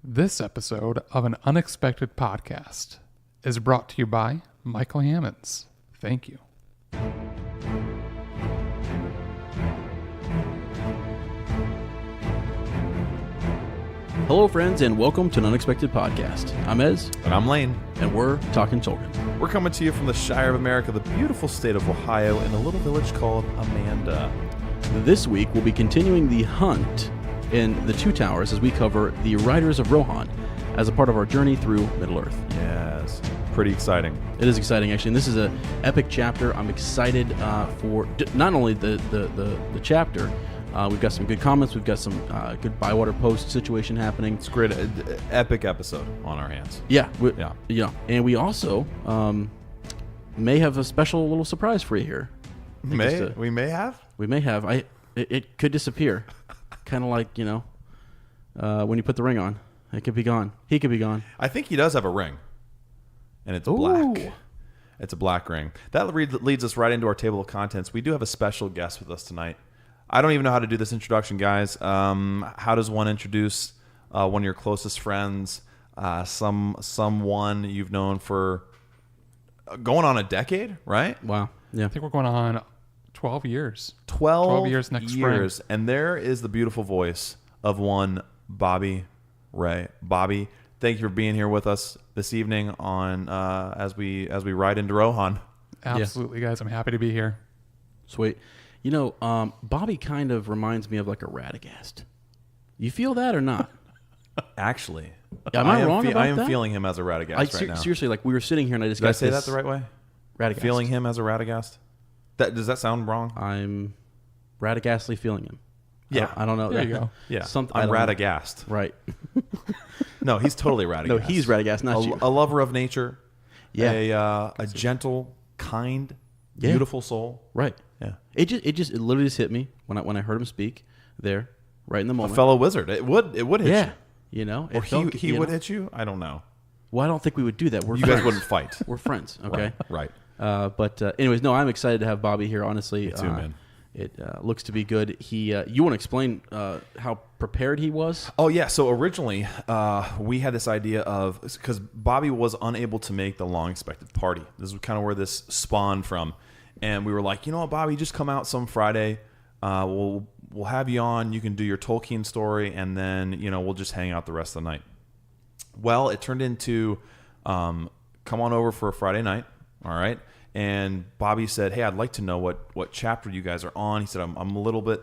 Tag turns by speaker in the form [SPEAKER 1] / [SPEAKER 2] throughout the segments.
[SPEAKER 1] This episode of An Unexpected Podcast is brought to you by Michael Hammonds. Thank you.
[SPEAKER 2] Hello, friends, and welcome to An Unexpected Podcast. I'm Ez.
[SPEAKER 3] And I'm Lane.
[SPEAKER 2] And we're talking Tolkien.
[SPEAKER 3] We're coming to you from the Shire of America, the beautiful state of Ohio, in a little village called Amanda.
[SPEAKER 2] This week, we'll be continuing the hunt in the Two Towers as we cover the Riders of Rohan as a part of our journey through Middle-earth.
[SPEAKER 3] Yes, pretty exciting.
[SPEAKER 2] It is exciting, actually, and this is an epic chapter. I'm excited for not only the chapter. We've got some good comments. We've got some good Bywater Post situation happening.
[SPEAKER 3] It's a great, epic episode on our hands.
[SPEAKER 2] Yeah.
[SPEAKER 3] Yeah.
[SPEAKER 2] And we also may have a special little surprise for you here.
[SPEAKER 3] We may have?
[SPEAKER 2] We may have. It could disappear. Kind of like, when you put the ring on. It could be gone. He could be gone.
[SPEAKER 3] I think he does have a ring. And it's black. It's a black ring. That leads us right into our table of contents. We do have a special guest with us tonight. I don't even know how to do this introduction, guys. How does one introduce one of your closest friends, someone you've known for going on a decade, right?
[SPEAKER 2] Wow. Yeah.
[SPEAKER 1] I think we're going on 12 years.
[SPEAKER 3] 12
[SPEAKER 1] years next spring.
[SPEAKER 3] And there is the beautiful voice of one Bobby Ray. Bobby, thank you for being here with us this evening on as we ride into Rohan.
[SPEAKER 1] Absolutely, guys. I'm happy to be here.
[SPEAKER 2] Sweet. Bobby kind of reminds me of like a Radagast. You feel that or not?
[SPEAKER 3] Actually,
[SPEAKER 2] am I wrong about that?
[SPEAKER 3] I am feeling him as a Radagast right now.
[SPEAKER 2] Seriously, like we were sitting here and I just
[SPEAKER 3] Did I say that the right way?
[SPEAKER 2] Radagast.
[SPEAKER 3] Feeling him as a Radagast? Does that sound wrong?
[SPEAKER 2] I'm Radagastly feeling him.
[SPEAKER 3] Yeah.
[SPEAKER 2] I don't know.
[SPEAKER 1] There you go.
[SPEAKER 3] Yeah. I'm Radagast.
[SPEAKER 2] Right.
[SPEAKER 3] No, he's totally Radagast.
[SPEAKER 2] No, he's Radagast, not you.
[SPEAKER 3] A lover of nature.
[SPEAKER 2] Yeah.
[SPEAKER 3] A gentle, kind, beautiful soul.
[SPEAKER 2] Right.
[SPEAKER 3] Yeah.
[SPEAKER 2] It literally just hit me when I heard him speak there, right in the moment.
[SPEAKER 3] A fellow wizard. It would hit you.
[SPEAKER 2] Or
[SPEAKER 3] he would hit you? I don't know.
[SPEAKER 2] Well, I don't think we would do that.
[SPEAKER 3] You guys wouldn't fight.
[SPEAKER 2] We're friends, okay?
[SPEAKER 3] Right.
[SPEAKER 2] Anyways, no, I'm excited to have Bobby here, honestly.
[SPEAKER 3] Me too, man.
[SPEAKER 2] It looks to be good. You want to explain how prepared he was?
[SPEAKER 3] Oh, yeah. So originally, we had this idea of, because Bobby was unable to make the long-expected party. This is kind of where this spawned from. And we were like, you know what, Bobby, just come out some Friday. We'll have you on. You can do your Tolkien story, and then we'll just hang out the rest of the night. Well, it turned into come on over for a Friday night. All right. And Bobby said, hey, I'd like to know what chapter you guys are on. He said, I'm a little bit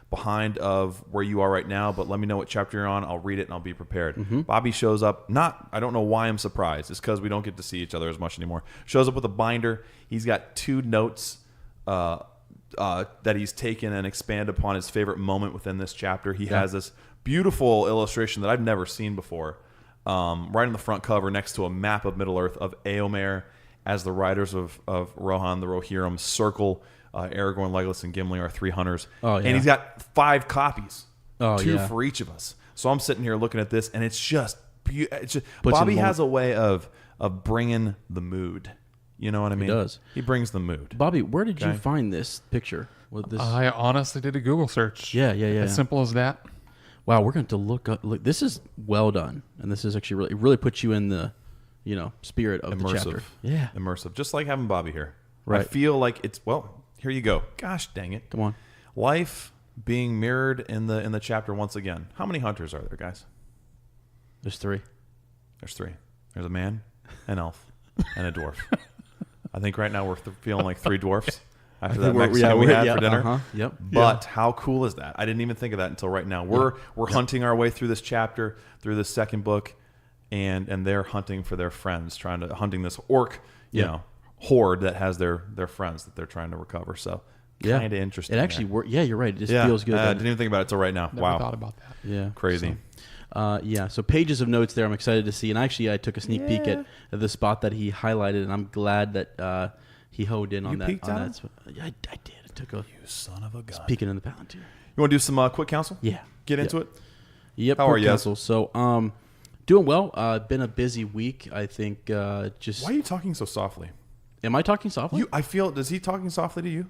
[SPEAKER 3] behind of where you are right now, but let me know what chapter you're on. I'll read it and I'll be prepared. Mm-hmm. Bobby shows up. I don't know why I'm surprised. It's because we don't get to see each other as much anymore. Shows up with a binder. He's got 2 notes that he's taken and expanded upon his favorite moment within this chapter. He has this beautiful illustration that I've never seen before, right on the front cover next to a map of Middle-earth of Éomer as the riders of Rohan, the Rohirrim, circle Aragorn, Legolas, and Gimli, our 3 hunters.
[SPEAKER 2] Oh, yeah.
[SPEAKER 3] And he's got 5 copies, 2
[SPEAKER 2] yeah.
[SPEAKER 3] for each of us. So I'm sitting here looking at this, and it's just
[SPEAKER 2] Puts
[SPEAKER 3] Bobby has a way of bringing the mood. You know what I mean?
[SPEAKER 2] He does.
[SPEAKER 3] He brings the mood.
[SPEAKER 2] Bobby, where did you find this picture? With this?
[SPEAKER 1] I honestly did a Google search.
[SPEAKER 2] Yeah.
[SPEAKER 1] As simple as that.
[SPEAKER 2] Wow, we're going to look up. Look, this is well done, and this is actually really puts you in the spirit of the chapter. Yeah,
[SPEAKER 3] immersive. Just like having Bobby here.
[SPEAKER 2] Right.
[SPEAKER 3] I feel like it's here you go. Gosh dang it.
[SPEAKER 2] Come on.
[SPEAKER 3] Life being mirrored in the chapter once again. How many hunters are there, guys?
[SPEAKER 2] There's 3.
[SPEAKER 3] There's 3. There's a man, an elf, and a dwarf. I think right now we're feeling like 3 dwarfs after that Mexican we had for dinner.
[SPEAKER 2] Uh-huh. Yep.
[SPEAKER 3] But how cool is that? I didn't even think of that until right now. We're hunting our way through this chapter, through this second book, and they're hunting for their friends, hunting this orc, horde that has their friends that they're trying to recover. So kind of interesting.
[SPEAKER 2] It actually works. Yeah, you're right. It just feels good.
[SPEAKER 3] I didn't even think about it until right now.
[SPEAKER 1] Never thought about that.
[SPEAKER 2] Yeah.
[SPEAKER 3] Crazy.
[SPEAKER 2] So pages of notes there. I'm excited to see. And actually, I took a sneak peek at the spot that he highlighted, and I'm glad that he honed in on that.
[SPEAKER 3] Peeked on
[SPEAKER 2] that. Yeah, I did. I took a...
[SPEAKER 3] You son of a gun.
[SPEAKER 2] Peeking in the Palantir.
[SPEAKER 3] You want to do some quick counsel?
[SPEAKER 2] Yeah.
[SPEAKER 3] Get into it?
[SPEAKER 2] Yep.
[SPEAKER 3] How are you?
[SPEAKER 2] Counsel. So, doing well. Been a busy week. I think just...
[SPEAKER 3] Why are you talking so softly?
[SPEAKER 2] Am I talking softly?
[SPEAKER 3] I feel... Is he talking softly to you?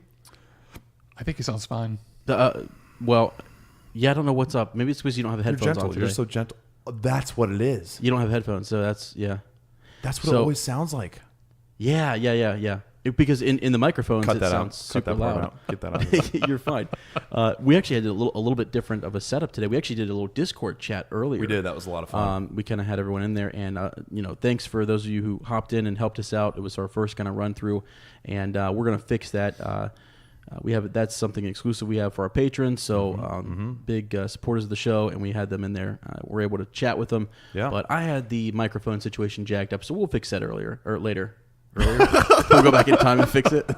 [SPEAKER 1] I think he sounds fine.
[SPEAKER 2] Well, yeah, I don't know what's up. Maybe it's because you don't have the headphones on today.
[SPEAKER 3] You're so gentle. That's what it is.
[SPEAKER 2] You don't have headphones, so that's
[SPEAKER 3] That's what it always sounds like.
[SPEAKER 2] Yeah. Because in the microphones,
[SPEAKER 3] Cut
[SPEAKER 2] it
[SPEAKER 3] that
[SPEAKER 2] sounds
[SPEAKER 3] out.
[SPEAKER 2] super
[SPEAKER 3] Cut that part
[SPEAKER 2] loud.
[SPEAKER 3] out. Get that out.
[SPEAKER 2] You're fine. We actually had a little bit different of a setup today. We actually did a little Discord chat earlier.
[SPEAKER 3] We did. That was a lot of fun.
[SPEAKER 2] We kind of had everyone in there, and thanks for those of you who hopped in and helped us out. It was our first kind of run through, and we're gonna fix that. That's something exclusive we have for our patrons. So big supporters of the show, and we had them in there. We're able to chat with them.
[SPEAKER 3] Yeah.
[SPEAKER 2] But I had the microphone situation jacked up, so we'll fix that later. We'll go back in time and fix it.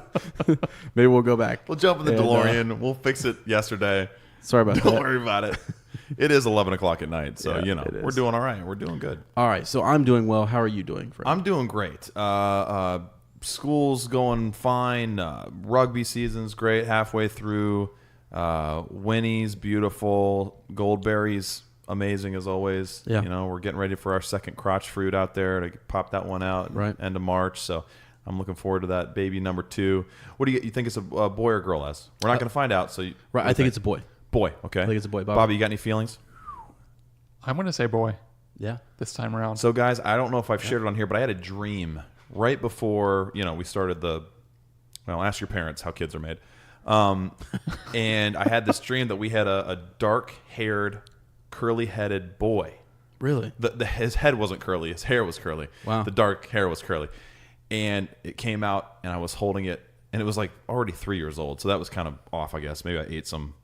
[SPEAKER 2] Maybe we'll go back.
[SPEAKER 3] We'll jump in the DeLorean. We'll fix it yesterday.
[SPEAKER 2] Sorry about that.
[SPEAKER 3] Don't worry about it. It is 11 o'clock at night, so
[SPEAKER 2] Yeah,
[SPEAKER 3] we're doing all right. We're doing good.
[SPEAKER 2] All right, so I'm doing well. How are you doing, Fred?
[SPEAKER 3] I'm doing great. School's going fine. Rugby season's great. Halfway through. Winnie's beautiful. Goldberry's amazing as always.
[SPEAKER 2] Yeah.
[SPEAKER 3] We're getting ready for our second crotch fruit out there to pop that one out end of March. So I'm looking forward to that baby number 2. What do you think it's a boy or girl as? We're not going to find out. So
[SPEAKER 2] I think it's a boy.
[SPEAKER 3] Boy. Okay.
[SPEAKER 2] I think it's a boy.
[SPEAKER 3] Bobby, you got any feelings?
[SPEAKER 1] I'm going to say boy
[SPEAKER 2] Yeah.
[SPEAKER 1] this time around.
[SPEAKER 3] So guys, I don't know if I've shared it on here, but I had a dream right before, we started ask your parents how kids are made. And I had this dream that we had a dark-haired, curly-headed boy.
[SPEAKER 2] Really?
[SPEAKER 3] His head wasn't curly. His hair was curly.
[SPEAKER 2] Wow.
[SPEAKER 3] The dark hair was curly. And it came out, and I was holding it, and it was like already 3 years old. So that was kind of off, I guess. Maybe I ate some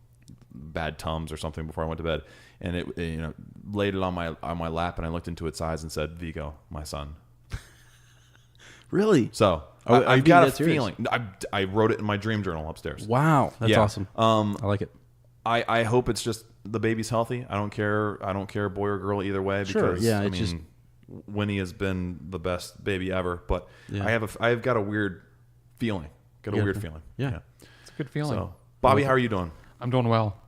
[SPEAKER 3] bad Tums or something before I went to bed. And it laid it on my lap, and I looked into its eyes and said, "Vigo, my son."
[SPEAKER 2] Really?
[SPEAKER 3] So I've got a feeling. I wrote it in my dream journal upstairs.
[SPEAKER 2] Wow. That's awesome. I like it.
[SPEAKER 3] I hope it's just the baby's healthy. I don't care boy or girl either way.
[SPEAKER 2] Sure,
[SPEAKER 3] Because
[SPEAKER 2] yeah,
[SPEAKER 3] Winnie has been the best baby ever. But
[SPEAKER 2] Yeah.
[SPEAKER 3] I've got a weird feeling. Weird feeling.
[SPEAKER 2] Yeah.
[SPEAKER 1] It's a good feeling.
[SPEAKER 3] So Bobby, how are you doing?
[SPEAKER 1] I'm doing well.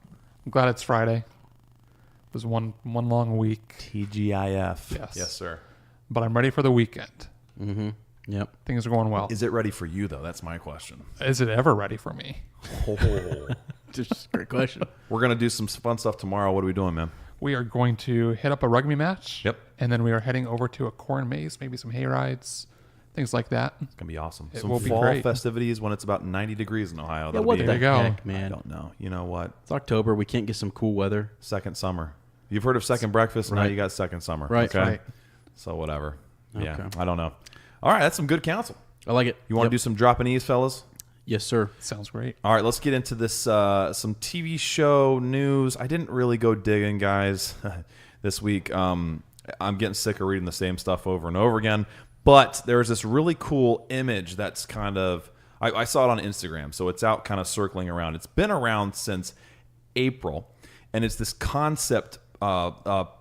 [SPEAKER 1] I'm glad it's Friday. It was one long week,
[SPEAKER 3] TGIF.
[SPEAKER 1] Yes.
[SPEAKER 3] Sir.
[SPEAKER 1] but I'm ready for the weekend.
[SPEAKER 2] Mm-hmm. Yep.
[SPEAKER 1] Things are going well.
[SPEAKER 3] Is it ready for you though? That's my question.
[SPEAKER 1] Is it ever ready for me?
[SPEAKER 2] Just a great question.
[SPEAKER 3] We're gonna do some fun stuff tomorrow. What are we doing, man?
[SPEAKER 1] We are going to hit up a rugby match.
[SPEAKER 3] Yep.
[SPEAKER 1] And then we are heading over to a corn maze, maybe some hay rides, things like that.
[SPEAKER 3] It's gonna be awesome.
[SPEAKER 1] It
[SPEAKER 3] Some
[SPEAKER 1] will be
[SPEAKER 3] fall
[SPEAKER 1] great.
[SPEAKER 3] festivities when it's about 90 degrees in Ohio.
[SPEAKER 2] Yeah,
[SPEAKER 3] That'll
[SPEAKER 2] what
[SPEAKER 3] be
[SPEAKER 2] the
[SPEAKER 1] you go.
[SPEAKER 2] heck,
[SPEAKER 3] I
[SPEAKER 2] man?
[SPEAKER 3] don't know. You know what?
[SPEAKER 2] It's October. We can't get some cool weather.
[SPEAKER 3] Second summer. You've heard of second breakfast. Now
[SPEAKER 2] Right.
[SPEAKER 3] you got second summer.
[SPEAKER 2] Right.
[SPEAKER 3] Okay.
[SPEAKER 1] Right.
[SPEAKER 3] So whatever. Yeah.
[SPEAKER 2] Okay.
[SPEAKER 3] I don't know. All right. That's some good counsel.
[SPEAKER 2] I like it.
[SPEAKER 3] You want to do some dropping ease, fellas?
[SPEAKER 2] Yes, sir.
[SPEAKER 1] Sounds great.
[SPEAKER 3] All right. Let's get into this. Some TV show news. I didn't really go digging, guys, this week. I'm getting sick of reading the same stuff over and over again. But there's this really cool image that's kind of. I saw it on Instagram, so it's out kind of circling around. It's been around since April, and it's this concept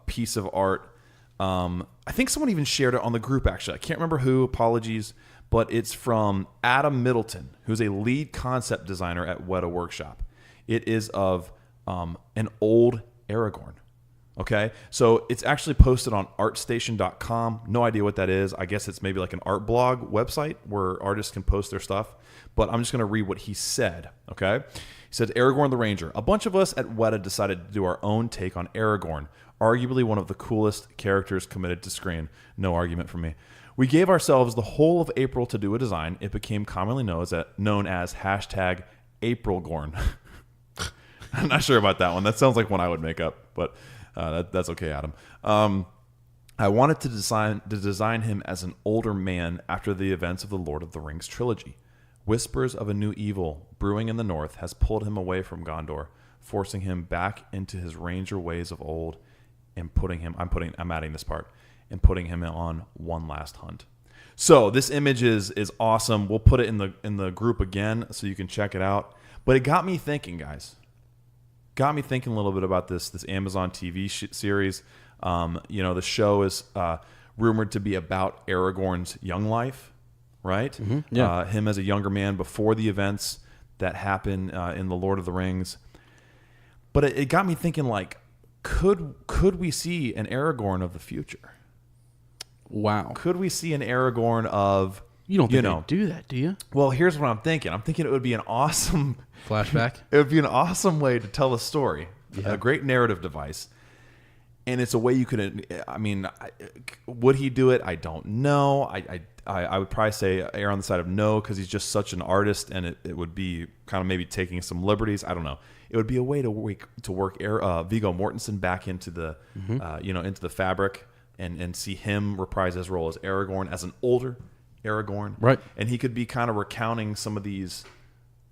[SPEAKER 3] piece of art. I think someone even shared it on the group, actually. I can't remember who. Apologies. But it's from Adam Middleton, who's a lead concept designer at Weta Workshop. It is of an old Aragorn. Okay? So it's actually posted on artstation.com. No idea what that is. I guess it's maybe like an art blog website where artists can post their stuff. But I'm just going to read what he said. Okay? He said, Aragorn the Ranger. A bunch of us at Weta decided to do our own take on Aragorn. Arguably one of the coolest characters committed to screen. No argument from me. We gave ourselves the whole of April to do a design. It became commonly known as hashtag #AprilGorn. I'm not sure about that one. That sounds like one I would make up, but that's okay, Adam. I wanted to design him as an older man after the events of the Lord of the Rings trilogy. Whispers of a new evil brewing in the north has pulled him away from Gondor, forcing him back into his ranger ways of old and putting him on one last hunt. So this image is awesome. We'll put it in the group again so you can check it out. But it got me thinking, guys. Got me thinking a little bit about this Amazon TV series. The show is rumored to be about Aragorn's young life, right?
[SPEAKER 2] Mm-hmm. Yeah.
[SPEAKER 3] Him as a younger man before the events that happen in the Lord of the Rings. But it got me thinking, like, could we see an Aragorn of the future?
[SPEAKER 2] Wow.
[SPEAKER 3] Could we see an Aragorn of...
[SPEAKER 2] You don't think they'd do that, do you?
[SPEAKER 3] Well, here's what I'm thinking. I'm thinking it would be an awesome...
[SPEAKER 2] Flashback?
[SPEAKER 3] It would be an awesome way to tell a story.
[SPEAKER 2] Yeah.
[SPEAKER 3] A great narrative device. And it's a way you could. I mean, would he do it? I don't know. I would probably say err on the side of no, because he's just such an artist, and it would be kind of maybe taking some liberties. I don't know. It would be a way to work Viggo Mortensen back into the into the fabric, and see him reprise his role as Aragorn, as an older Aragorn,
[SPEAKER 2] right?
[SPEAKER 3] And he could be kind of recounting some of these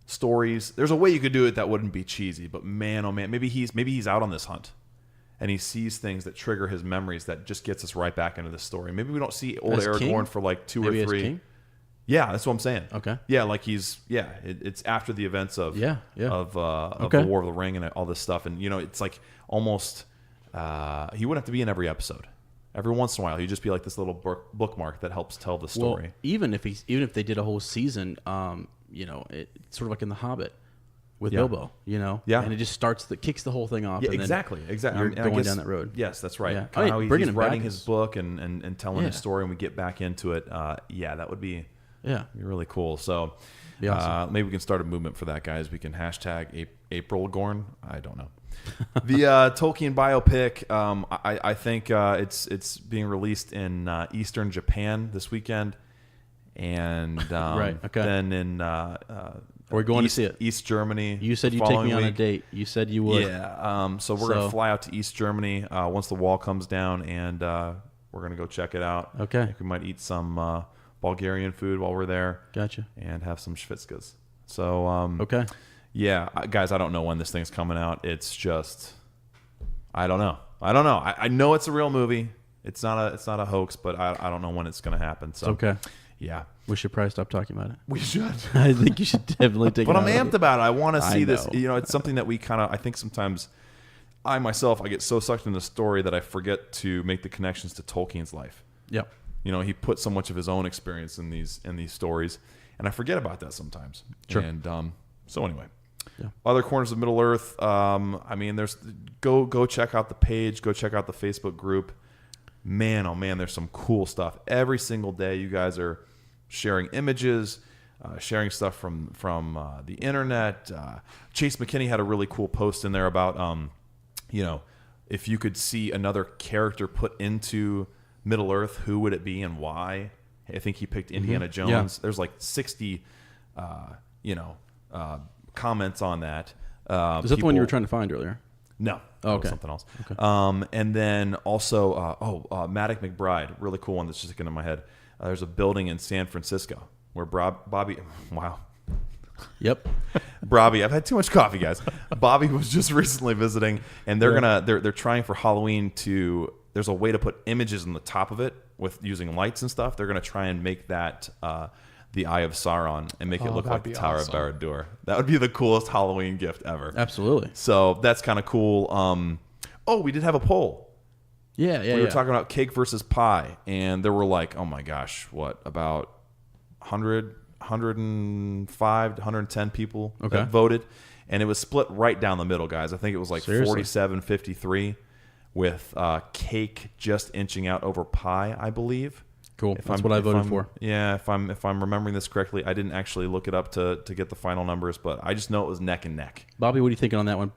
[SPEAKER 3] stories. There's a way you could do it that wouldn't be cheesy, but man, oh man, maybe he's out on this hunt. And he sees things that trigger his memories that just gets us right back into the story. Maybe we don't see old
[SPEAKER 2] as
[SPEAKER 3] Aragorn
[SPEAKER 2] king?
[SPEAKER 3] for like two
[SPEAKER 2] Maybe
[SPEAKER 3] or three.
[SPEAKER 2] As king?
[SPEAKER 3] Yeah, that's what I'm saying.
[SPEAKER 2] Okay.
[SPEAKER 3] Yeah, like it's after the events of the War of the Ring and all this stuff. And it's like almost he wouldn't have to be in every episode. Every once in a while, he'd just be like this little bookmark that helps tell the story.
[SPEAKER 2] Well, even if they did a whole season, it's sort of like in The Hobbit. With Bilbo, and it just kicks the whole thing off.
[SPEAKER 3] Yeah,
[SPEAKER 2] and
[SPEAKER 3] exactly.
[SPEAKER 2] You're going down that road.
[SPEAKER 3] Yes, that's right.
[SPEAKER 2] Yeah.
[SPEAKER 3] How he's writing
[SPEAKER 2] back
[SPEAKER 3] his book and telling his story, and we get back into it. That would be really cool. So
[SPEAKER 2] awesome.
[SPEAKER 3] maybe we can start a movement for that, guys. We can hashtag April Gorn. I don't know. The Tolkien biopic. I think it's being released in Eastern Japan this weekend, and
[SPEAKER 2] right. Okay.
[SPEAKER 3] Then in
[SPEAKER 2] are we going to see it?
[SPEAKER 3] East Germany.
[SPEAKER 2] You said you'd take me on a date. You said you would.
[SPEAKER 3] Yeah. So we're going to fly out to East Germany once the wall comes down, and we're going to go check it out.
[SPEAKER 2] Okay.
[SPEAKER 3] I think we might eat some Bulgarian food while we're there.
[SPEAKER 2] Gotcha.
[SPEAKER 3] And have some schwitzkas. So,
[SPEAKER 2] okay.
[SPEAKER 3] Yeah, guys, I don't know when this thing's coming out. It's just, I don't know. I know it's a real movie. It's not a hoax, but I don't know when it's going to happen. So,
[SPEAKER 2] okay.
[SPEAKER 3] Yeah.
[SPEAKER 2] We should probably stop talking about it.
[SPEAKER 3] We should.
[SPEAKER 2] I think you should definitely take it
[SPEAKER 3] But
[SPEAKER 2] out
[SPEAKER 3] I'm amped about it. I want to see this. It's something that we I think sometimes I get so sucked into the story that I forget to make the connections to Tolkien's life.
[SPEAKER 2] Yep.
[SPEAKER 3] He put so much of his own experience in these stories, and I forget about that sometimes.
[SPEAKER 2] Sure.
[SPEAKER 3] And so anyway.
[SPEAKER 2] Yeah.
[SPEAKER 3] Other corners of Middle Earth. There's go check out the page. Go check out the Facebook group. Man, oh man, there's some cool stuff every single day. You guys are sharing images, sharing stuff from the internet. Chase McKinney had a really cool post in there about if you could see another character put into Middle Earth, who would it be and why? I think he picked Indiana Jones. Yeah. There's like 60 comments on that.
[SPEAKER 2] Is that the one you were trying to find earlier?
[SPEAKER 3] No.
[SPEAKER 2] Oh, okay.
[SPEAKER 3] Something else.
[SPEAKER 2] Okay.
[SPEAKER 3] And then also, Maddox McBride, really cool one that's just sticking in my head. There's a building in San Francisco where Bobby, wow.
[SPEAKER 2] Yep.
[SPEAKER 3] Bobby, I've had too much coffee, guys. Bobby was just recently visiting, and they're trying for Halloween there's a way to put images on the top of it with using lights and stuff. They're going to try and make that the Eye of Sauron and make it look like the Tower of Barad-dûr. That would be the coolest Halloween gift ever.
[SPEAKER 2] Absolutely.
[SPEAKER 3] So that's kind of cool. We did have a poll.
[SPEAKER 2] Yeah.
[SPEAKER 3] We were talking about cake versus pie, and there were like, oh my gosh, about 100, 105, 110 people that voted, and it was split right down the middle, guys. I think it was like 47-53 with cake just inching out over pie, I believe.
[SPEAKER 2] Cool. That's what I voted for.
[SPEAKER 3] Yeah, if I'm remembering this correctly, I didn't actually look it up to get the final numbers, but I just know it was neck and neck.
[SPEAKER 2] Bobby, what are you thinking on that one?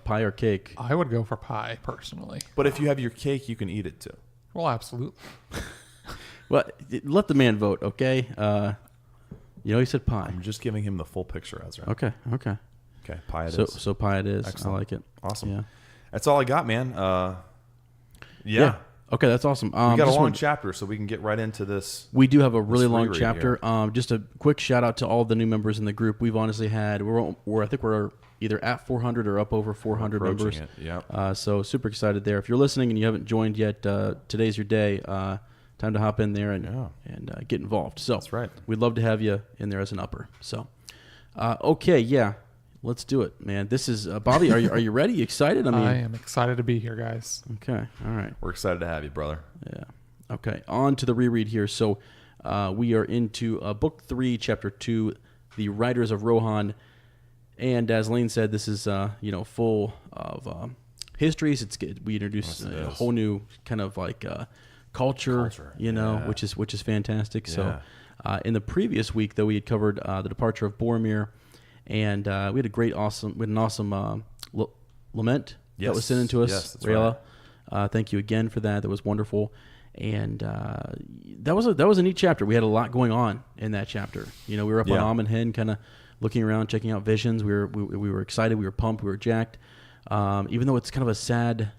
[SPEAKER 2] Pie or cake?
[SPEAKER 1] I would go for pie personally.
[SPEAKER 3] But if you have your cake, you can eat it too.
[SPEAKER 1] Well, absolutely.
[SPEAKER 2] Well, let the man vote, okay? He said pie.
[SPEAKER 3] I'm just giving him the full picture, Ezra.
[SPEAKER 2] Okay.
[SPEAKER 3] Pie it is.
[SPEAKER 2] So pie it is.
[SPEAKER 3] Excellent.
[SPEAKER 2] I like it.
[SPEAKER 3] Awesome.
[SPEAKER 2] Yeah.
[SPEAKER 3] That's all I got, man.
[SPEAKER 2] Yeah. Okay, that's awesome.
[SPEAKER 3] We got a long chapter, so we can get right into this.
[SPEAKER 2] We do have a really long chapter. Just a quick shout out to all the new members in the group. We've honestly had I think we're either at 400 or up over 400 members.
[SPEAKER 3] Yeah.
[SPEAKER 2] So super excited there. If you're listening and you haven't joined yet, today's your day. Time to hop in there and get involved. So
[SPEAKER 3] that's right.
[SPEAKER 2] We'd love to have you in there as an upper. So, okay, yeah. Let's do it, man. This is Bobby. Are you ready? You excited?
[SPEAKER 1] I am excited to be here, guys.
[SPEAKER 2] Okay. All right.
[SPEAKER 3] We're excited to have you, brother.
[SPEAKER 2] Yeah. Okay. On to the reread here. So we are into Book 3, Chapter 2, The Riders of Rohan. And as Lane said, this is full of histories. We introduce a whole new kind of like culture, which is fantastic. Yeah. So in the previous week, though, we had covered the departure of Boromir. And we had an awesome lament that was sent in to us, Rayla. Thank you again for that. That was wonderful. And that was a neat chapter. We had a lot going on in that chapter. We were up on Almond Hen, kind of looking around, checking out visions. We were excited. We were pumped. We were jacked. Even though it's kind of a sad,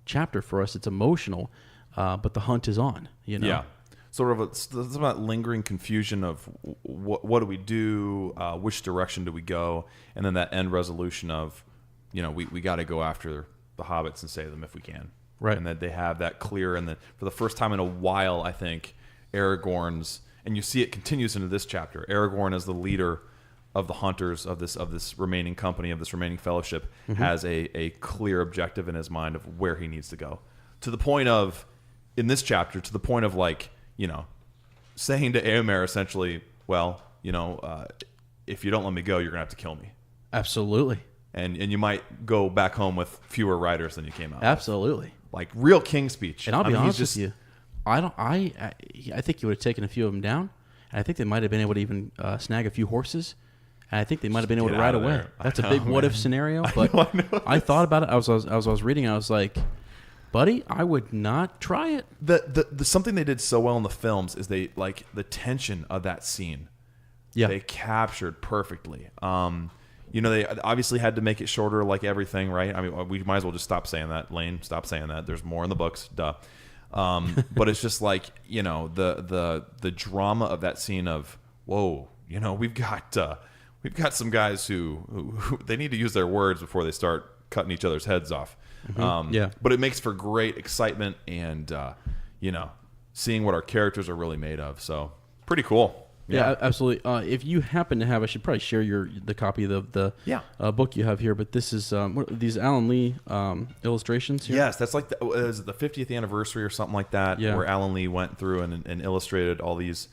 [SPEAKER 2] chapter for us, it's emotional. But the hunt is on.
[SPEAKER 3] Yeah. Sort of some of that lingering confusion of what do we do, which direction do we go, and then that end resolution of, we got to go after the hobbits and save them if we can.
[SPEAKER 2] Right.
[SPEAKER 3] And that they have that clear, and that for the first time in a while, I think Aragorn's, and you see it continues into this chapter. Aragorn, as the leader of the hunters of this remaining company, of this remaining fellowship, has a clear objective in his mind of where he needs to go. To the point of, in this chapter, to the point of saying to Éomer essentially, well, if you don't let me go, you're gonna have to kill me.
[SPEAKER 2] Absolutely.
[SPEAKER 3] And you might go back home with fewer riders than you came out.
[SPEAKER 2] Absolutely.
[SPEAKER 3] Like real king speech.
[SPEAKER 2] And I'll be honest with you, I think you would have taken a few of them down. And I think they might have been able to even snag a few horses. And I think they might have been able to ride away. That's a big what if scenario. But I thought about it. I was reading. I was like, buddy, I would not try it.
[SPEAKER 3] The something they did so well in the films is they the tension of that scene.
[SPEAKER 2] Yeah.
[SPEAKER 3] They captured perfectly. They obviously had to make it shorter, like everything, right? I mean, we might as well just stop saying that. Lane, stop saying that. There's more in the books, duh. But it's just the drama of that scene of, whoa, we've got some guys who they need to use their words before they start cutting each other's heads off. But it makes for great excitement and seeing what our characters are really made of. So pretty cool.
[SPEAKER 2] Yeah, absolutely. If you happen to have, I should probably share the copy of the book you have here. But this is these Alan Lee illustrations here.
[SPEAKER 3] Yes, that's like is it the 50th anniversary or something like that, where Alan Lee went through and illustrated all these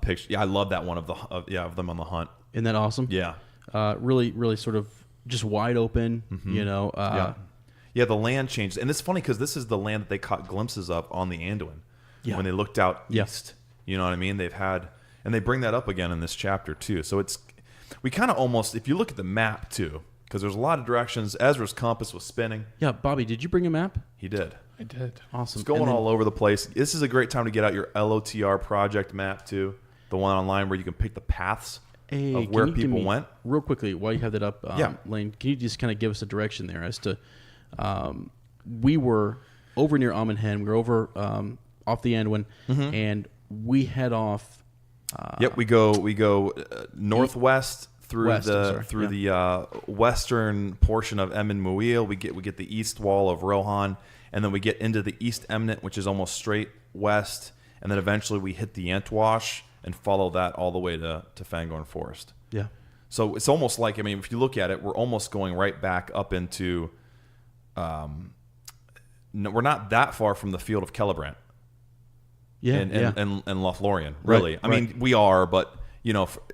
[SPEAKER 3] pictures. Yeah, I love that one of them on the hunt.
[SPEAKER 2] Isn't that awesome?
[SPEAKER 3] Yeah.
[SPEAKER 2] Really, really sort of just wide open.
[SPEAKER 3] The land changed, and it's funny because this is the land that they caught glimpses of on the Anduin when they looked out east. You know what I mean? And they bring that up again in this chapter too. So we kind of almost, if you look at the map too, because there's a lot of directions. Ezra's compass was spinning.
[SPEAKER 2] Yeah, Bobby, did you bring a map?
[SPEAKER 3] He did.
[SPEAKER 1] I did.
[SPEAKER 2] Awesome.
[SPEAKER 3] It's going all over the place. This is a great time to get out your LOTR project map too, the one online where you can pick the paths of where people went.
[SPEAKER 2] Real quickly, while you have that up, Lane, can you just kind of give us a direction there as to, we were over near Almond Hen. We were over off the Anduin, and we head off.
[SPEAKER 3] We go northwest through the western portion of Emin Muil. We get the east wall of Rohan, and then we get into the East Eminent, which is almost straight west, and then eventually we hit the Entwash and follow that all the way to Fangorn Forest.
[SPEAKER 2] Yeah.
[SPEAKER 3] So it's almost like, if you look at it, we're almost going right back up into. We're not that far from the field of Celebrant. And Lothlorien, really.
[SPEAKER 2] Right.
[SPEAKER 3] We are, but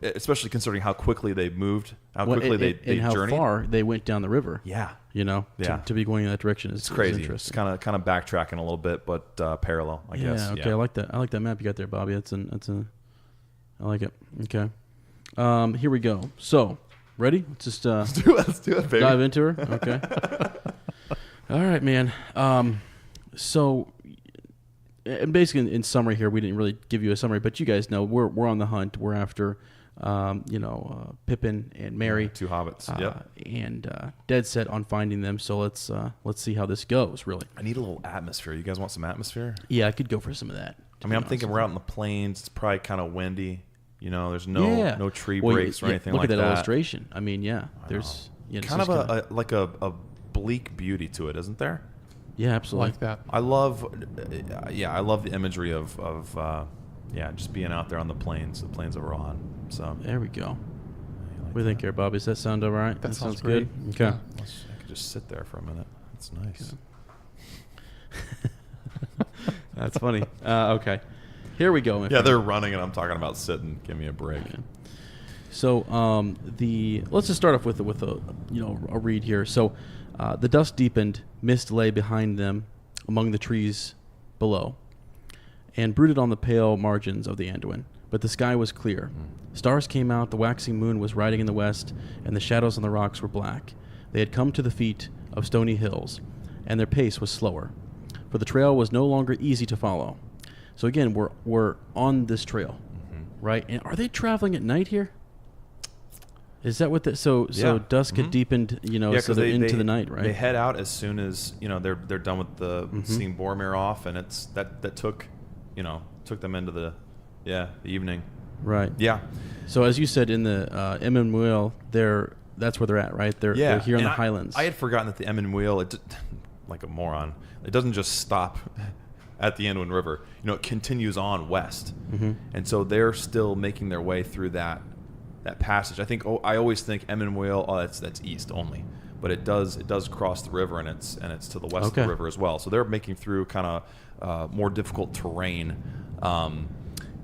[SPEAKER 3] especially considering how quickly they moved, how quickly they
[SPEAKER 2] how
[SPEAKER 3] journeyed.
[SPEAKER 2] Far they went down the river.
[SPEAKER 3] Yeah,
[SPEAKER 2] to be going in that direction is
[SPEAKER 3] crazy.
[SPEAKER 2] It's
[SPEAKER 3] kind of backtracking a little bit, but parallel, I guess.
[SPEAKER 2] Okay, I like that. I like that map you got there, Bobby. I like it. Okay, here we go. So, ready? Let's just
[SPEAKER 3] let's do it, baby.
[SPEAKER 2] Dive into her. Okay. All right, man. So. And basically, in summary here, we didn't really give you a summary, but you guys know we're on the hunt. We're after, Pippin and Merry,
[SPEAKER 3] two hobbits,
[SPEAKER 2] and dead set on finding them. So let's see how this goes. Really,
[SPEAKER 3] I need a little atmosphere. You guys want some atmosphere?
[SPEAKER 2] Yeah, I could go for some of that.
[SPEAKER 3] I'm thinking we're out in the plains. It's probably kind of windy. There's no tree breaks or anything like that.
[SPEAKER 2] Look at that illustration. There's
[SPEAKER 3] kind of a bleak beauty to it, isn't there?
[SPEAKER 2] Yeah, absolutely.
[SPEAKER 1] Like that.
[SPEAKER 3] I love the imagery of just being out there on the plains of Rohan. So
[SPEAKER 2] there we go. What do you think here, Bobby? Does that sound all right?
[SPEAKER 1] That sounds
[SPEAKER 2] good.
[SPEAKER 1] great.
[SPEAKER 2] Okay.
[SPEAKER 3] Yeah. I could just sit there for a minute. That's nice.
[SPEAKER 2] That's funny. Okay. Here we go.
[SPEAKER 3] They're running and I'm talking about sitting. Give me a break.
[SPEAKER 2] Okay. So let's just start off with a read here. So the dusk deepened, mist lay behind them among the trees below, and brooded on the pale margins of the Anduin. But the sky was clear. Stars came out, the waxing moon was riding in the west, and the shadows on the rocks were black. They had come to the feet of stony hills, and their pace was slower, for the trail was no longer easy to follow. So again, we're on this trail, right? And are they traveling at night here? Is that what so dusk had deepened, so they're into the night, right?
[SPEAKER 3] They head out as soon as, they're done with the seeing Boromir off, and it's that took them into the evening.
[SPEAKER 2] Right.
[SPEAKER 3] Yeah.
[SPEAKER 2] So as you said in the Emmanuel, that's where they're at, right? They're here in the Highlands.
[SPEAKER 3] I had forgotten that the Emmanuel, like a moron, it doesn't just stop at the Anduin River. It continues on west, and so they're still making their way through that passage. I always think Emmanuel, that's east only, but it does cross the river, and it's to the west of the river as well. So they're making through kind of more difficult terrain.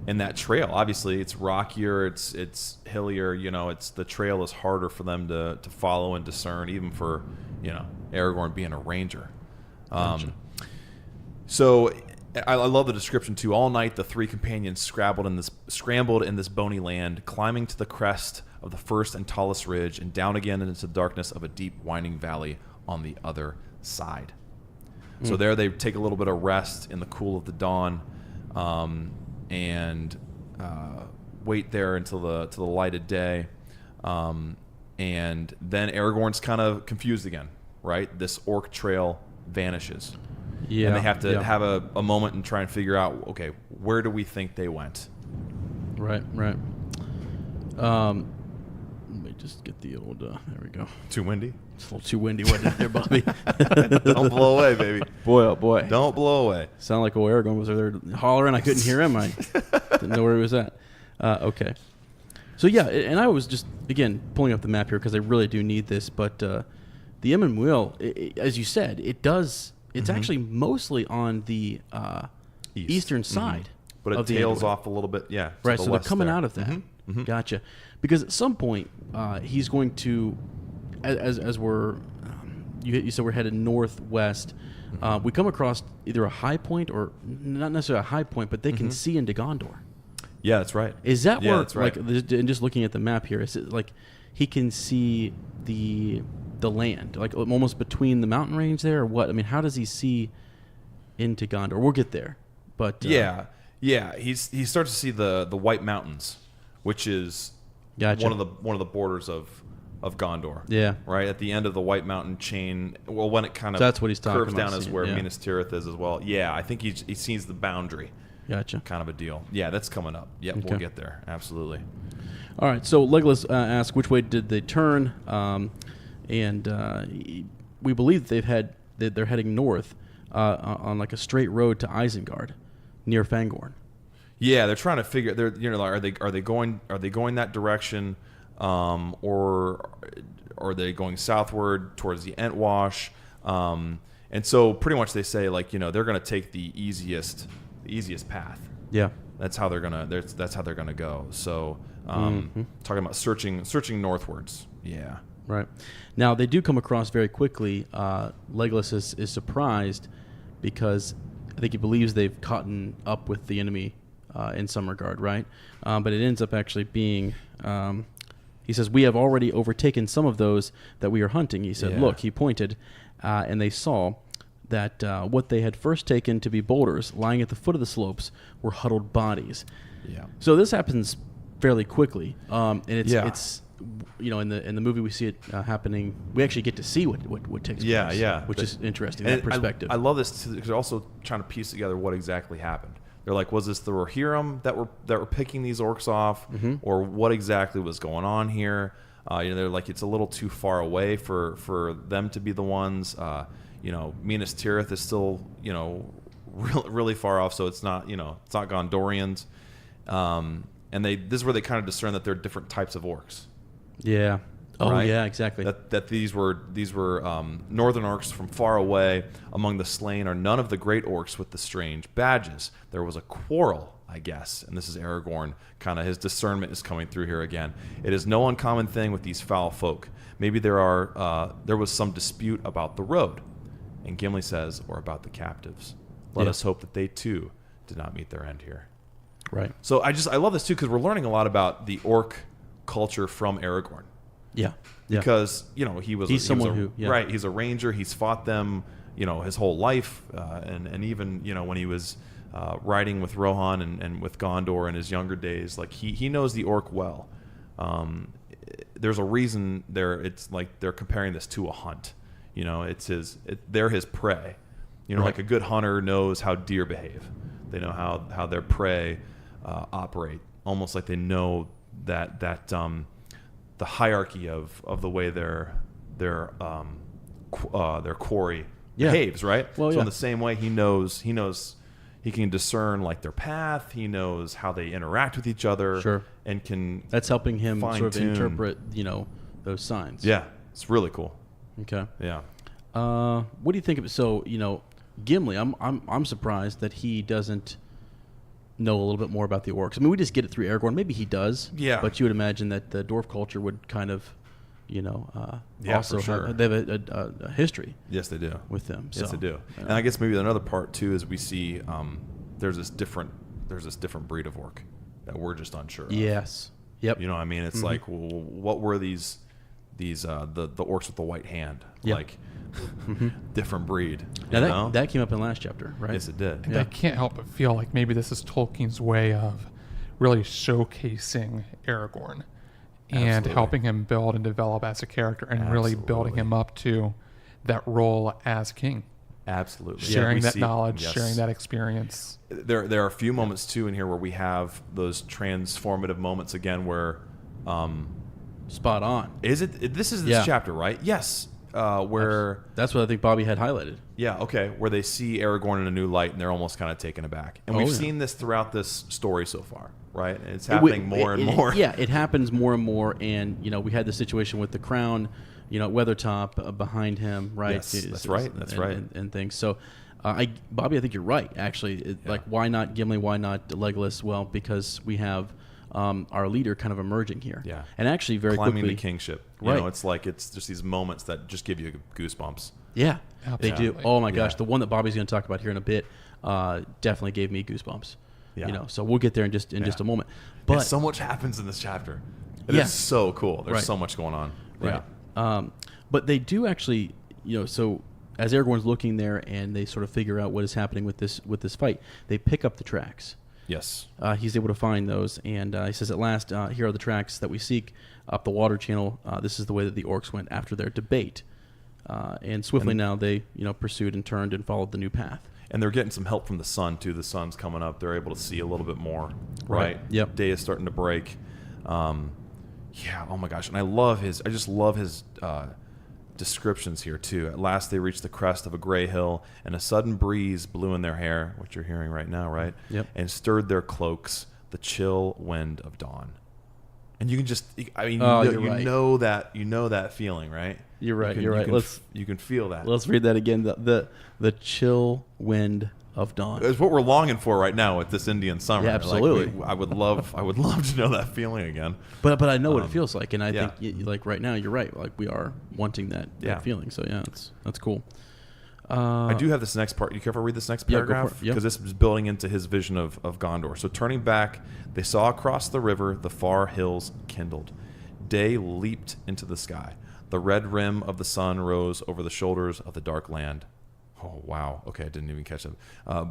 [SPEAKER 3] And that trail, obviously, it's rockier, it's hillier. It's the trail is harder for them to follow and discern, even for Aragorn being a ranger.
[SPEAKER 2] Gotcha.
[SPEAKER 3] So I love the description too. All night the three companions scrambled in this bony land, climbing to the crest of the first and tallest ridge, and down again into the darkness of a deep winding valley on the other side. So there they take a little bit of rest in the cool of the dawn. And wait there until the light of day, and then Aragorn's kind of confused again, right? This orc trail vanishes, and they have to have a moment and try and figure out, okay, where do we think they went?
[SPEAKER 2] Right. Let me just get the old. There we go.
[SPEAKER 3] Too windy.
[SPEAKER 2] It's a little too windy right there, Bobby.
[SPEAKER 3] Don't blow away, baby.
[SPEAKER 2] Boy, oh boy.
[SPEAKER 3] Don't blow away.
[SPEAKER 2] Sound like old Aragorn was over there hollering. I couldn't hear him. I didn't know where he was at. Okay. So and I was just, again, pulling up the map here because I really do need this. But the Emmanuel, as you said, it's actually mostly on the eastern side.
[SPEAKER 3] But it tails off a little bit,
[SPEAKER 2] Right, so they're coming out of that. Gotcha. Because at some point, he's going to, as we're, you said we're headed northwest, we come across either a high point or not necessarily a high point, but they can see into Gondor.
[SPEAKER 3] Yeah, that's right.
[SPEAKER 2] Is that where,
[SPEAKER 3] that's right.
[SPEAKER 2] and just looking at the map here, is it like he can see the land, like almost between the mountain range there, or what? I mean, how does he see into Gondor? We'll get there, but
[SPEAKER 3] he starts to see the White Mountains, which is one of the borders of Gondor.
[SPEAKER 2] Yeah.
[SPEAKER 3] Right at the end of the White Mountain chain. Well, when it kind of
[SPEAKER 2] that's what he's talking
[SPEAKER 3] curves
[SPEAKER 2] about,
[SPEAKER 3] down is where Minas Tirith is as well. Yeah, I think he sees the boundary.
[SPEAKER 2] Gotcha.
[SPEAKER 3] Kind of a deal. Yeah, that's coming up. Yep,
[SPEAKER 2] Okay.
[SPEAKER 3] We'll get there. Absolutely.
[SPEAKER 2] All right. So Legolas asks, which way did they turn? We believe that they're heading north on like a straight road to Isengard, near Fangorn.
[SPEAKER 3] Yeah, they're trying to figure. Are they going that direction, or are they going southward towards the Entwash? And so pretty much they say they're going to take the easiest path.
[SPEAKER 2] Yeah,
[SPEAKER 3] that's how they're gonna go. So talking about searching northwards. Yeah.
[SPEAKER 2] Right. Now they do come across very quickly. Legolas is surprised because I think he believes they've caught up with the enemy in some regard, right? But it ends up actually being, he says, we have already overtaken some of those that we are hunting. He said, look, he pointed, and they saw that what they had first taken to be boulders lying at the foot of the slopes were huddled bodies. Yeah. So this happens fairly quickly, and it's in the movie we see it happening. We actually get to see what takes place. Which is interesting. That perspective.
[SPEAKER 3] I love this because they're also trying to piece together what exactly happened. They're like, was this the Rohirrim that were picking these orcs off, or what exactly was going on here? They're like, it's a little too far away for them to be the ones. Minas Tirith is still really far off, so it's not it's not Gondorians. And this is where they kind of discern that they're different types of orcs.
[SPEAKER 2] Yeah. Oh,
[SPEAKER 3] right?
[SPEAKER 2] yeah, exactly.
[SPEAKER 3] That these were northern orcs from far away. Among the slain are none of the great orcs with the strange badges. There was a quarrel, I guess, and this is Aragorn. Kind of his discernment is coming through here again. It is no uncommon thing with these foul folk. Maybe there was some dispute about the road, and Gimli says, or about the captives. Let us hope that they too did not meet their end here.
[SPEAKER 2] Right.
[SPEAKER 3] So I love this too because we're learning a lot about the orc culture from Aragorn.
[SPEAKER 2] Yeah.
[SPEAKER 3] Because he's
[SPEAKER 2] a ranger.
[SPEAKER 3] Right. He's a ranger. He's fought them, his whole life, and even when he was riding with Rohan and with Gondor in his younger days, like he knows the orc well. There's a reason it's like they're comparing this to a hunt. They're his prey. Like a good hunter knows how deer behave. They know how their prey operate, almost like they know that the hierarchy of the way their quarry behaves, right?
[SPEAKER 2] Well,
[SPEAKER 3] so in the same way, he knows he can discern like their path. He knows how they interact with each other.
[SPEAKER 2] Sure.
[SPEAKER 3] And can
[SPEAKER 2] that's helping him sort of
[SPEAKER 3] fine-tune.
[SPEAKER 2] interpret those signs.
[SPEAKER 3] Yeah, it's really cool.
[SPEAKER 2] Okay.
[SPEAKER 3] Yeah.
[SPEAKER 2] What do you think of it? So Gimli, I'm surprised that he doesn't know a little bit more about the orcs. I mean, we just get it through Aragorn. Maybe he does.
[SPEAKER 3] Yeah.
[SPEAKER 2] But you would imagine that the dwarf culture would kind of, also
[SPEAKER 3] for sure.
[SPEAKER 2] they have a history.
[SPEAKER 3] Yes, they do.
[SPEAKER 2] With them.
[SPEAKER 3] Yes,
[SPEAKER 2] So,
[SPEAKER 3] they do. And I guess maybe another part too is we see there's this different breed of orc that we're just unsure of.
[SPEAKER 2] Yes. Yep.
[SPEAKER 3] You know what I mean? It's like, well, what were these the orcs with the white hand?
[SPEAKER 2] Yep.
[SPEAKER 3] Like different breed.
[SPEAKER 2] Now that came up in last chapter, right?
[SPEAKER 3] Yes, it did.
[SPEAKER 1] And I can't help but feel like maybe this is Tolkien's way of really showcasing Aragorn and
[SPEAKER 3] Absolutely.
[SPEAKER 1] helping him build and develop as a character and really building him up to that role as king.
[SPEAKER 3] Absolutely.
[SPEAKER 1] Sharing
[SPEAKER 3] We
[SPEAKER 1] that
[SPEAKER 3] see-
[SPEAKER 1] knowledge,
[SPEAKER 3] yes.
[SPEAKER 1] sharing that experience.
[SPEAKER 3] There are a few moments too in here where we have those transformative moments again where
[SPEAKER 2] Spot on.
[SPEAKER 3] this is this
[SPEAKER 2] Yeah.
[SPEAKER 3] chapter, right? Yes. Where
[SPEAKER 2] That's what I think Bobby had highlighted.
[SPEAKER 3] where they see Aragorn in a new light and they're almost kind of taken aback. And we've seen this throughout this story so far, right? And it's happening more and more.
[SPEAKER 2] Yeah, it happens more and more. And, we had the situation with the crown, at Weathertop behind him, right?
[SPEAKER 3] Yes, that's right. That's right.
[SPEAKER 2] And things. So, Bobby, I think you're right, actually. Like, why not Gimli? Why not Legolas? Well, because we have our leader kind of emerging here.
[SPEAKER 3] Yeah.
[SPEAKER 2] And actually very
[SPEAKER 3] Climbing
[SPEAKER 2] quickly.
[SPEAKER 3] to kingship.
[SPEAKER 2] Right.
[SPEAKER 3] It's just these moments that just give you goosebumps.
[SPEAKER 2] Yeah, they do.
[SPEAKER 1] Absolutely.
[SPEAKER 2] Oh, my gosh.
[SPEAKER 3] Yeah.
[SPEAKER 2] The one that Bobby's going to talk about here in a bit definitely gave me goosebumps.
[SPEAKER 3] Yeah.
[SPEAKER 2] So we'll get there in just a moment. But
[SPEAKER 3] And so much happens in this chapter. It
[SPEAKER 2] Yeah.
[SPEAKER 3] is so cool. There's
[SPEAKER 2] Right.
[SPEAKER 3] so much going on.
[SPEAKER 2] Right.
[SPEAKER 3] Yeah.
[SPEAKER 2] But they do actually, so as Aragorn's looking there and they sort of figure out what is happening with this fight, they pick up the tracks.
[SPEAKER 3] Yes.
[SPEAKER 2] He's able to find those, and he says, at last, here are the tracks that we seek up the water channel. This is the way that the orcs went after their debate. And swiftly now they, pursued and turned and followed the new path.
[SPEAKER 3] And they're getting some help from the sun too. The sun's coming up. They're able to see a little bit more. Right.
[SPEAKER 2] Yep.
[SPEAKER 3] Day is starting to break. Oh my gosh. And I just love his descriptions here too. At last they reached the crest of a gray hill, and a sudden breeze blew in their hair, which you're hearing right now, right?
[SPEAKER 2] Yep.
[SPEAKER 3] And stirred their cloaks, the chill wind of dawn. And you can just, you
[SPEAKER 2] right.
[SPEAKER 3] know that feeling, right?
[SPEAKER 2] You're right.
[SPEAKER 3] You can,
[SPEAKER 2] You're right.
[SPEAKER 3] You can feel that.
[SPEAKER 2] Let's read that again. The chill wind of dawn.
[SPEAKER 3] It's what we're longing for right now with this Indian summer.
[SPEAKER 2] Yeah, absolutely.
[SPEAKER 3] I would love to know that feeling again.
[SPEAKER 2] But I know what it feels like, and I
[SPEAKER 3] yeah.
[SPEAKER 2] think like right now you're right. Like we are wanting that feeling. So yeah, that's cool.
[SPEAKER 3] I do have this next part. You care if I read this next
[SPEAKER 2] Yeah, go for
[SPEAKER 3] paragraph?
[SPEAKER 2] it. Yep.
[SPEAKER 3] Because this is building into his vision of Gondor. So turning back, they saw across the river the far hills kindled. Day leaped into the sky. The red rim of the sun rose over the shoulders of the dark land. Oh, wow. Okay, I didn't even catch them.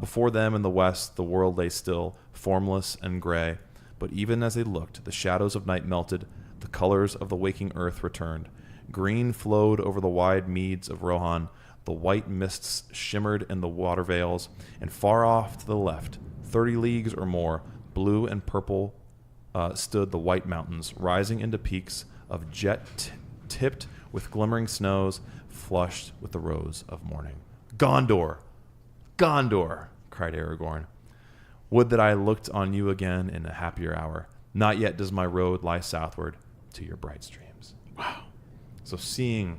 [SPEAKER 3] Before them in the west, the world lay still, formless and gray. But even as they looked, the shadows of night melted, the colors of the waking earth returned. Green flowed over the wide meads of Rohan, the white mists shimmered in the water veils, and far off to the left, 30 leagues or more, blue and purple stood the white mountains, rising into peaks of jet tipped with glimmering snows, flushed with the rose of morning. Gondor! Gondor! Cried Aragorn. Would that I looked on you again in a happier hour. Not yet does my road lie southward to your bright streams. Wow. So seeing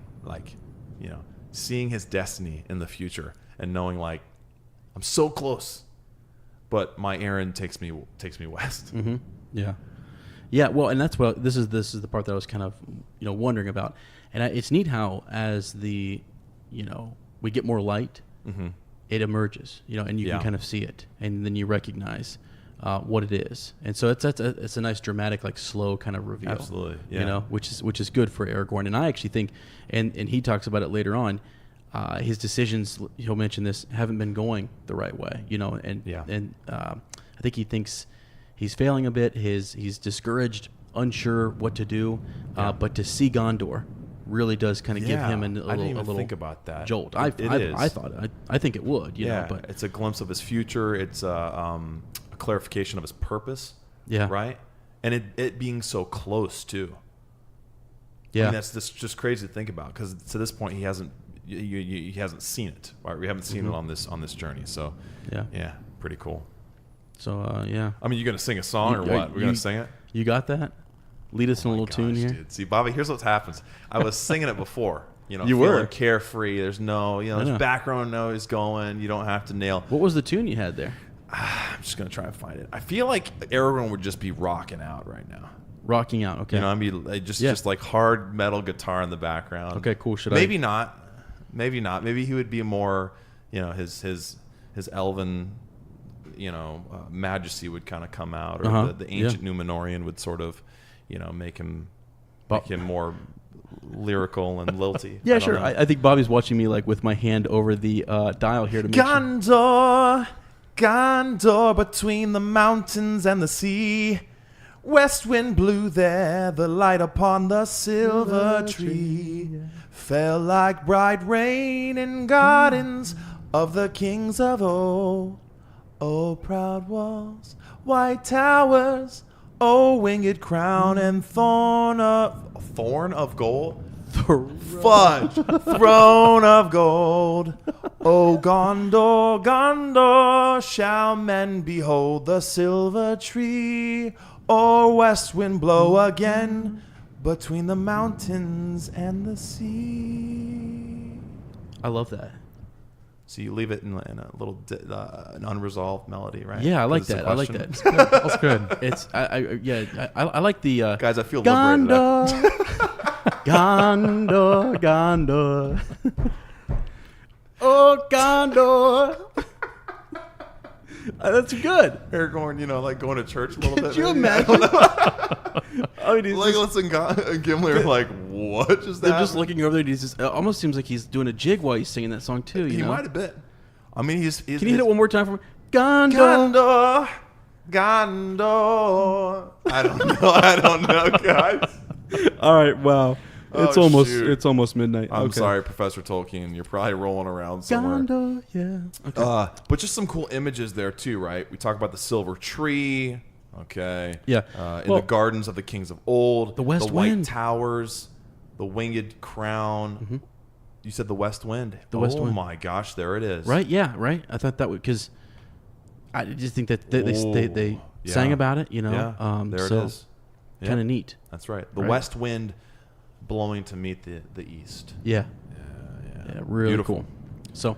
[SPEAKER 3] his destiny in the future and knowing I'm so close, but my errand takes me west.
[SPEAKER 2] Mm-hmm. Yeah. Yeah, well, and that's what this is the part that I was kind of wondering about, and it's neat how as the we get more light,
[SPEAKER 3] Mm-hmm.
[SPEAKER 2] it emerges, and you can kind of see it, and then you recognize what it is, and so it's a nice dramatic slow kind of reveal.
[SPEAKER 3] Absolutely, yeah.
[SPEAKER 2] which is good for Aragorn, and I actually think, and he talks about it later on. his decisions, he'll mention this, haven't been going the right way, and I think he thinks he's failing a bit. He's discouraged, unsure what to do, but to see Gondor really does kind of give him a little
[SPEAKER 3] think about that
[SPEAKER 2] jolt.
[SPEAKER 3] I
[SPEAKER 2] think it would, but
[SPEAKER 3] it's a glimpse of his future. It's a clarification of his purpose.
[SPEAKER 2] Yeah.
[SPEAKER 3] Right. And it being so close too.
[SPEAKER 2] Yeah.
[SPEAKER 3] I mean, that's just crazy to think about, because to this point he hasn't seen it. Right. We haven't seen it on this journey. So yeah, pretty cool.
[SPEAKER 2] So
[SPEAKER 3] I mean, you gonna sing a song or what? We're gonna sing it.
[SPEAKER 2] You got that? Lead us in a little tune here.
[SPEAKER 3] Dude. See, Bobby, here's what happens. I was singing it before. You
[SPEAKER 2] feeling
[SPEAKER 3] were carefree. There's no, there's background noise going. You don't have to nail.
[SPEAKER 2] What was the tune you had there?
[SPEAKER 3] I'm just gonna try and find it. I feel like Aragorn would just be rocking out right now.
[SPEAKER 2] Rocking out, okay.
[SPEAKER 3] I mean, just like hard metal guitar in the background.
[SPEAKER 2] Okay, cool.
[SPEAKER 3] Maybe not. Maybe he would be more, his elven, majesty would kind of come out, or the ancient Numenorian would sort of, make him more lyrical and lilty.
[SPEAKER 2] Yeah, sure. I think Bobby's watching me like with my hand over the dial here to make
[SPEAKER 3] Gondor, between the mountains and the sea. West wind blew there, the light upon the silver tree fell like bright rain in gardens of the kings of old. Oh, proud walls, white towers, oh, winged crown and thorn of gold? Fudge, throne of gold. Oh, Gondor, Gondor, shall men behold the silver tree, or west wind blow again between the mountains and the sea?
[SPEAKER 2] I love that.
[SPEAKER 3] So you leave it in a little an unresolved melody, right?
[SPEAKER 2] Yeah, I like that. I like that.
[SPEAKER 1] That's good.
[SPEAKER 2] It's I like the
[SPEAKER 3] guys. I feel
[SPEAKER 2] Gondor,
[SPEAKER 3] liberated.
[SPEAKER 2] Gondor, Gondor. Oh, Gondor. That's good.
[SPEAKER 3] Aragorn, like going to church a little bit.
[SPEAKER 2] Could you imagine?
[SPEAKER 3] Legolas and Gimli are like, what just
[SPEAKER 2] They're
[SPEAKER 3] happened?
[SPEAKER 2] just looking over there. And it almost seems like he's doing a jig while he's singing that song too.
[SPEAKER 3] He might have been. I mean, he's
[SPEAKER 2] Can you hit it one more time for me? Gondor.
[SPEAKER 3] Gondor. I don't know, guys.
[SPEAKER 2] All right. Wow.
[SPEAKER 3] Oh,
[SPEAKER 2] It's almost midnight.
[SPEAKER 3] I'm sorry, Professor Tolkien. You're probably rolling around somewhere.
[SPEAKER 2] Gondor, yeah. Okay.
[SPEAKER 3] But just some cool images there too, right? We talk about the silver tree. Okay.
[SPEAKER 2] Yeah.
[SPEAKER 3] In the gardens of the kings of old.
[SPEAKER 2] The West
[SPEAKER 3] the white
[SPEAKER 2] Wind.
[SPEAKER 3] towers. The winged crown. Mm-hmm. You said the West Wind.
[SPEAKER 2] The West Wind.
[SPEAKER 3] Oh my gosh, there it is.
[SPEAKER 2] Right. Yeah. Right. I thought that would, because I just think that they sang about it.
[SPEAKER 3] Yeah. There it is.
[SPEAKER 2] Kind of neat.
[SPEAKER 3] That's right. The West Wind blowing to meet the east.
[SPEAKER 2] Yeah. Yeah. Really
[SPEAKER 3] Beautiful.
[SPEAKER 2] cool. So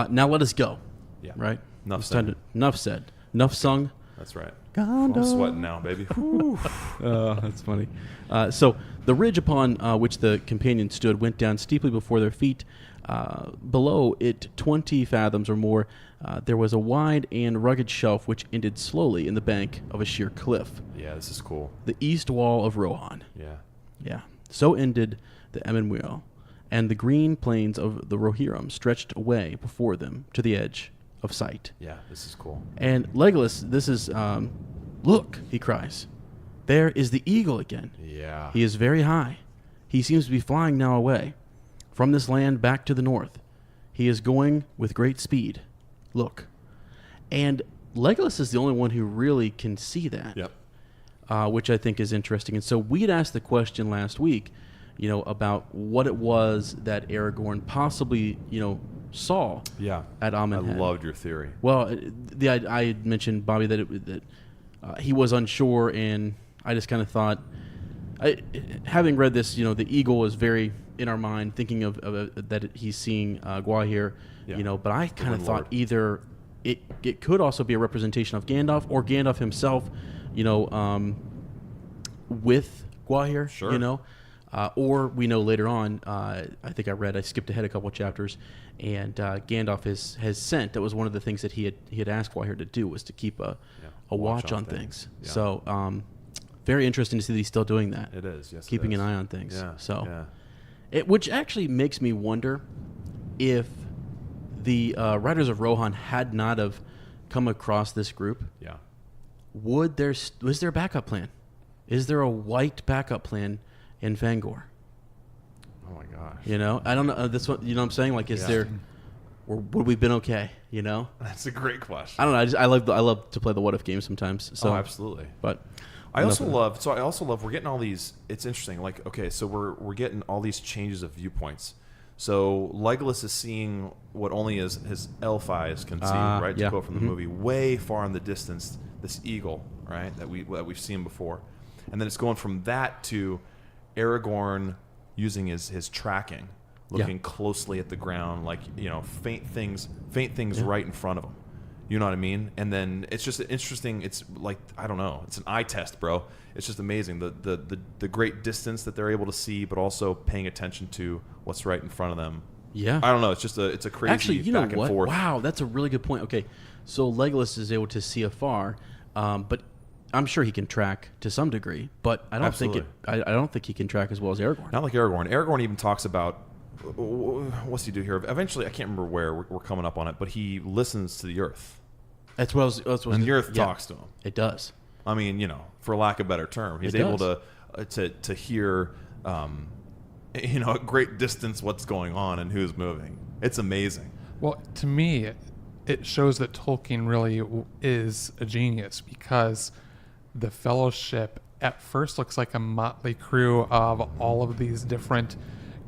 [SPEAKER 2] now let us go.
[SPEAKER 3] Yeah.
[SPEAKER 2] Right.
[SPEAKER 3] Enough
[SPEAKER 2] said. Enough sung.
[SPEAKER 3] That's right.
[SPEAKER 2] Gondor.
[SPEAKER 3] I'm sweating now, baby.
[SPEAKER 2] Oh, that's funny. So the ridge upon which the companions stood went down steeply before their feet. Below it, 20 fathoms or more, there was a wide and rugged shelf which ended slowly in the bank of a sheer cliff.
[SPEAKER 3] Yeah, this is cool.
[SPEAKER 2] The east wall of Rohan.
[SPEAKER 3] Yeah.
[SPEAKER 2] Yeah. So ended the Emynmuil, and the green plains of the Rohirrim stretched away before them to the edge of sight.
[SPEAKER 3] Yeah, this is cool.
[SPEAKER 2] And Legolas, this is, look, he cries. There is the eagle again.
[SPEAKER 3] Yeah.
[SPEAKER 2] He is very high. He seems to be flying now away from this land back to the north. He is going with great speed. Look. And Legolas is the only one who really can see that.
[SPEAKER 3] Yep.
[SPEAKER 2] Which I think is interesting. And so we had asked the question last week, about what it was that Aragorn possibly, saw at Amenhotep.
[SPEAKER 3] I loved your theory.
[SPEAKER 2] Well, I had mentioned, Bobby, that he was unsure, and I just kind of thought, having read this, the eagle is very in our mind, thinking of that he's seeing Gwaihir, but I kind of thought either it could also be a representation of Gandalf or Gandalf himself, with Gwaihir,
[SPEAKER 3] sure.
[SPEAKER 2] Or we know later on, I think I skipped ahead a couple of chapters, and Gandalf has sent, that was one of the things that he had asked Gwaihir to do, was to keep a watch on things. Yeah. So very interesting to see that he's still doing that.
[SPEAKER 3] It is, yes.
[SPEAKER 2] Keeping an eye on things.
[SPEAKER 3] Yeah.
[SPEAKER 2] So, which actually makes me wonder, if the Riders of Rohan had not have come across this group,
[SPEAKER 3] Yeah.
[SPEAKER 2] was there a backup plan? Is there a white backup plan in Fangor?
[SPEAKER 3] Oh my gosh.
[SPEAKER 2] You know, I don't know. This one, you know what I'm saying? Like, is there, or would we been okay? You know,
[SPEAKER 3] That's a great question.
[SPEAKER 2] I don't know. I love to play the what if game sometimes. So
[SPEAKER 3] absolutely.
[SPEAKER 2] but
[SPEAKER 3] I also love we're getting all these. It's interesting. Like, okay, so we're getting all these changes of viewpoints. So Legolas is seeing what only his elf eyes can see, right? To quote from the movie, way far in the distance, this eagle, right, that we've seen before, and then it's going from that to Aragorn using his tracking, looking closely at the ground, like, you know, faint things right in front of him. You know what I mean? And then it's just interesting. It's like, I don't know. It's an eye test, bro. It's just amazing the great distance that they're able to see, but also paying attention to what's right in front of them.
[SPEAKER 2] Yeah,
[SPEAKER 3] I don't know. It's a crazy
[SPEAKER 2] actually, you know
[SPEAKER 3] back and
[SPEAKER 2] what?
[SPEAKER 3] forth.
[SPEAKER 2] Wow, that's a really good point. Okay, so Legolas is able to see afar, but I'm sure he can track to some degree. But I don't think I don't think he can track as well as Aragorn.
[SPEAKER 3] Not like Aragorn. Aragorn even talks about, what's he do here? Eventually, I can't remember where we're coming up on it, but he listens to the earth.
[SPEAKER 2] That's what I was
[SPEAKER 3] And the earth talks to him.
[SPEAKER 2] It does.
[SPEAKER 3] I mean, you know, for lack of a better term, he's able to hear, you know, at great distance what's going on and who's moving. It's amazing.
[SPEAKER 1] Well, to me, it shows that Tolkien really is a genius, because the Fellowship at first looks like a motley crew of all of these different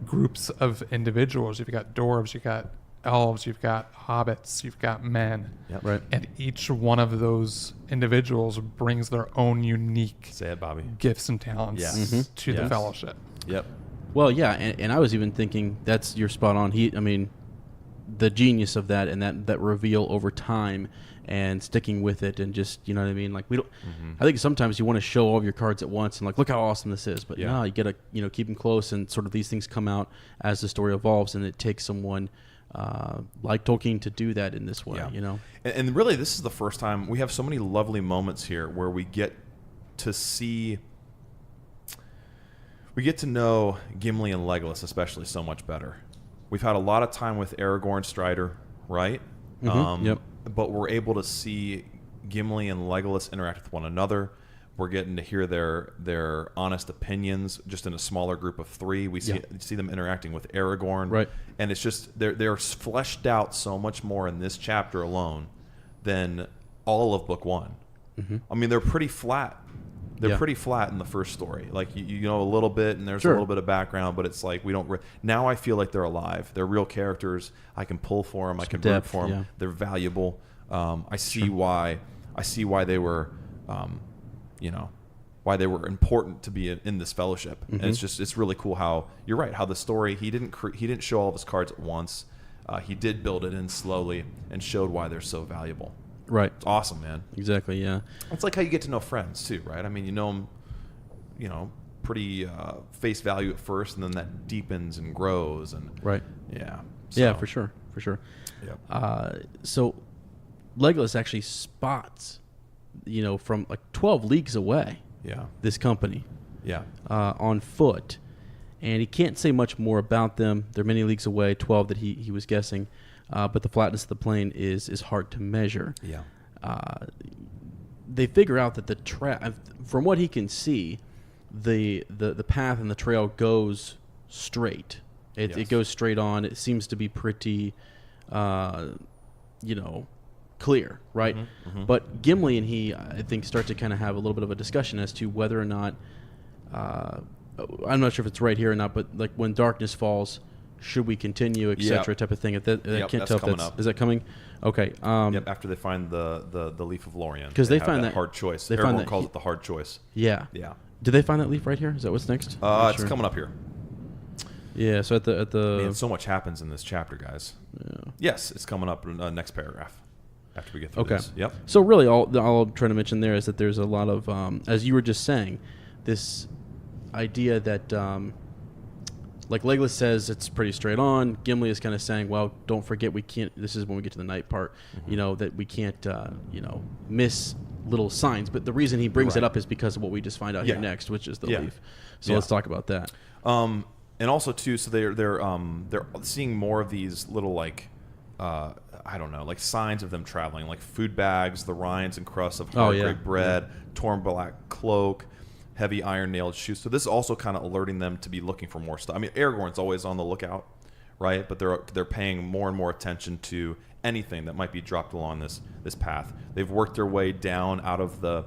[SPEAKER 1] groups of individuals. You've got dwarves, you've got elves, you've got hobbits, you've got men.
[SPEAKER 3] Yep.
[SPEAKER 2] Right.
[SPEAKER 1] And each one of those individuals brings their own unique
[SPEAKER 3] Say it, Bobby.
[SPEAKER 1] gifts and talents
[SPEAKER 3] Yes.
[SPEAKER 1] to the
[SPEAKER 3] Yes.
[SPEAKER 1] Fellowship.
[SPEAKER 3] Yep.
[SPEAKER 2] Well, yeah, and I was even thinking you're spot on. I mean, the genius of that and that reveal over time and sticking with it and just, you know what I mean? Like, we don't. I think sometimes you want to show all of your cards at once and like, look how awesome this is. But no, you gotta, you know, keep them close, and sort of these things come out as the story evolves, and it takes someone like Tolkien to do that in this way.
[SPEAKER 3] Yeah.
[SPEAKER 2] You know.
[SPEAKER 3] And really, this is the first time we have so many lovely moments here where we get to see. We get to know Gimli and Legolas especially so much better. We've had a lot of time with Aragorn Strider, right?
[SPEAKER 2] Yep.
[SPEAKER 3] But we're able to see Gimli and Legolas interact with one another. We're getting to hear their honest opinions just in a smaller group of three. We see them interacting with Aragorn.
[SPEAKER 2] Right.
[SPEAKER 3] And it's just, they're fleshed out so much more in this chapter alone than all of book one. I mean, they're pretty flat. They're pretty flat in the first story. Like, you know a little bit, and there's a little bit of background, but it's like we don't. Now I feel like they're alive. They're real characters. I can pull for them. I can root for them. They're valuable. I see why. I see why they were, you know, why they were important to be in this fellowship. And it's really cool how you're right. How the story he didn't show all of his cards at once. He did build it in slowly and showed why they're so valuable.
[SPEAKER 2] Right.
[SPEAKER 3] It's awesome, man.
[SPEAKER 2] Exactly. Yeah.
[SPEAKER 3] It's like how you get to know friends too, right? I mean, you know them, you know, pretty face value at first, and then that deepens and grows, and
[SPEAKER 2] Right.
[SPEAKER 3] yeah,
[SPEAKER 2] Yeah, for sure. For sure.
[SPEAKER 3] Yep.
[SPEAKER 2] So Legolas actually spots, you know, from like 12 leagues away,
[SPEAKER 3] Yeah,
[SPEAKER 2] this company
[SPEAKER 3] yeah,
[SPEAKER 2] on foot, and he can't say much more about them. They're many leagues away, 12 that he was guessing, but the flatness of the plain is hard to measure.
[SPEAKER 3] yeah.
[SPEAKER 2] They figure out that from what he can see, the path and the trail goes straight. It goes straight on. It seems to be pretty, you know, clear, right? But Gimli and he, I think, start to kind of have a little bit of a discussion as to whether or not, I'm not sure if it's right here or not, but like when darkness falls, should we continue, etc., type of thing. I can't tell if that's is that coming. Okay.
[SPEAKER 3] Yep. After they find the leaf of Lorien,
[SPEAKER 2] because they
[SPEAKER 3] have
[SPEAKER 2] find that
[SPEAKER 3] hard choice.
[SPEAKER 2] They
[SPEAKER 3] Everyone
[SPEAKER 2] find that
[SPEAKER 3] calls it the hard choice.
[SPEAKER 2] Yeah.
[SPEAKER 3] Yeah.
[SPEAKER 2] Did they find that leaf right here? Is that what's next?
[SPEAKER 3] It's coming up here.
[SPEAKER 2] Yeah. So at the
[SPEAKER 3] Man, so much happens in this chapter, guys.
[SPEAKER 2] Yeah.
[SPEAKER 3] Yes, it's coming up in the next paragraph after we get through this. Yep.
[SPEAKER 2] So really, all I'm trying to mention there is that there's a lot of, as you were just saying, this idea that, like Legolas says, it's pretty straight on. Gimli is kind of saying, well, don't forget, we can't. This is when we get to the night part, you know, that we can't, you know, miss little signs. But the reason he brings it up is because of what we just find out here next, which is the leaf. So let's talk about that.
[SPEAKER 3] And also too, so they're seeing more of these little like I don't know, like signs of them traveling, like food bags, the rinds and crusts of hard grape bread, torn black cloak, heavy iron nailed shoes. So this is also kind of alerting them to be looking for more stuff. I mean, Aragorn's always on the lookout, right? But they're paying more and more attention to anything that might be dropped along this path. They've worked their way down out of the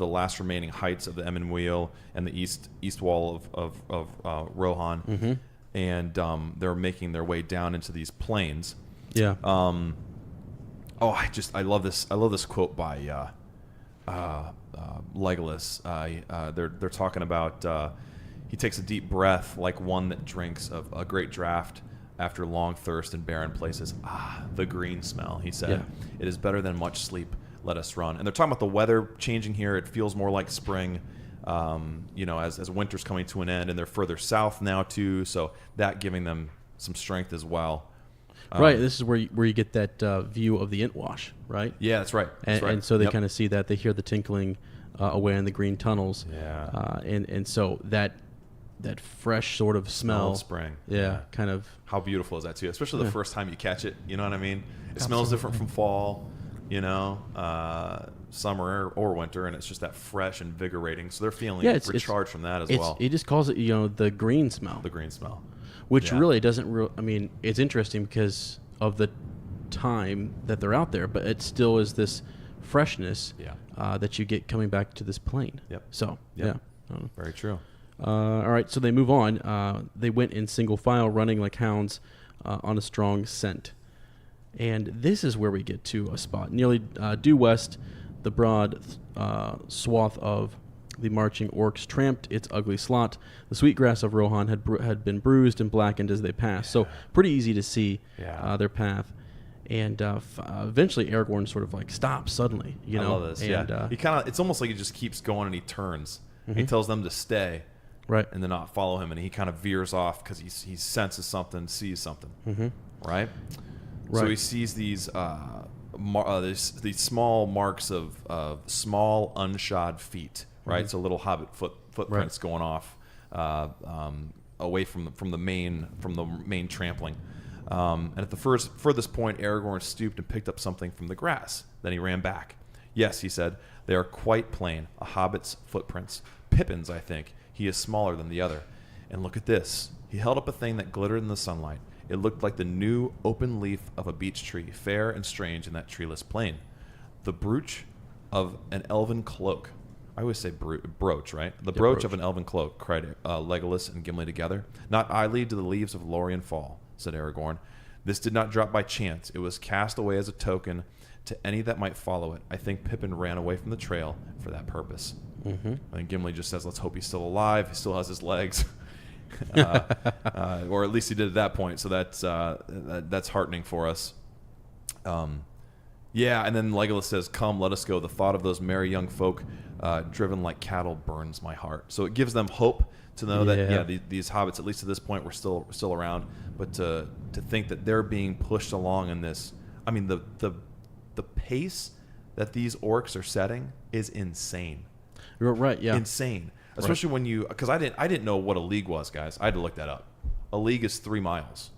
[SPEAKER 3] last remaining heights of the Emyn Muil and the east wall of Rohan, and they're making their way down into these plains.
[SPEAKER 2] Yeah.
[SPEAKER 3] I love this. I love this quote by Legolas. They're talking about he takes a deep breath like one that drinks of a great draught after long thirst in barren places. The green smell, he said. It is better than much sleep. Let us run. And they're talking about the weather changing here. It feels more like spring, as winter's coming to an end, and they're further south now too. So that giving them some strength as well.
[SPEAKER 2] Right. This is where you get that view of the Intwash, right?
[SPEAKER 3] Yeah, that's right.
[SPEAKER 2] And so they kind of see that. They hear the tinkling away in the green tunnels.
[SPEAKER 3] Yeah.
[SPEAKER 2] And so that fresh sort of smell
[SPEAKER 3] of spring.
[SPEAKER 2] Yeah, kind of.
[SPEAKER 3] How beautiful is that too? Especially the first time you catch it. You know what I mean? It smells different from fall. Summer or winter, and it's just that fresh, invigorating. So they're feeling recharged from that as well.
[SPEAKER 2] He just calls it, the green smell.
[SPEAKER 3] The green smell.
[SPEAKER 2] Which really doesn't I mean, it's interesting because of the time that they're out there, but it still is this freshness that you get coming back to this plain.
[SPEAKER 3] Yep.
[SPEAKER 2] So,
[SPEAKER 3] Very true.
[SPEAKER 2] All right, so they move on. They went in single file, running like hounds on a strong scent. And this is where we get to a spot. Nearly due west, the broad swath of the marching orcs tramped its ugly slot. The sweet grass of Rohan had been bruised and blackened as they passed. So pretty easy to see their path. And eventually Aragorn sort of like stops suddenly. I
[SPEAKER 3] love this. And, he it's almost like he just keeps going and he turns. He tells them to stay.
[SPEAKER 2] Right.
[SPEAKER 3] And then not follow him. And he kind of veers off because he senses something, sees something. Right? So he sees these these small marks of small unshod feet, right? So little hobbit footprints going off away from the main trampling. And at the furthest point, Aragorn stooped and picked up something from the grass. Then he ran back. Yes, he said, they are quite plain, a hobbit's footprints. Pippin's, I think. He is smaller than the other. And look at this. He held up a thing that glittered in the sunlight. It looked like the new open leaf of a beech tree, fair and strange in that treeless plain. The brooch of an elven cloak. I always say brooch, right? The brooch of an elven cloak, cried Legolas and Gimli together. Not idly do the leaves of Lorien fall, said Aragorn. This did not drop by chance. It was cast away as a token to any that might follow it. I think Pippin ran away from the trail for that purpose. I think Gimli just says, let's hope he's still alive. He still has his legs. Or at least he did at that point. So that's heartening for us. And then Legolas says, come, let us go. The thought of those merry young folk driven like cattle burns my heart. So it gives them hope to know that, these hobbits, at least at this point, were still around. But to think that they're being pushed along in this, I mean, the pace that these orcs are setting is insane.
[SPEAKER 2] You're right, yeah.
[SPEAKER 3] Insane. Especially when because I didn't know what a league was, guys. I had to look that up. A league is 3 miles.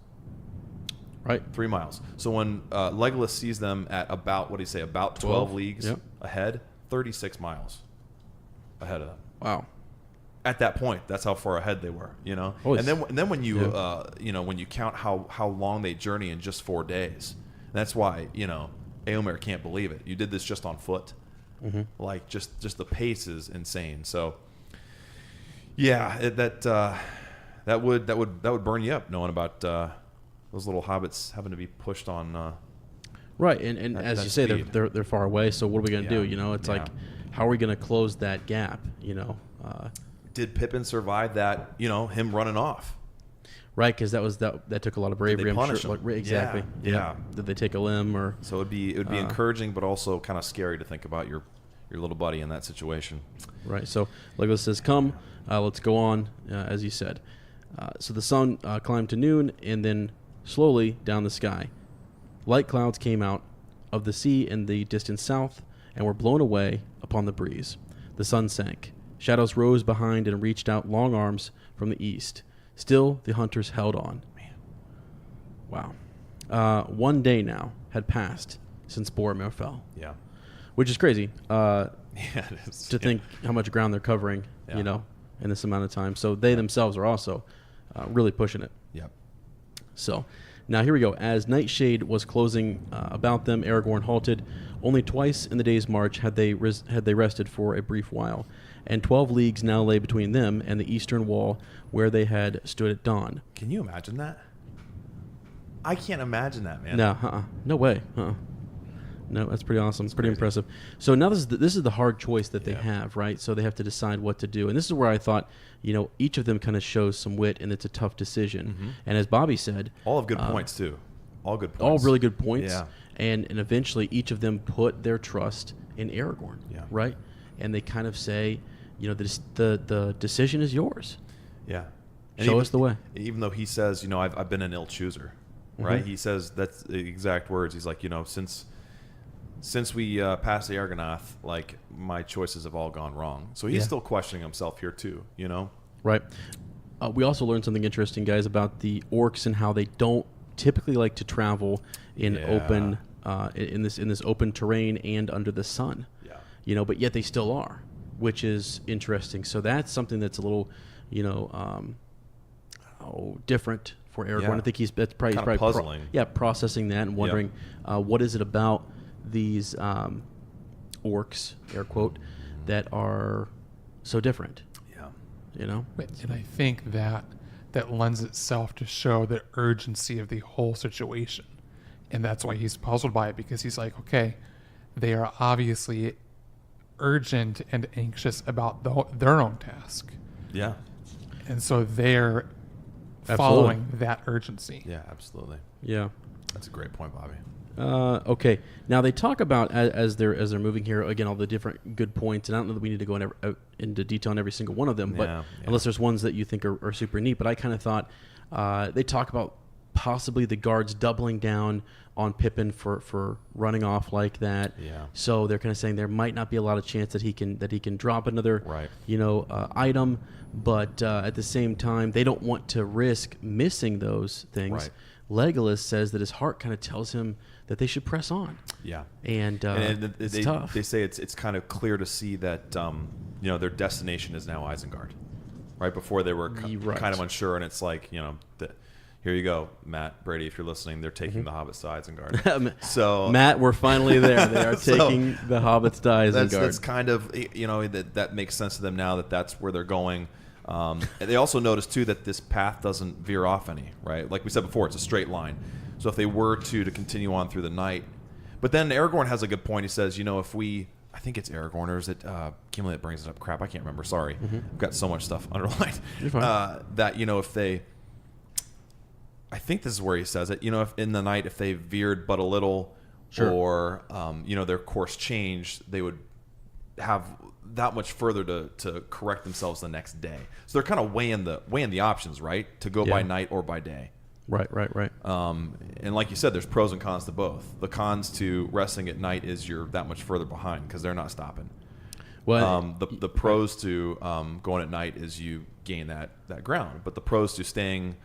[SPEAKER 2] Right.
[SPEAKER 3] 3 miles. So when Legolas sees them at about 12 leagues ahead, 36 miles ahead of them.
[SPEAKER 2] Wow.
[SPEAKER 3] At that point, that's how far ahead they were, And then when you when you count how long they journey in just 4 days, that's why Éomer can't believe it. You did this just on foot. Like just the pace is insane. So that would burn you up knowing about those little hobbits having to be pushed on.
[SPEAKER 2] Right, and as you say, they're far away. So what are we going to do? It's like, how are we going to close that gap?
[SPEAKER 3] Did Pippin survive that? Him running off.
[SPEAKER 2] Right, because that took a lot of bravery.
[SPEAKER 3] Did they punish him?
[SPEAKER 2] Exactly.
[SPEAKER 3] Yeah.
[SPEAKER 2] Did they take a limb or?
[SPEAKER 3] So it would be encouraging, but also kind of scary to think about your little buddy in that situation.
[SPEAKER 2] Right. So Legolas says, "Come, let's go on," as you said. So the sun climbed to noon, and then slowly down the sky, light clouds came out of the sea in the distant south and were blown away upon the breeze. The sun sank. Shadows rose behind and reached out long arms from the east. Still, the hunters held on. Man. Wow. 1 day now had passed since Boromir fell.
[SPEAKER 3] Yeah.
[SPEAKER 2] Which is crazy.
[SPEAKER 3] Yeah, it is.
[SPEAKER 2] To think how much ground they're covering,
[SPEAKER 3] Yeah.
[SPEAKER 2] you know, in this amount of time. So they themselves are also really pushing it.
[SPEAKER 3] Yep.
[SPEAKER 2] So now here we go. As Nightshade was closing about them, Aragorn halted. Only twice in the day's march had they rested for a brief while, and 12 leagues now lay between them and the eastern wall where they had stood at dawn.
[SPEAKER 3] Can you imagine that? I can't imagine that, man.
[SPEAKER 2] No, no way. No, that's pretty awesome. It's pretty
[SPEAKER 3] crazy.
[SPEAKER 2] impressive. So now this is the hard choice that they
[SPEAKER 3] Yeah.
[SPEAKER 2] have, right? So they have to decide what to do. And this is where I thought, you know, each of them kind of shows some wit, and it's a tough decision.
[SPEAKER 3] Mm-hmm.
[SPEAKER 2] And as Bobby said,
[SPEAKER 3] All of good points, too. All good points.
[SPEAKER 2] all really good points.
[SPEAKER 3] Yeah.
[SPEAKER 2] And eventually each of them put their trust in Aragorn,
[SPEAKER 3] Yeah.
[SPEAKER 2] right? And they kind of say, you know, the decision is yours.
[SPEAKER 3] Yeah.
[SPEAKER 2] Show us the way.
[SPEAKER 3] Even though he says, you know, I've been an ill chooser, right? He says that's the exact words. He's like, you know, since we passed the Argonath, like my choices have all gone wrong. So he's
[SPEAKER 2] Yeah.
[SPEAKER 3] still questioning himself here too, you know?
[SPEAKER 2] Right. We also learned something interesting, guys, about the orcs and how they don't typically like to travel in
[SPEAKER 3] Yeah.
[SPEAKER 2] open in this open terrain and under the sun.
[SPEAKER 3] Yeah.
[SPEAKER 2] You know, but yet they still are, which is interesting. So that's something that's a little, you know, different for Aragorn.
[SPEAKER 3] Yeah.
[SPEAKER 2] I think that's probably,
[SPEAKER 3] Kinda puzzling.
[SPEAKER 2] processing that and wondering what is it about these orcs, air quote, that are so different.
[SPEAKER 3] Yeah.
[SPEAKER 2] You know.
[SPEAKER 1] And I think that lends itself to show the urgency of the whole situation. And that's why he's puzzled by it, because he's like, okay, they are obviously urgent and anxious about their own task.
[SPEAKER 3] Yeah.
[SPEAKER 1] And so they're
[SPEAKER 2] Absolutely.
[SPEAKER 1] following that urgency.
[SPEAKER 3] Yeah, absolutely.
[SPEAKER 2] Yeah.
[SPEAKER 3] That's a great point, Bobby.
[SPEAKER 2] Okay. Now they talk about as they're moving here again all the different good points, and I don't know that we need to go into detail on every single one of them, but
[SPEAKER 3] Yeah, yeah.
[SPEAKER 2] unless there's ones that you think are super neat. But I kind of thought they talk about possibly the guards doubling down on Pippin for running off like that.
[SPEAKER 3] Yeah.
[SPEAKER 2] So they're kind of saying there might not be a lot of chance that he can drop another
[SPEAKER 3] Right.
[SPEAKER 2] item, but at the same time they don't want to risk missing those things.
[SPEAKER 3] Right.
[SPEAKER 2] Legolas says that his heart kind of tells him that they should press on.
[SPEAKER 3] Yeah.
[SPEAKER 2] And, it's
[SPEAKER 3] they,
[SPEAKER 2] tough.
[SPEAKER 3] They say it's kind of clear to see that their destination is now Isengard. Right before they were
[SPEAKER 2] Right.
[SPEAKER 3] kind of unsure, and it's like here you go, Matt Brady. If you're listening, they're taking the Hobbits to Isengard. So
[SPEAKER 2] Matt, we're finally there. They are
[SPEAKER 3] So,
[SPEAKER 2] taking the hobbits to Isengard.
[SPEAKER 3] that's kind of that makes sense to them now that that's where they're going. And they also notice too that this path doesn't veer off any, right? Like we said before, it's a straight line. So if they were to continue on through the night, but then Aragorn has a good point. He says, I think it's Aragorn, or is it Gimli that brings it up? Crap, I can't remember. Sorry, I've got so much stuff underlined.
[SPEAKER 2] You're fine.
[SPEAKER 3] That if they, I think this is where he says it. If in the night if they veered but a little,
[SPEAKER 2] Sure.
[SPEAKER 3] or their course changed, they would have that much further to correct themselves the next day. So they're kind of weighing the options, right? To go by
[SPEAKER 2] Yeah.
[SPEAKER 3] night or by day.
[SPEAKER 2] Right.
[SPEAKER 3] And like you said, there's pros and cons to both. The cons to resting at night is you're that much further behind because they're not stopping.
[SPEAKER 2] Well,
[SPEAKER 3] The pros to going at night is you gain that ground. But the pros to staying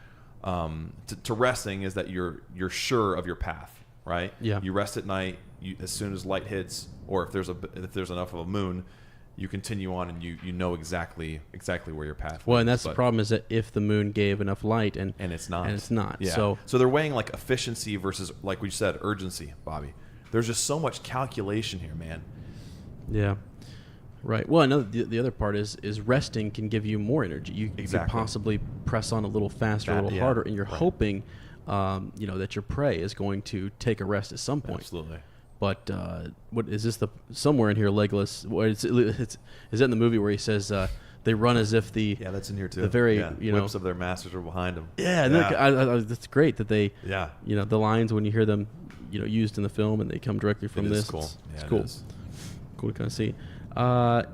[SPEAKER 3] to resting is that you're sure of your path, right?
[SPEAKER 2] Yeah.
[SPEAKER 3] You rest at night. As soon as light hits, or if there's enough of a moon, you continue on and you know exactly where your path.
[SPEAKER 2] well,
[SPEAKER 3] leads.
[SPEAKER 2] and that's the
[SPEAKER 3] But-
[SPEAKER 2] problem is that if the moon gave enough light and
[SPEAKER 3] and it's not. Yeah.
[SPEAKER 2] So
[SPEAKER 3] they're weighing like efficiency versus, like we said, urgency, Bobby. There's just so much calculation here, man.
[SPEAKER 2] yeah. Right. Well, another the other part is resting can give you more energy. You can
[SPEAKER 3] Exactly.
[SPEAKER 2] possibly press on a little faster, a little
[SPEAKER 3] Yeah.
[SPEAKER 2] harder, and you're
[SPEAKER 3] Right.
[SPEAKER 2] hoping, that your prey is going to take a rest at some point.
[SPEAKER 3] Absolutely.
[SPEAKER 2] But what is this? Somewhere in here, Legolas? Is that in the movie where he says they run as if the
[SPEAKER 3] Yeah, that's in here too.
[SPEAKER 2] the very
[SPEAKER 3] whips of their masters are behind them.
[SPEAKER 2] yeah, and that's great that they
[SPEAKER 3] Yeah.
[SPEAKER 2] the lines when you hear them used in the film and they come directly from
[SPEAKER 3] It
[SPEAKER 2] this.
[SPEAKER 3] is cool.
[SPEAKER 2] It's
[SPEAKER 3] Yeah,
[SPEAKER 2] cool.
[SPEAKER 3] it is.
[SPEAKER 2] Cool to kind of see.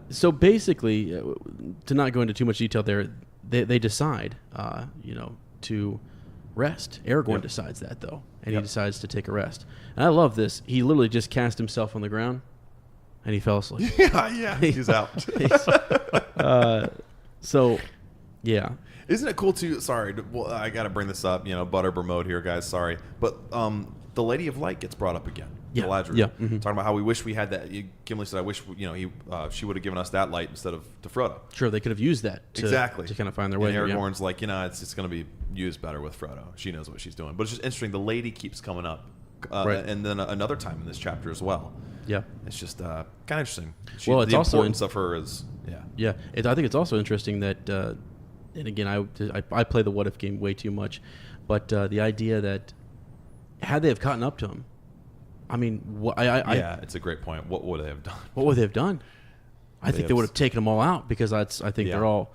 [SPEAKER 2] So basically, to not go into too much detail there, they decide, to rest. Aragorn
[SPEAKER 3] Yep.
[SPEAKER 2] decides that, though, and
[SPEAKER 3] Yep.
[SPEAKER 2] he decides to take a rest. And I love this. He literally just cast himself on the ground, and he fell asleep.
[SPEAKER 3] Yeah, he's out.
[SPEAKER 2] So Yeah.
[SPEAKER 3] Isn't it cool too? Sorry, well, I got to bring this up. Butterbur mode here, guys. Sorry, but the Lady of Light gets brought up again.
[SPEAKER 2] Yeah.
[SPEAKER 3] Galadriel.
[SPEAKER 2] Yeah.
[SPEAKER 3] Talking about how we wish we had that. Gimli said, "I wish she would have given us that light instead of to Frodo."
[SPEAKER 2] Sure, they could have used that to kind of find their way.
[SPEAKER 3] And Aragorn's like, it's going to be used better with Frodo. She knows what she's doing. But it's just interesting. The lady keeps coming up, and then another time in this chapter as well.
[SPEAKER 2] Yeah.
[SPEAKER 3] It's just kind of interesting.
[SPEAKER 2] Well, it's
[SPEAKER 3] the
[SPEAKER 2] also
[SPEAKER 3] importance of her is
[SPEAKER 2] Yeah, I think it's also interesting that, and again, I play the what if game way too much, but the idea that had they have caught up to him, I mean,
[SPEAKER 3] it's a great point. What would they have done?
[SPEAKER 2] What would they have done? I think they would have taken them all out because I think they're all,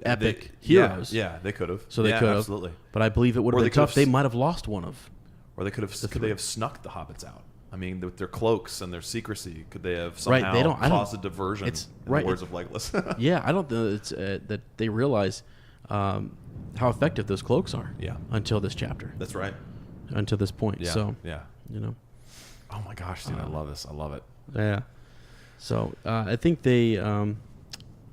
[SPEAKER 2] epic heroes.
[SPEAKER 3] Yeah, they could have.
[SPEAKER 2] So they could have.
[SPEAKER 3] Absolutely.
[SPEAKER 2] But I believe it would have been tough. They might have lost one of.
[SPEAKER 3] Or they could have snuck the hobbits out. I mean, with their cloaks and their secrecy, could they have somehow caused a diversion? In the words of Legolas.
[SPEAKER 2] Yeah, I don't think it's that they realize how effective those cloaks are.
[SPEAKER 3] Yeah.
[SPEAKER 2] Until this chapter.
[SPEAKER 3] That's right.
[SPEAKER 2] Until this point.
[SPEAKER 3] Yeah.
[SPEAKER 2] So
[SPEAKER 3] yeah. Oh my gosh, dude, I love this. I love it.
[SPEAKER 2] Yeah. So I think they.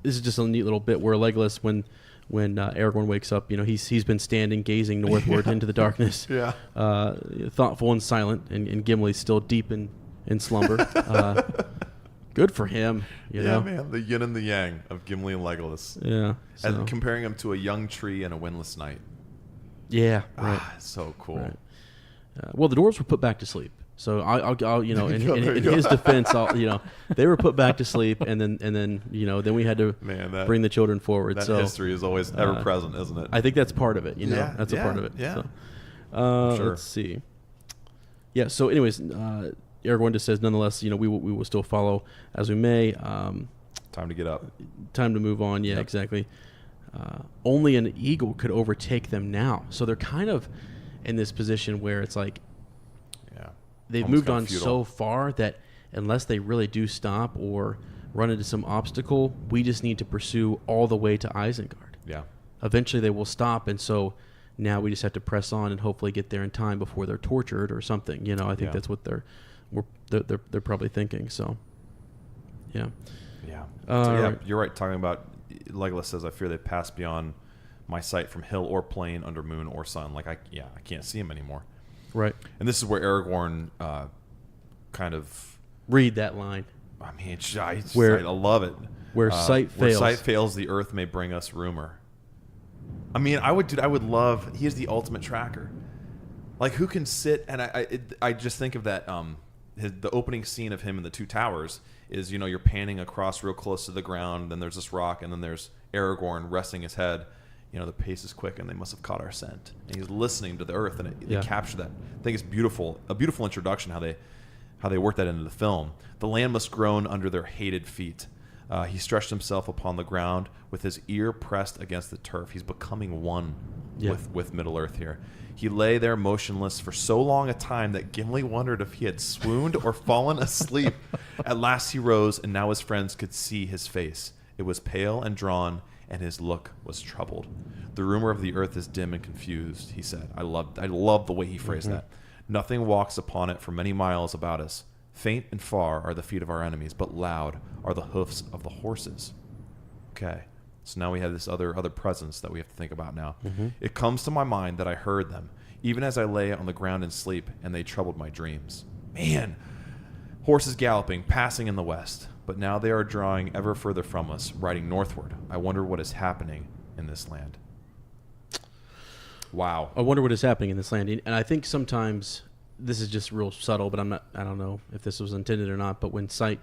[SPEAKER 2] This is just a neat little bit where Legolas, when Aragorn wakes up, he's been standing, gazing northward into the darkness.
[SPEAKER 3] Yeah.
[SPEAKER 2] Thoughtful and silent, and Gimli's still deep in slumber. Good for him. You know?
[SPEAKER 3] Man, the yin and the yang of Gimli and Legolas.
[SPEAKER 2] Yeah. So.
[SPEAKER 3] And comparing them to a young tree and a windless night.
[SPEAKER 2] Yeah. Right.
[SPEAKER 3] So cool.
[SPEAKER 2] Right. Well, the dwarves were put back to sleep. So I'll in his defense, they were put back to sleep, and then we had to bring the children forward.
[SPEAKER 3] That history is always ever present, isn't it?
[SPEAKER 2] I think that's part of it. That's a part of it.
[SPEAKER 3] Yeah.
[SPEAKER 2] So, sure. Let's see. Yeah. So, anyways, Aragorn just says, nonetheless, we will still follow as we may.
[SPEAKER 3] Time to get up.
[SPEAKER 2] Time to move on. Yeah, exactly. Only an eagle could overtake them now. So they're kind of in this position where it's like. They've moved on so far that unless they really do stop or run into some obstacle, we just need to pursue all the way to Isengard.
[SPEAKER 3] Yeah.
[SPEAKER 2] Eventually they will stop, and so now we just have to press on and hopefully get there in time before they're tortured or something. I think that's what they're probably thinking. So, yeah.
[SPEAKER 3] Yeah. So you're right. Talking about Legolas says, "I fear they pass beyond my sight from hill or plain, under moon or sun." Like I can't see him anymore.
[SPEAKER 2] Right.
[SPEAKER 3] And this is where Aragorn kind of...
[SPEAKER 2] Read that line.
[SPEAKER 3] I mean, I love it.
[SPEAKER 2] Where sight fails.
[SPEAKER 3] Where sight fails, the earth may bring us rumor. I mean, I would love... He is the ultimate tracker. Like, who can sit... And I just think of that... the opening scene of him in the Two Towers is, you're panning across real close to the ground, then there's this rock, and then there's Aragorn resting his head. The pace is quick, and they must have caught our scent. And he's listening to the earth, and they capture that. I think it's beautiful, a beautiful introduction how they work that into the film. The land must groan under their hated feet. He stretched himself upon the ground with his ear pressed against the turf. He's becoming one with Middle Earth here. He lay there motionless for so long a time that Gimli wondered if he had swooned or fallen asleep. At last he rose, and now his friends could see his face. It was pale and drawn, and his look was troubled. The rumor of the earth is dim and confused, he said. I love the way he phrased that. Nothing walks upon it for many miles about us. Faint and far are the feet of our enemies, but loud are the hoofs of the horses. Okay, so now we have this other presence that we have to think about now. It comes to my mind that I heard them, even as I lay on the ground in sleep, and they troubled my dreams. Man, horses galloping, passing in the west. But now they are drawing ever further from us, riding northward. I wonder what is happening in this land. Wow.
[SPEAKER 2] I wonder what is happening in this land. And I think sometimes this is just real subtle, but I don't know if this was intended or not, but when sight,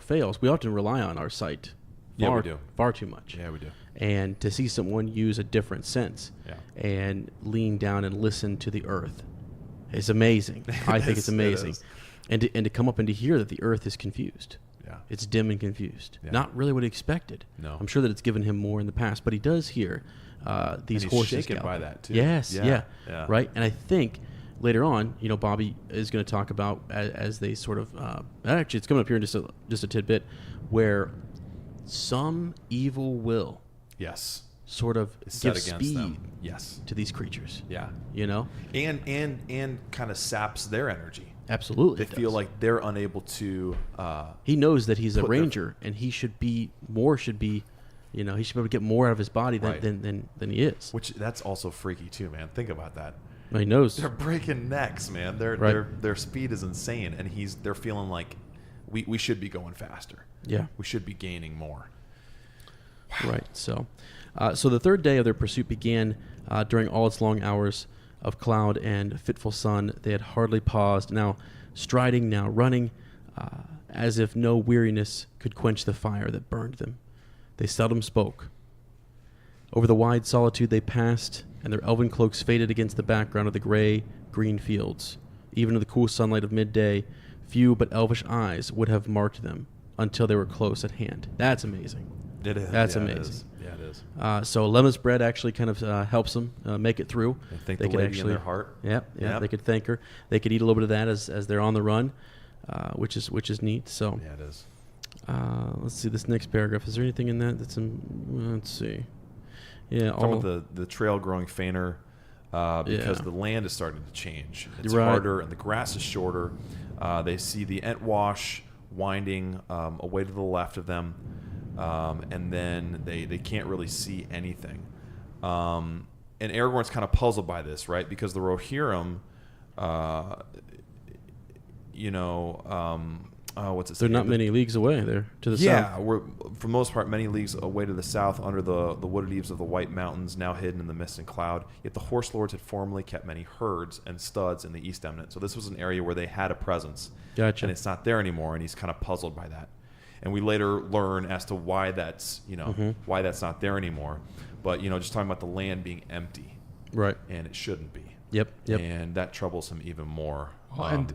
[SPEAKER 2] fails, we often rely on our sight far too much.
[SPEAKER 3] Yeah, we do.
[SPEAKER 2] And to see someone use a different sense and lean down and listen to the earth is amazing. I think it's amazing. And to come up and to hear that the earth is confused.
[SPEAKER 3] Yeah.
[SPEAKER 2] It's dim and confused. Yeah. Not really what he expected.
[SPEAKER 3] No.
[SPEAKER 2] I'm sure that it's given him more in the past, but he does hear these horses
[SPEAKER 3] shaken
[SPEAKER 2] galloping.
[SPEAKER 3] by that too.
[SPEAKER 2] Yes,
[SPEAKER 3] yeah.
[SPEAKER 2] Right? And I think later on, Bobby is going to talk about as they sort of actually it's coming up here in just a tidbit where some evil will sort of give speed to these creatures.
[SPEAKER 3] Yeah. And kind of saps their energy.
[SPEAKER 2] Absolutely.
[SPEAKER 3] They feel like they're unable to
[SPEAKER 2] he knows that he's a ranger and he should be You know, he should be able to get more out of his body
[SPEAKER 3] Right.
[SPEAKER 2] than he is.
[SPEAKER 3] Which that's also freaky too, man. Think about that.
[SPEAKER 2] Well, he knows.
[SPEAKER 3] They're breaking necks, man. Their speed is insane, and they're feeling like we should be going faster.
[SPEAKER 2] Yeah.
[SPEAKER 3] We should be gaining more.
[SPEAKER 2] Right. So the third day of their pursuit began during all its long hours of cloud and fitful sun. They had hardly paused, now striding, now running, as if no weariness could quench the fire that burned them. They seldom spoke. Over the wide solitude they passed, and their elven cloaks faded against the background of the gray-green fields. Even in the cool sunlight of midday, few but elvish eyes would have marked them until they were close at hand. That's amazing.
[SPEAKER 3] It is.
[SPEAKER 2] That's
[SPEAKER 3] Yeah,
[SPEAKER 2] amazing.
[SPEAKER 3] It is. Yeah, it is.
[SPEAKER 2] So Lemma's bread actually kind of helps them make it through.
[SPEAKER 3] They think the lady in their heart.
[SPEAKER 2] Yeah,
[SPEAKER 3] Yep.
[SPEAKER 2] They could thank her. They could eat a little bit of that as they're on the run, which is neat. So
[SPEAKER 3] Yeah, it is.
[SPEAKER 2] let's see this next paragraph. Is there anything in that that's let's see. Yeah,
[SPEAKER 3] Talking about the trail growing fainter because
[SPEAKER 2] Yeah.
[SPEAKER 3] the land is starting to change. It's
[SPEAKER 2] Right.
[SPEAKER 3] harder and the grass is shorter. They see the Entwash winding away to the left of them, and then they can't really see anything. And Aragorn's kind of puzzled by this, right? Because the Rohirrim, what's it say?
[SPEAKER 2] They're not many leagues away. They're to the south.
[SPEAKER 3] Yeah, we're for the most part many leagues away to the south, under the wooded eaves of the White Mountains, now hidden in the mist and cloud. Yet the horse lords had formerly kept many herds and studs in the East Eminence. So this was an area where they had a presence.
[SPEAKER 2] Gotcha.
[SPEAKER 3] And it's not there anymore, and he's kind of puzzled by that. And we later learn as to why that's why that's not there anymore. But just talking about the land being empty,
[SPEAKER 2] Right.
[SPEAKER 3] and it shouldn't be.
[SPEAKER 2] Yep.
[SPEAKER 3] And that troubles him even more.
[SPEAKER 1] Well, and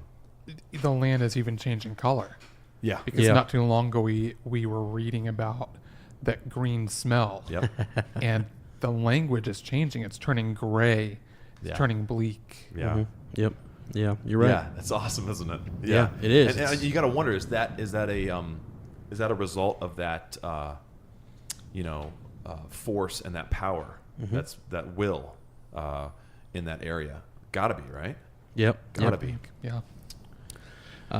[SPEAKER 1] the land is even changing color.
[SPEAKER 3] Yeah.
[SPEAKER 1] Because
[SPEAKER 2] Yeah.
[SPEAKER 1] not too long ago we were reading about that green smell.
[SPEAKER 3] Yep.
[SPEAKER 1] And the language is changing. It's turning gray. It's
[SPEAKER 3] Yeah.
[SPEAKER 1] turning bleak.
[SPEAKER 3] Yeah.
[SPEAKER 2] Mhm. Yep. Yeah. You're right.
[SPEAKER 3] Yeah, that's awesome, isn't it?
[SPEAKER 2] Yeah, it is.
[SPEAKER 3] And you got to wonder, is that a result of that force and that power, that will in that area? Got to be, right?
[SPEAKER 2] Yep.
[SPEAKER 3] Got to
[SPEAKER 2] Yep.
[SPEAKER 3] be.
[SPEAKER 1] Yeah.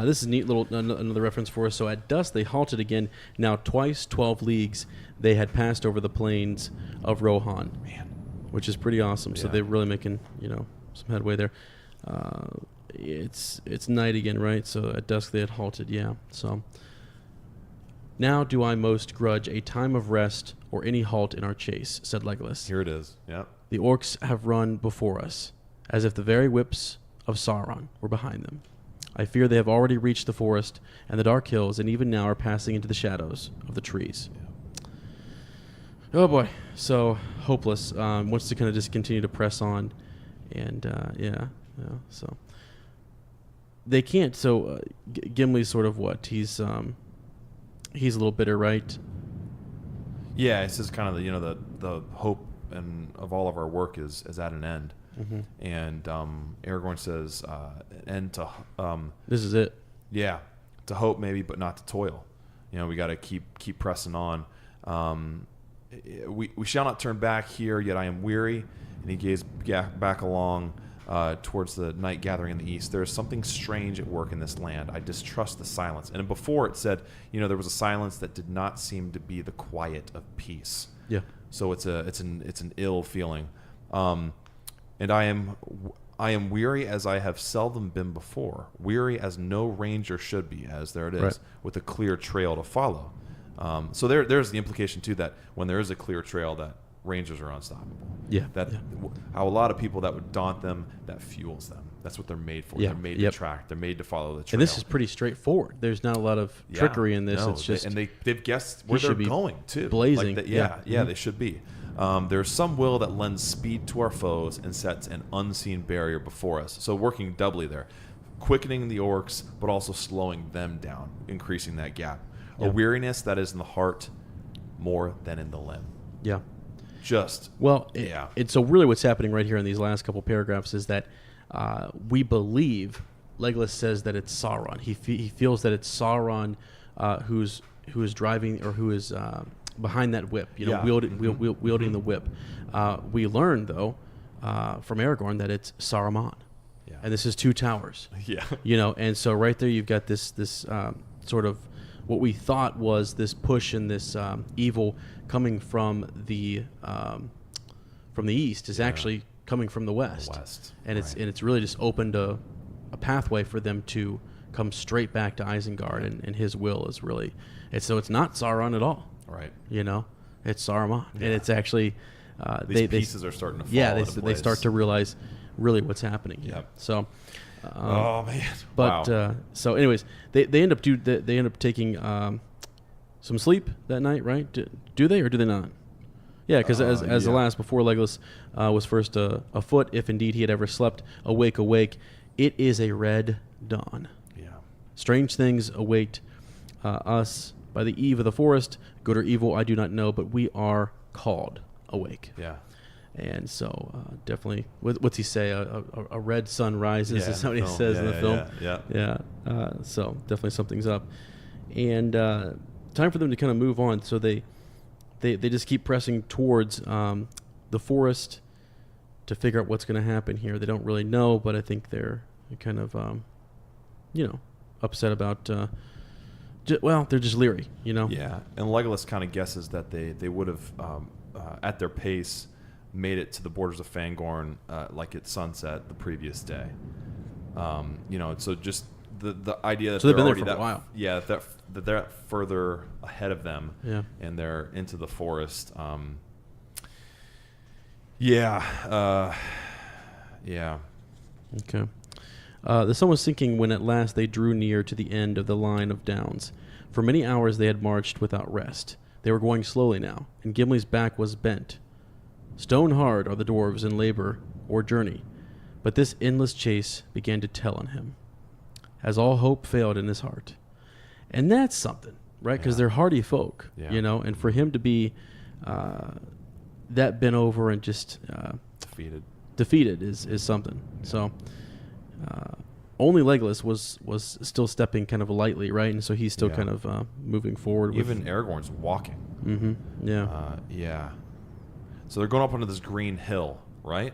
[SPEAKER 2] This is a neat little another reference for us. So at dusk they halted again. Now twice 12 leagues they had passed over the plains of Rohan,
[SPEAKER 3] Man.
[SPEAKER 2] which is pretty awesome. So
[SPEAKER 3] Yeah.
[SPEAKER 2] they're really making some headway there. It's night again, right? So at dusk they had halted. Yeah. So now do I most grudge a time of rest or any halt in our chase, said Legolas.
[SPEAKER 3] Here it is. Yeah.
[SPEAKER 2] The orcs have run before us, as if the very whips of Sauron were behind them. I fear they have already reached the forest and the dark hills, and even now are passing into the shadows of the trees. Oh boy, so hopeless. Wants to kind of just continue to press on, and so they can't. So Gimli's sort of what? He's a little bitter, right?
[SPEAKER 3] Yeah, it's just kind of the hope and of all of our work is at an end.
[SPEAKER 2] Mm-hmm.
[SPEAKER 3] And Aragorn says, an end to
[SPEAKER 2] This is it.
[SPEAKER 3] yeah, to hope maybe, but not to toil. We got to keep pressing on. We shall not turn back here, yet I am weary. And he gazed back along towards the night gathering in the east. There is something strange at work in this land. I distrust the silence. And before it said, there was a silence that did not seem to be the quiet of peace.
[SPEAKER 2] Yeah.
[SPEAKER 3] So it's an ill feeling. And I am weary as I have seldom been before, weary as no ranger should be, as there it is,
[SPEAKER 2] Right.
[SPEAKER 3] with a clear trail to follow. So there's the implication too that when there is a clear trail, that rangers are unstoppable.
[SPEAKER 2] Yeah.
[SPEAKER 3] That
[SPEAKER 2] Yeah.
[SPEAKER 3] how a lot of people that would daunt them, that fuels them. That's what they're made for.
[SPEAKER 2] Yeah.
[SPEAKER 3] They're made
[SPEAKER 2] Yep.
[SPEAKER 3] to track. They're made to follow the trail.
[SPEAKER 2] And this is pretty straightforward. There's not a lot of
[SPEAKER 3] Yeah.
[SPEAKER 2] trickery in this.
[SPEAKER 3] No,
[SPEAKER 2] It's just
[SPEAKER 3] they've guessed where they're
[SPEAKER 2] should be
[SPEAKER 3] going too.
[SPEAKER 2] blazing.
[SPEAKER 3] Like that,
[SPEAKER 2] Yeah.
[SPEAKER 3] yeah,
[SPEAKER 2] Mhm.
[SPEAKER 3] they should be. There's some will that lends speed to our foes and sets an unseen barrier before us. So working doubly there, quickening the orcs, but also slowing them down, increasing that gap.
[SPEAKER 2] Yeah.
[SPEAKER 3] A weariness that is in the heart more than in the limb.
[SPEAKER 2] yeah.
[SPEAKER 3] Just
[SPEAKER 2] Well,
[SPEAKER 3] yeah.
[SPEAKER 2] And so really what's happening right here in these last couple paragraphs is that we believe, Legolas says that it's Sauron. He feels that it's Sauron who is driving, or who is behind that whip,
[SPEAKER 3] Yeah.
[SPEAKER 2] wielding the whip. We learn, though, from Aragorn that it's Saruman.
[SPEAKER 3] Yeah.
[SPEAKER 2] And this is two towers.
[SPEAKER 3] Yeah.
[SPEAKER 2] And so right there you've got this sort of what we thought was this push and this evil coming from the east is actually coming from the west. And it's really just opened a pathway for them to come straight back to Isengard, and his will is really so it's not Sauron at all.
[SPEAKER 3] Right.
[SPEAKER 2] You know, it's Saruman, and it's actually
[SPEAKER 3] these pieces are starting to fall.
[SPEAKER 2] Yeah,
[SPEAKER 3] into
[SPEAKER 2] they
[SPEAKER 3] place.
[SPEAKER 2] start to realize really what's happening.
[SPEAKER 3] Yep.
[SPEAKER 2] So.
[SPEAKER 3] Oh man!
[SPEAKER 2] But
[SPEAKER 3] wow.
[SPEAKER 2] So, anyways, they end up taking some sleep that night, right? Do they or do they not? Yeah, because as the last before Legolas was first afoot, if indeed he had ever slept, awake, it is a red dawn.
[SPEAKER 3] Yeah.
[SPEAKER 2] Strange things await us by the eve of the forest. Good or evil, I do not know, but we are called awake.
[SPEAKER 3] Yeah.
[SPEAKER 2] And so, definitely, what's he say? A red sun rises, is what he says in the film.
[SPEAKER 3] Yeah.
[SPEAKER 2] So, definitely something's up. And time for them to kind of move on. So, they just keep pressing towards the forest to figure out what's going to happen here. They don't really know, but I think they're kind of, upset about, they're just leery, you know?
[SPEAKER 3] Yeah. And Legolas kind of guesses that they would have, at their pace, made it to the borders of Fangorn like at sunset the previous day. So just the idea that
[SPEAKER 2] so they've been
[SPEAKER 3] already
[SPEAKER 2] there for a while.
[SPEAKER 3] Yeah, that they're further ahead of them.
[SPEAKER 2] Yeah.
[SPEAKER 3] And they're into the forest. Yeah.
[SPEAKER 2] Okay. The sun was sinking when at last they drew near to the end of the line of downs. For many hours they had marched without rest. They were going slowly now, and Gimli's back was bent. Stone hard are the dwarves in labor or journey, but this endless chase began to tell on him, as all hope failed in his heart. And that's something, right? Because they're hardy folk, and for him to be that bent over and just defeated is something. So only Legolas was still stepping kind of lightly, right? And so he's still kind of moving forward.
[SPEAKER 3] Even Aragorn's walking.
[SPEAKER 2] Mm-hmm. Yeah.
[SPEAKER 3] Yeah. So they're going up onto this green hill, right?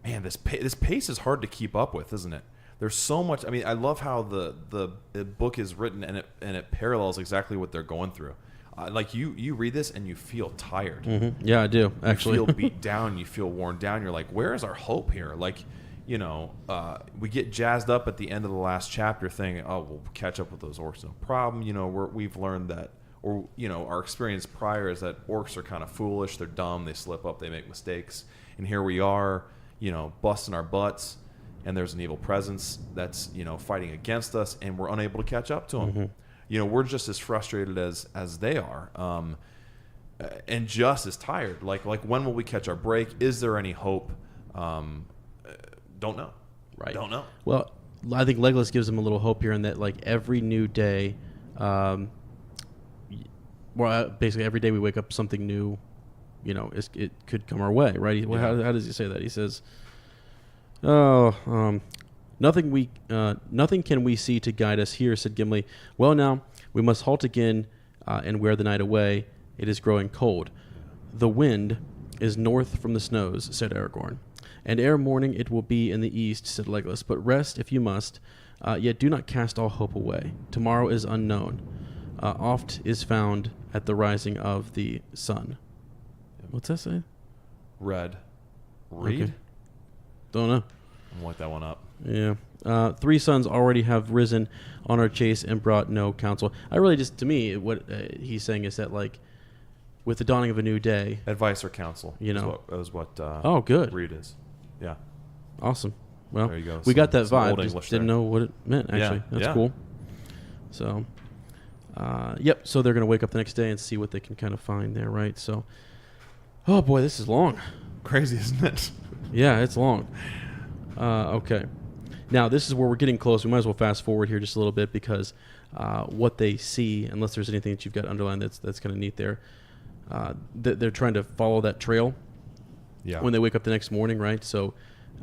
[SPEAKER 3] Man, this pace is hard to keep up with, isn't it? There's so much. I mean, I love how the book is written, and it parallels exactly what they're going through. Like you read this and you feel tired.
[SPEAKER 2] Mm-hmm. Yeah, I do actually.
[SPEAKER 3] You feel beat down. You feel worn down. You're like, where is our hope here? Like, we get jazzed up at the end of the last chapter, thinking, oh, we'll catch up with those orcs, no problem. We've learned that. Or, our experience prior is that orcs are kind of foolish. They're dumb. They slip up. They make mistakes. And here we are, busting our butts. And there's an evil presence that's, fighting against us. And we're unable to catch up to them. Mm-hmm. We're just as frustrated as they are. And just as tired. Like when will we catch our break? Is there any hope? Don't know.
[SPEAKER 2] Right.
[SPEAKER 3] Don't know.
[SPEAKER 2] Well, I think Legolas gives them a little hope here in that, like, every new day... basically every day we wake up, something new, it could come our way, right? How does he say that? He says, nothing can we see to guide us here, said Gimli. Well, now, we must halt again and wear the night away. It is growing cold. The wind is north from the snows, said Aragorn. And ere morning it will be in the east, said Legolas. But rest if you must, yet do not cast all hope away. Tomorrow is unknown. Oft is found at the rising of the sun. What's that say?
[SPEAKER 3] Read.
[SPEAKER 2] Okay. Don't know.
[SPEAKER 3] I'll look that one up.
[SPEAKER 2] Yeah. 3 suns already have risen on our chase and brought no counsel. I really just, to me, what he's saying is that, like, with the dawning of a new day...
[SPEAKER 3] Advice or counsel. Is what
[SPEAKER 2] oh, good.
[SPEAKER 3] Read is. Yeah.
[SPEAKER 2] Awesome. Well,
[SPEAKER 3] there you go.
[SPEAKER 2] We got that vibe.
[SPEAKER 3] Just
[SPEAKER 2] Just didn't know what it meant, actually.
[SPEAKER 3] Yeah.
[SPEAKER 2] That's cool. So... so they're going to wake up the next day and see what they can kind of find there, right? So, oh boy, this is long.
[SPEAKER 3] Crazy, isn't it?
[SPEAKER 2] Yeah, it's long. Okay. Now, this is where we're getting close. We might as well fast forward here just a little bit because what they see, unless there's anything that you've got underlined that's kind of neat there, they're trying to follow that trail when they wake up the next morning, right? So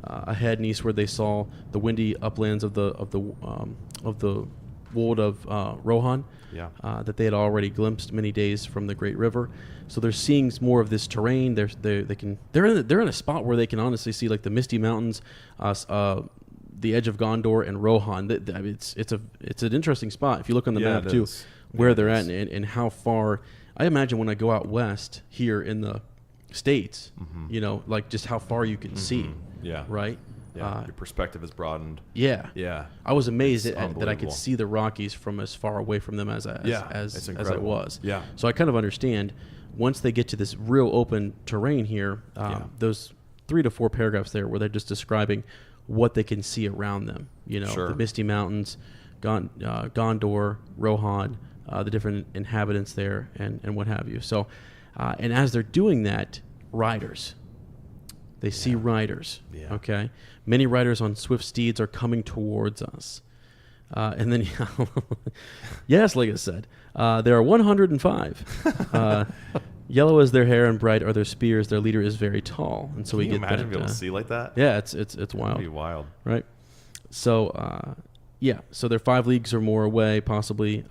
[SPEAKER 2] ahead and eastward, they saw the windy uplands of the wold of Rohan, that they had already glimpsed many days from the great river. So they're seeing more of this terrain. They're in a spot where they can honestly see, like, the Misty Mountains, the edge of Gondor and Rohan. I mean, it's an interesting spot if you look on the
[SPEAKER 3] Yeah,
[SPEAKER 2] map
[SPEAKER 3] it
[SPEAKER 2] too,
[SPEAKER 3] is.
[SPEAKER 2] where
[SPEAKER 3] Yeah,
[SPEAKER 2] they're
[SPEAKER 3] it
[SPEAKER 2] at
[SPEAKER 3] is.
[SPEAKER 2] and how far. I imagine when I go out west here in the States, you know, like just how far you can see,
[SPEAKER 3] Yeah.
[SPEAKER 2] right?
[SPEAKER 3] Yeah. Your perspective is broadened.
[SPEAKER 2] Yeah.
[SPEAKER 3] Yeah.
[SPEAKER 2] I was amazed
[SPEAKER 3] It's
[SPEAKER 2] that I could
[SPEAKER 3] unbelievable.
[SPEAKER 2] see the Rockies from as far away from them as
[SPEAKER 3] It's
[SPEAKER 2] as I
[SPEAKER 3] incredible.
[SPEAKER 2] was.
[SPEAKER 3] Yeah.
[SPEAKER 2] So I kind of understand once they get to this real open terrain here, those 3 to 4 paragraphs there where they're just describing what they can see around them. You know,
[SPEAKER 3] Sure.
[SPEAKER 2] the Misty Mountains, Gondor, Rohan, the different inhabitants there, and what have you. So, and as they're doing that, riders. They see riders.
[SPEAKER 3] Yeah.
[SPEAKER 2] Okay. Many riders on swift steeds are coming towards us. And then, yes, like I said, there are 105. Yellow is their hair and bright are their spears. Their leader is very tall. And so we
[SPEAKER 3] Can you
[SPEAKER 2] get
[SPEAKER 3] imagine
[SPEAKER 2] that.
[SPEAKER 3] being able to see like that?
[SPEAKER 2] Yeah, it's wild.
[SPEAKER 3] That'd be wild.
[SPEAKER 2] Right. So, so they're 5 leagues or more away, possibly.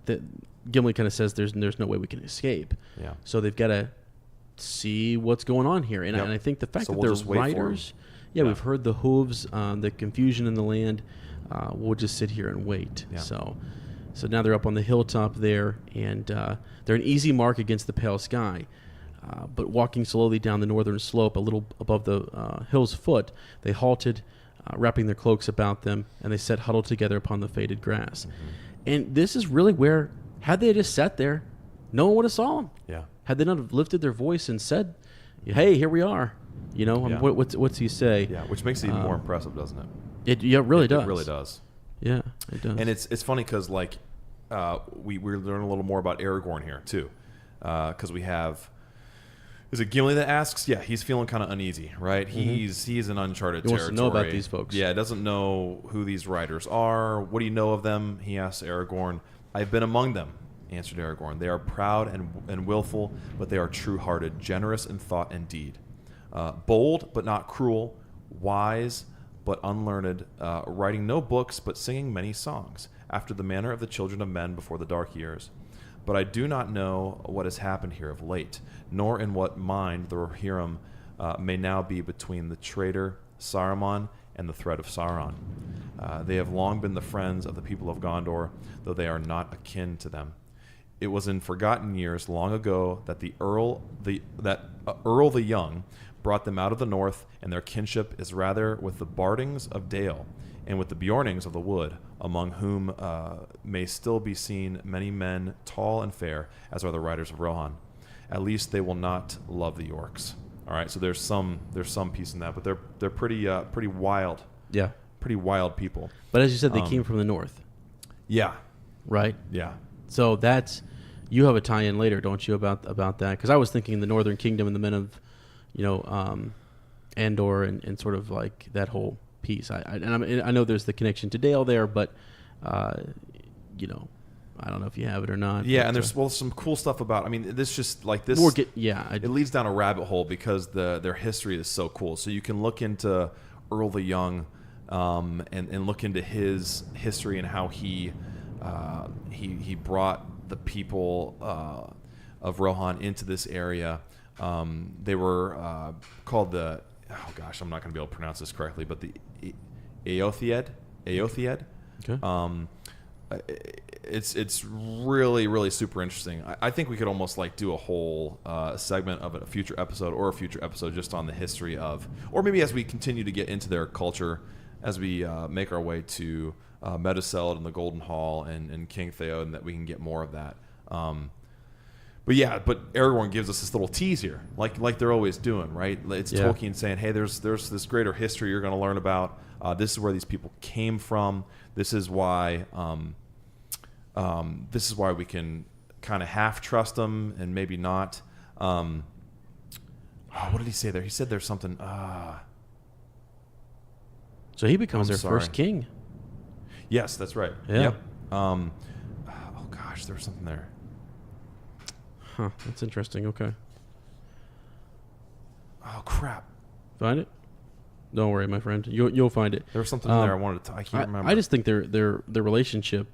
[SPEAKER 2] That Gimli kind of says there's no way we can escape.
[SPEAKER 3] Yeah.
[SPEAKER 2] So they've got to see what's going on here. And,
[SPEAKER 3] Yep.
[SPEAKER 2] and I think the fact
[SPEAKER 3] So
[SPEAKER 2] that
[SPEAKER 3] we'll
[SPEAKER 2] they're
[SPEAKER 3] just wait for 'em.
[SPEAKER 2] riders, we've heard the hooves, the confusion in the land. We'll just sit here and wait.
[SPEAKER 3] Yeah.
[SPEAKER 2] So now they're up on the hilltop there, and they're an easy mark against the pale sky. But walking slowly down the northern slope, a little above the hill's foot, they halted, wrapping their cloaks about them, and they sat huddled together upon the faded grass.
[SPEAKER 3] Mm-hmm.
[SPEAKER 2] And this is really where, had they just sat there, no one would have saw them.
[SPEAKER 3] Yeah.
[SPEAKER 2] Had they not have lifted their voice and said, "Hey, here we are," you know,
[SPEAKER 3] Yeah.
[SPEAKER 2] what's he say?
[SPEAKER 3] Yeah. Which makes it even more impressive, doesn't it?
[SPEAKER 2] It really does.
[SPEAKER 3] It really does.
[SPEAKER 2] Yeah, it does.
[SPEAKER 3] And it's funny because like we learn a little more about Aragorn here too, because we have. Is it Gimli that asks? Yeah, he's feeling kind of uneasy, right? He's in uncharted
[SPEAKER 2] He wants
[SPEAKER 3] territory.
[SPEAKER 2] to know about these folks.
[SPEAKER 3] Yeah, doesn't know who these riders are. What do you know of them? He asks Aragorn. I've been among them, answered Aragorn. They are proud and willful, but they are true-hearted, generous in thought and deed, bold but not cruel, wise but unlearned, writing no books but singing many songs, after the manner of the children of men before the dark years. But I do not know what has happened here of late, nor in what mind the Rohirrim may now be between the traitor Saruman and the threat of Sauron. They have long been the friends of the people of Gondor, though they are not akin to them. It was in forgotten years, long ago, that Earl the Young brought them out of the north, and their kinship is rather with the Bardings of Dale and with the Bjornings of the wood, among whom may still be seen many men tall and fair, as are the riders of Rohan. At least they will not love the Yorks. All right, so there's some piece in that, but they're pretty wild.
[SPEAKER 2] Yeah.
[SPEAKER 3] Pretty wild people.
[SPEAKER 2] But as you said, they came from the north,
[SPEAKER 3] Yeah,
[SPEAKER 2] right?
[SPEAKER 3] yeah,
[SPEAKER 2] So that's, you have a tie-in later, don't you, about that? Because I was thinking the Northern Kingdom and the men of, Andor and sort of like that whole piece. I know there's the connection to Dale there, but I don't know if you have it or not.
[SPEAKER 3] yeah.
[SPEAKER 2] but,
[SPEAKER 3] And there's some cool stuff about. I mean, this just like this. It leads down a rabbit hole because their history is so cool. So you can look into Earl the Young, and look into his history and how he brought the people of Rohan into this area. They were called the. Oh gosh, I'm not going to be able to pronounce this correctly, but the Aothead.
[SPEAKER 2] Okay.
[SPEAKER 3] It's really super interesting. I think we could almost like do a whole segment of a future episode just on the history of, or maybe as we continue to get into their culture, as we make our way to Meduseld and the Golden Hall and King Theoden, that we can get more of that. But Aragorn gives us this little tease here, like they're always doing, right? It's Tolkien saying, hey, there's this greater history you're going to learn about. This is where these people came from. This is why we can kind of half trust them and maybe not. What did he say there? He said there's something.
[SPEAKER 2] So he becomes
[SPEAKER 3] I'm
[SPEAKER 2] their
[SPEAKER 3] sorry.
[SPEAKER 2] first king.
[SPEAKER 3] Yes, that's right.
[SPEAKER 2] Yeah.
[SPEAKER 3] Yep. Oh gosh, there was something there.
[SPEAKER 2] Huh. That's interesting. Okay.
[SPEAKER 3] Oh crap.
[SPEAKER 2] Find it? Don't worry, my friend. You'll find it.
[SPEAKER 3] There was something in there I wanted to. I can't remember.
[SPEAKER 2] I just think their relationship,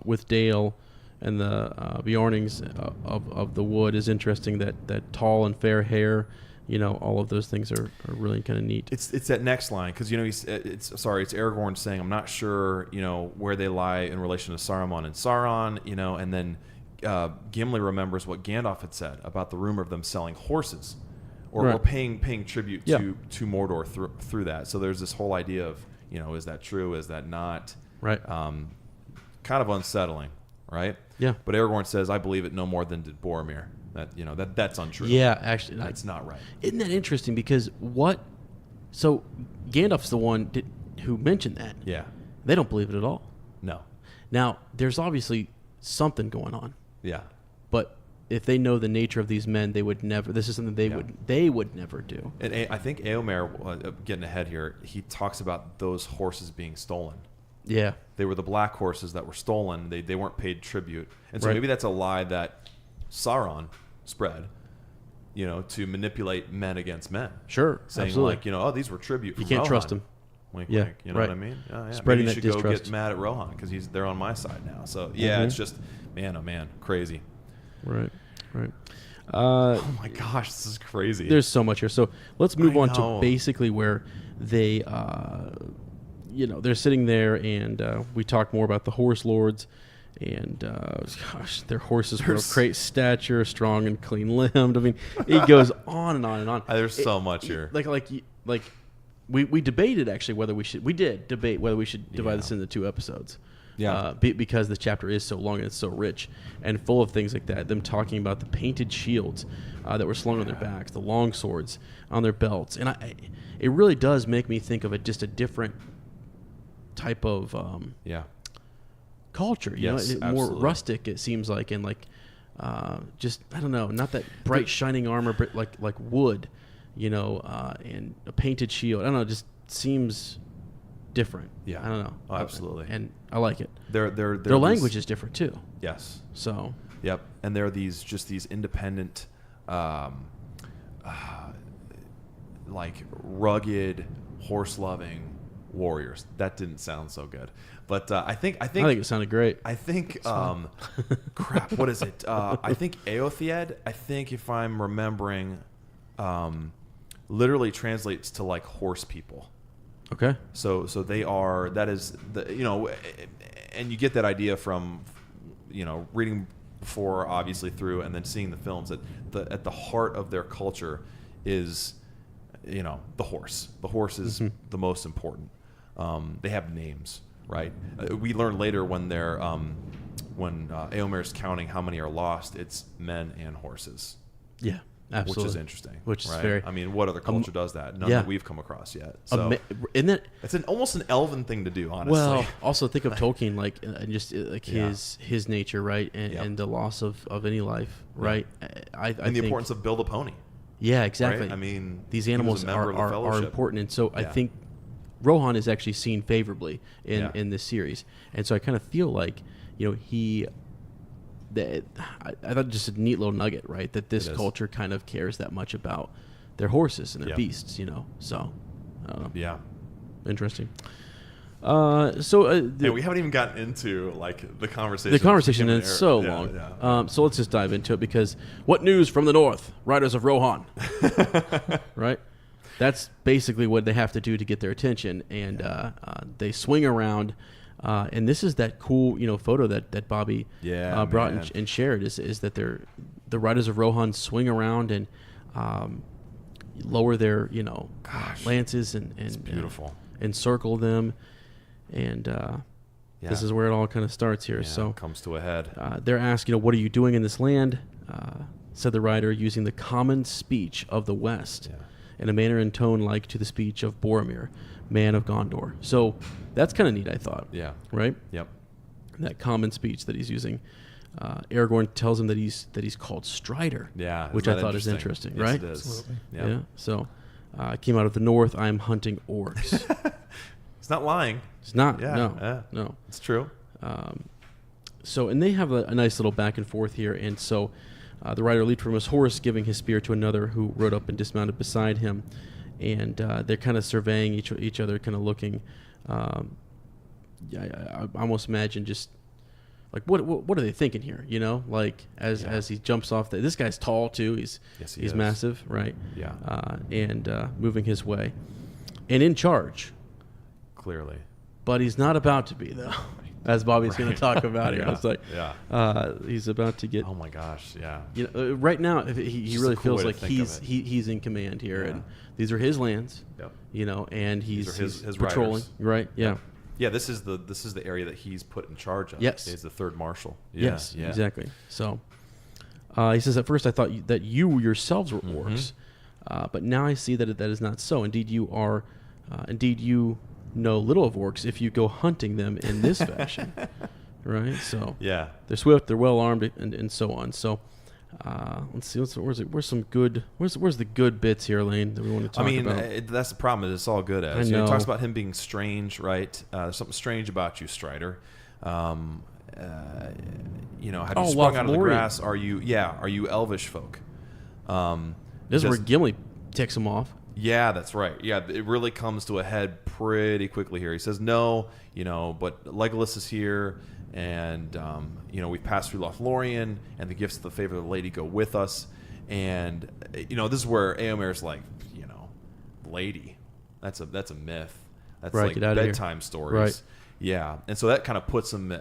[SPEAKER 2] with Dale and the Bjornings of the wood is interesting. That tall and fair hair, all of those things are really kind of neat.
[SPEAKER 3] It's that next line because it's Aragorn saying I'm not sure where they lie in relation to Saruman and Sauron, and then Gimli remembers what Gandalf had said about the rumor of them selling horses or paying tribute to Mordor through that. So there's this whole idea of is that true, is that not,
[SPEAKER 2] right?
[SPEAKER 3] Kind of unsettling, right?
[SPEAKER 2] Yeah.
[SPEAKER 3] But Aragorn says I believe it no more than did Boromir. That's untrue.
[SPEAKER 2] Yeah, actually,
[SPEAKER 3] that's not right.
[SPEAKER 2] Isn't that interesting? Because so Gandalf's the one who mentioned that.
[SPEAKER 3] Yeah.
[SPEAKER 2] They don't believe it at all.
[SPEAKER 3] No.
[SPEAKER 2] Now, there's obviously something going on.
[SPEAKER 3] Yeah.
[SPEAKER 2] But if they know the nature of these men, they would never. This is something they would never do.
[SPEAKER 3] And I think Éomer, getting ahead here, he talks about those horses being stolen.
[SPEAKER 2] Yeah.
[SPEAKER 3] They were the black horses that were stolen. They weren't paid tribute, and so maybe that's a lie that Sauron spread, to manipulate men against men.
[SPEAKER 2] Sure,
[SPEAKER 3] saying
[SPEAKER 2] absolutely.
[SPEAKER 3] these were tribute. From
[SPEAKER 2] you can't
[SPEAKER 3] Rohan.
[SPEAKER 2] trust him.
[SPEAKER 3] Wink,
[SPEAKER 2] Yeah,
[SPEAKER 3] wink. You know what I mean? Oh, yeah.
[SPEAKER 2] Spreading
[SPEAKER 3] maybe you
[SPEAKER 2] that
[SPEAKER 3] should go
[SPEAKER 2] distrust.
[SPEAKER 3] get mad at Rohan because they're on my side now. So yeah, it's just man, oh man, crazy.
[SPEAKER 2] Right.
[SPEAKER 3] Oh my gosh, this is crazy.
[SPEAKER 2] There's so much here. So let's move on to basically where they, they're sitting there, and we talk more about the horse lords. And their horses were of great stature, strong and clean-limbed. I mean, it goes on and on and on.
[SPEAKER 3] There's so much here.
[SPEAKER 2] We debated actually whether we should. We did debate whether we should divide this into 2 episodes.
[SPEAKER 3] Yeah.
[SPEAKER 2] Because the chapter is so long and it's so rich and full of things like that. Them talking about the painted shields that were slung on their backs, the long swords on their belts, and it really does make me think of just a different type of culture. More rustic it seems like, and just I don't know, not that bright shining armor, but like wood, and a painted shield. I don't know, it just seems different.
[SPEAKER 3] Yeah,
[SPEAKER 2] I don't know.
[SPEAKER 3] Oh, absolutely,
[SPEAKER 2] and I like it.
[SPEAKER 3] Their
[SPEAKER 2] language is different too.
[SPEAKER 3] Yes.
[SPEAKER 2] So.
[SPEAKER 3] Yep, and they're these independent, rugged, horse-loving warriors. That didn't sound so good, but I think
[SPEAKER 2] it sounded great.
[SPEAKER 3] I think crap. What is it? I think Eothied. I think if I'm remembering, literally translates to like horse people.
[SPEAKER 2] Okay.
[SPEAKER 3] So they are. That is and you get that idea from reading before, obviously through, and then seeing the films that at the heart of their culture is the horse. The horse is the most important. They have names, right? We learn later when they're when Éomer's counting how many are lost, it's men and horses.
[SPEAKER 2] Yeah, absolutely.
[SPEAKER 3] Which is interesting.
[SPEAKER 2] Which is
[SPEAKER 3] right?
[SPEAKER 2] very.
[SPEAKER 3] I mean, what other culture does that? None that we've come across yet. So
[SPEAKER 2] isn't that?
[SPEAKER 3] It's almost an elven thing to do, honestly.
[SPEAKER 2] Well, also think of Tolkien, his nature, right, and the loss of any life, right? I
[SPEAKER 3] and the importance of build a pony.
[SPEAKER 2] Yeah, exactly.
[SPEAKER 3] Right? I mean,
[SPEAKER 2] these animals are important, and so I think Rohan is actually seen favorably in this series, and so I kind of feel like I thought just a neat little nugget, right? That this culture kind of cares that much about their horses and their beasts, So, I don't know.
[SPEAKER 3] Yeah,
[SPEAKER 2] interesting. We
[SPEAKER 3] haven't even gotten into the conversation.
[SPEAKER 2] The conversation is so long. Yeah. So let's just dive into it, because what news from the north? Riders of Rohan, right? That's basically what they have to do to get their attention, and they swing around. And this is that cool, photo that Bobby brought and shared. Is that the Riders of Rohan swing around and lower their lances and
[SPEAKER 3] it's beautiful,
[SPEAKER 2] and circle them, and this is where it all kind of starts here. So
[SPEAKER 3] it comes to a head.
[SPEAKER 2] They're asked, what are you doing in this land? Said the rider, using the common speech of the West. Yeah. In a manner and tone like to the speech of Boromir, man of Gondor. So that's kind of neat, I thought. Yeah. Right?
[SPEAKER 3] Yep.
[SPEAKER 2] That common speech that he's using. Aragorn tells him that he's called Strider.
[SPEAKER 3] Yeah.
[SPEAKER 2] Which I thought is interesting,
[SPEAKER 3] yes,
[SPEAKER 2] right?
[SPEAKER 3] It is.
[SPEAKER 1] Absolutely.
[SPEAKER 3] Yep.
[SPEAKER 2] Yeah. So came out of the north. I am hunting orcs.
[SPEAKER 3] He's not lying.
[SPEAKER 2] He's not.
[SPEAKER 3] Yeah.
[SPEAKER 2] No.
[SPEAKER 3] It's true.
[SPEAKER 2] And they have a nice little back and forth here. And so the rider leaped from his horse, giving his spear to another who rode up and dismounted beside him. And they're kind of surveying each other, kind of looking. I almost imagine just like what are they thinking here? You know, like as he jumps off this guy's tall too. He's massive, right?
[SPEAKER 3] Yeah.
[SPEAKER 2] And moving his way, and in charge.
[SPEAKER 3] Clearly.
[SPEAKER 2] But he's not about to be though, as Bobby's going to talk about here.
[SPEAKER 3] Yeah.
[SPEAKER 2] It's like, he's about to get.
[SPEAKER 3] Oh my gosh, yeah.
[SPEAKER 2] You know, right now he really feels like he's in command here,
[SPEAKER 3] Yeah.
[SPEAKER 2] and these are his lands.
[SPEAKER 3] Yep.
[SPEAKER 2] You know, and he's
[SPEAKER 3] his
[SPEAKER 2] patrolling,
[SPEAKER 3] riders.
[SPEAKER 2] right? Yeah.
[SPEAKER 3] Yeah, this is the area that he's put in charge of.
[SPEAKER 2] Yes.
[SPEAKER 3] He's the third marshal. Yeah,
[SPEAKER 2] Yes,
[SPEAKER 3] yeah.
[SPEAKER 2] exactly. So he says, at first I thought that you yourselves were orcs, but now I see that that is not so. Indeed, you are. Indeed, you know little of orcs if you go hunting them in this fashion, right? So
[SPEAKER 3] Yeah.
[SPEAKER 2] they're swift, they're well armed, and so on. So let's see, where's the good bits here, Lane, that we want to talk about?
[SPEAKER 3] That's the problem. Is it's all good as.
[SPEAKER 2] I
[SPEAKER 3] You know,
[SPEAKER 2] know.
[SPEAKER 3] he talks about him being strange, right? There's something strange about you, Strider. You know, have you sprung out of the
[SPEAKER 2] Lothlorien.
[SPEAKER 3] grass? Are you elvish folk?
[SPEAKER 2] This is where
[SPEAKER 3] just-
[SPEAKER 2] Gimli ticks him off.
[SPEAKER 3] Yeah, that's right. Yeah, it really comes to a head pretty quickly here. He says, no, you know, but Legolas is here, and, you know, we've passed through Lothlorien, and the gifts of the favor of the lady go with us. And, you know, this is where Éomer's like, you know, lady. That's a myth. That's
[SPEAKER 2] Right,
[SPEAKER 3] like
[SPEAKER 2] get outta here.
[SPEAKER 3] bedtime stories.
[SPEAKER 2] Right.
[SPEAKER 3] Yeah. And so that kind of puts him,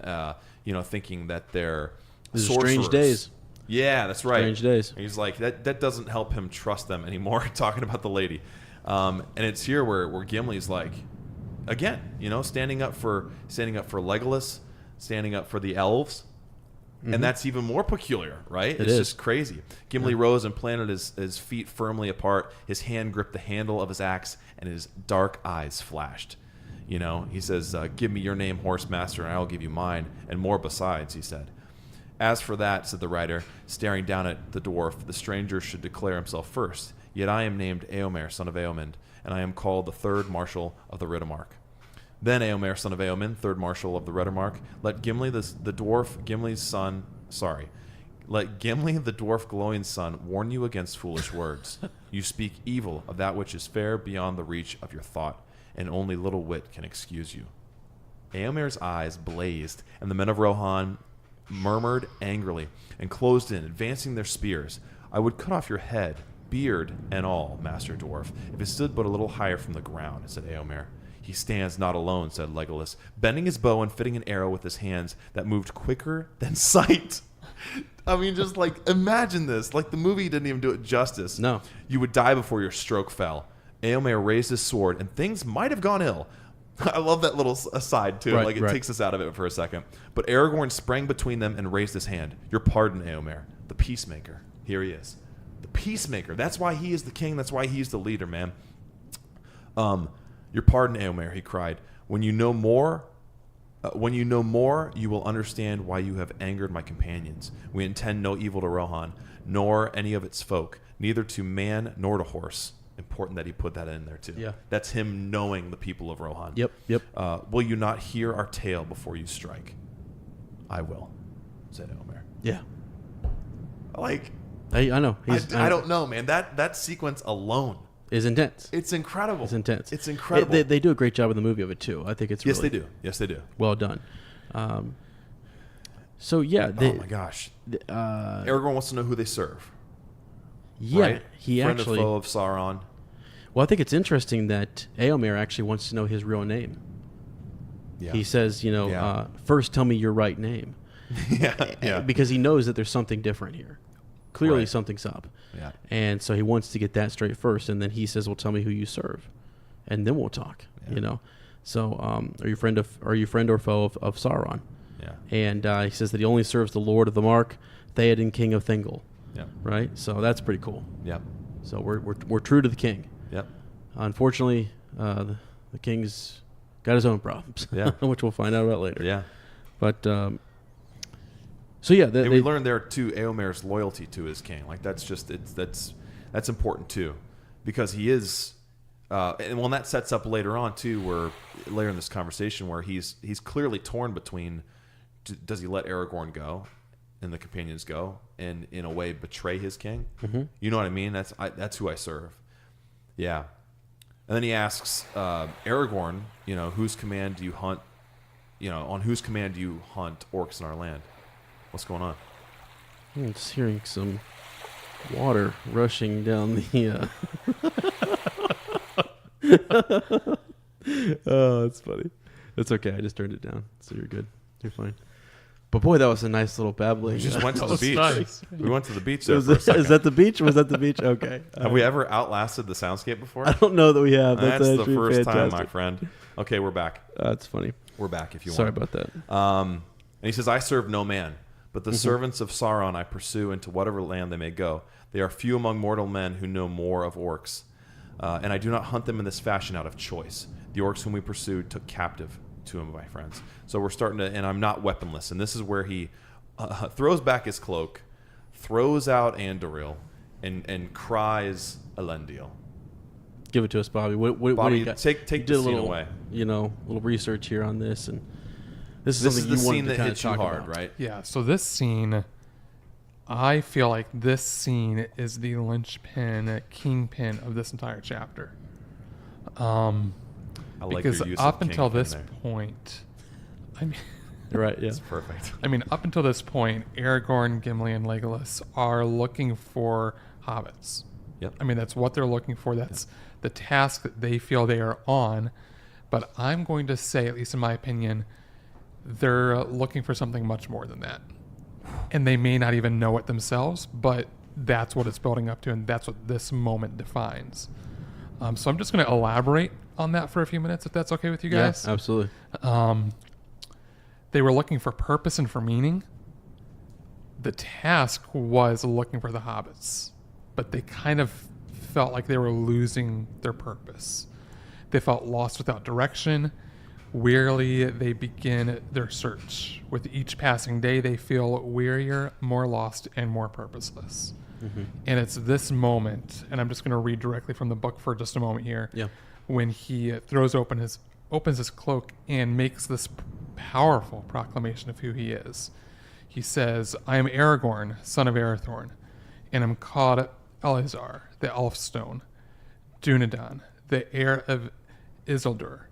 [SPEAKER 3] you know, thinking that they're
[SPEAKER 2] These are strange
[SPEAKER 3] sorcerers.
[SPEAKER 2] days.
[SPEAKER 3] Yeah, that's right.
[SPEAKER 2] Strange days.
[SPEAKER 3] And he's like, that doesn't help him trust them anymore, talking about the lady. And it's here where Gimli's like, again, you know, standing up for Legolas, standing up for the elves. And that's even more peculiar, right? It's
[SPEAKER 2] is.
[SPEAKER 3] just crazy. Gimli rose and planted his feet firmly apart. His hand gripped the handle of his axe, and his dark eyes flashed. You know, he says, give me your name, horse master, and I will give you mine, and more besides, he said. As for that, said the rider, staring down at the dwarf, the stranger should declare himself first. Yet I am named Éomer, son of Éomen, and I am called the third marshal of the Riddermark. Then Éomer, son of Éomen, third marshal of the Riddermark, let Gimli the dwarf, Gimli's son, let Gimli the dwarf Glowing's son warn you against foolish words. You speak evil of that which is fair beyond the reach of your thought, and only little wit can excuse you. Éomer's eyes blazed, and the men of Rohan murmured angrily and closed in, advancing their spears. I would cut off your head, beard and all, Master Dwarf, if it stood but a little higher from the ground, said Éomer. He stands not alone, said Legolas, bending his bow and fitting an arrow with his hands that moved quicker than sight. I mean, just like, imagine this. Like, the movie didn't even do it justice.
[SPEAKER 2] No.
[SPEAKER 3] You would die before your stroke fell. Éomer raised his sword, and things might have gone ill. I love that little aside, too.
[SPEAKER 2] Right,
[SPEAKER 3] like, it
[SPEAKER 2] right.
[SPEAKER 3] takes us out of it for a second. But Aragorn sprang between them and raised his hand. Your pardon, Éomer, the peacemaker. Here he is. The peacemaker. That's why he is the king. That's why he's the leader, man. Your pardon, Éomer, he cried. When you know more, you will understand why you have angered my companions. We intend no evil to Rohan, nor any of its folk, neither to man nor to horse. Important that he put that in there too.
[SPEAKER 2] Yeah.
[SPEAKER 3] That's him knowing the people of Rohan.
[SPEAKER 2] Yep.
[SPEAKER 3] Will you not hear our tale before you strike? I will, said Éomer.
[SPEAKER 2] Yeah.
[SPEAKER 3] Like,
[SPEAKER 2] I know.
[SPEAKER 3] I don't know, man. That sequence alone
[SPEAKER 2] is intense.
[SPEAKER 3] it's incredible.
[SPEAKER 2] It's intense.
[SPEAKER 3] It's incredible.
[SPEAKER 2] They do a great job in the movie of it too. I think it's
[SPEAKER 3] Yes,
[SPEAKER 2] really
[SPEAKER 3] they do. Yes, they do.
[SPEAKER 2] well done. So yeah,
[SPEAKER 3] Oh my gosh. Aragorn wants to know who they serve.
[SPEAKER 2] yeah,
[SPEAKER 3] Right?
[SPEAKER 2] he
[SPEAKER 3] Friend
[SPEAKER 2] actually.
[SPEAKER 3] or foe of Sauron.
[SPEAKER 2] Well, I think it's interesting that Éomer actually wants to know his real name.
[SPEAKER 3] Yeah.
[SPEAKER 2] He says,
[SPEAKER 3] Yeah.
[SPEAKER 2] first tell me your right name.
[SPEAKER 3] yeah.
[SPEAKER 2] Because he knows that there's something different here. Clearly
[SPEAKER 3] Right.
[SPEAKER 2] something's up.
[SPEAKER 3] Yeah.
[SPEAKER 2] And so he wants to get that straight first, and then he says, well, tell me who you serve. And then we'll talk,
[SPEAKER 3] Yeah.
[SPEAKER 2] So are you friend or foe of Sauron?
[SPEAKER 3] Yeah.
[SPEAKER 2] And he says that he only serves the Lord of the Mark, Theoden, King of Thingol.
[SPEAKER 3] Yeah.
[SPEAKER 2] Right? So that's pretty cool.
[SPEAKER 3] Yeah.
[SPEAKER 2] So we're true to the king.
[SPEAKER 3] Yep.
[SPEAKER 2] Unfortunately, the king's got his own problems,
[SPEAKER 3] Yeah.
[SPEAKER 2] which we'll find out about later.
[SPEAKER 3] Yeah.
[SPEAKER 2] But so yeah,
[SPEAKER 3] And we learned there too Éomer's loyalty to his king. Like that's important too, because he is, and that sets up later on too, where later in this conversation where he's clearly torn between, does he let Aragorn go, and the companions go, and in a way betray his king? Mm-hmm. You know what I mean? That's who I serve. Yeah. And then he asks Aragorn, whose command do you hunt, on whose command do you hunt orcs in our land? What's going on?
[SPEAKER 2] I'm just hearing some water rushing down the. Oh, that's funny. It's okay. I just turned it down, so you're good. You're fine. But boy, that was a nice little babbling.
[SPEAKER 3] We just went to the beach.
[SPEAKER 1] Nice.
[SPEAKER 3] We went to the beach there
[SPEAKER 2] Is
[SPEAKER 3] for a second.
[SPEAKER 2] that the beach? Was that the beach? Okay.
[SPEAKER 3] Have we ever outlasted the soundscape before?
[SPEAKER 2] I don't know that we have.
[SPEAKER 3] That's the
[SPEAKER 2] actually
[SPEAKER 3] first time,
[SPEAKER 2] fantastic.
[SPEAKER 3] my friend. Okay, we're back.
[SPEAKER 2] That's funny.
[SPEAKER 3] We're back if you
[SPEAKER 2] Sorry
[SPEAKER 3] want.
[SPEAKER 2] about that.
[SPEAKER 3] And he says, I serve no man, but the servants of Sauron I pursue into whatever land they may go. They are few among mortal men who know more of orcs. And I do not hunt them in this fashion out of choice. The orcs whom we pursued took captive 2 of my friends. So we're starting to, and I'm not weaponless. And this is where he throws back his cloak, throws out Andoril, and cries Elendil.
[SPEAKER 2] Give it to us, Bobby. What do
[SPEAKER 3] Bobby,
[SPEAKER 2] you got?
[SPEAKER 3] take
[SPEAKER 2] You
[SPEAKER 3] the
[SPEAKER 2] did a
[SPEAKER 3] scene
[SPEAKER 2] little,
[SPEAKER 3] away.
[SPEAKER 2] little research here on this, and this is
[SPEAKER 3] This is
[SPEAKER 2] something
[SPEAKER 3] the
[SPEAKER 2] you wanted
[SPEAKER 3] scene
[SPEAKER 2] to
[SPEAKER 3] that
[SPEAKER 2] kinda
[SPEAKER 3] hits you
[SPEAKER 2] talk
[SPEAKER 3] hard,
[SPEAKER 2] about.
[SPEAKER 3] right?
[SPEAKER 1] Yeah, so this scene, I feel like this scene is the linchpin, kingpin of this entire chapter.
[SPEAKER 3] I like
[SPEAKER 1] Because
[SPEAKER 3] your use
[SPEAKER 1] up
[SPEAKER 3] of
[SPEAKER 1] until
[SPEAKER 3] kingpin
[SPEAKER 1] this
[SPEAKER 3] there.
[SPEAKER 1] point, I mean,
[SPEAKER 2] You're right. Yeah.
[SPEAKER 3] It's perfect.
[SPEAKER 1] I mean, up until this point, Aragorn, Gimli, and Legolas are looking for hobbits.
[SPEAKER 3] Yep.
[SPEAKER 1] I mean, that's what they're looking for. That's the task that they feel they are on. But I'm going to say, at least in my opinion, they're looking for something much more than that. And they may not even know it themselves, but that's what it's building up to, and that's what this moment defines. So I'm just going to elaborate on that for a few minutes, if that's okay with you guys.
[SPEAKER 2] Yeah, absolutely.
[SPEAKER 1] They were looking for purpose and for meaning. The task was looking for the hobbits, but they kind of felt like they were losing their purpose. They felt lost without direction. Wearily, they begin their search. With each passing day, they feel wearier, more lost, and more purposeless. And it's this moment, and I'm just going to read directly from the book for just a moment here.
[SPEAKER 2] Yeah.
[SPEAKER 1] When he opens his cloak and makes this powerful proclamation of who he is. He says, I am Aragorn, son of Arathorn, and am called Eleazar, the Elfstone, Dunedain, the heir of Isildur,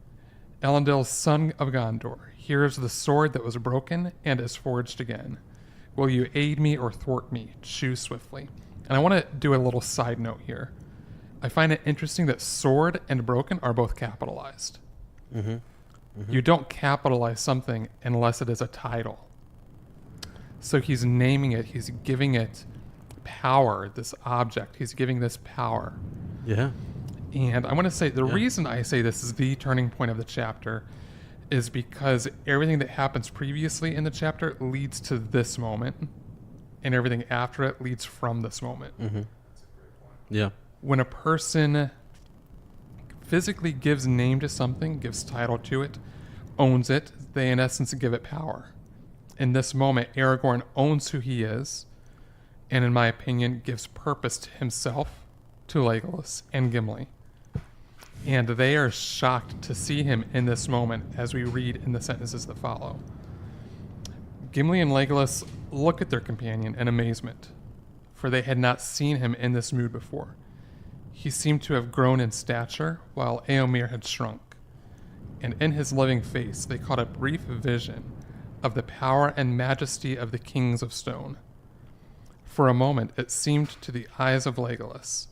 [SPEAKER 1] Elendil, son of Gondor. Here is the sword that was broken and is forged again. Will you aid me or thwart me? Choose swiftly. And I want to do a little side note here. I find it interesting that sword and broken are both capitalized. You don't capitalize something unless it is a title. So he's naming it, he's giving it power, this object. He's giving this power.
[SPEAKER 2] Yeah.
[SPEAKER 1] And I want to say the reason I say this is the turning point of the chapter is because everything that happens previously in the chapter leads to this moment, and everything after it leads from this moment.
[SPEAKER 2] Yeah.
[SPEAKER 1] When a person physically gives name to something, gives title to it, owns it, they in essence give it power. In this moment, Aragorn owns who he is, and in my opinion, gives purpose to himself, to Legolas, and Gimli. And they are shocked to see him in this moment as we read in the sentences that follow. Gimli and Legolas look at their companion in amazement, for they had not seen him in this mood before. He seemed to have grown in stature, while Éomer had shrunk. And in his living face they caught a brief vision of the power and majesty of the kings of stone. For a moment it seemed to the eyes of Legolas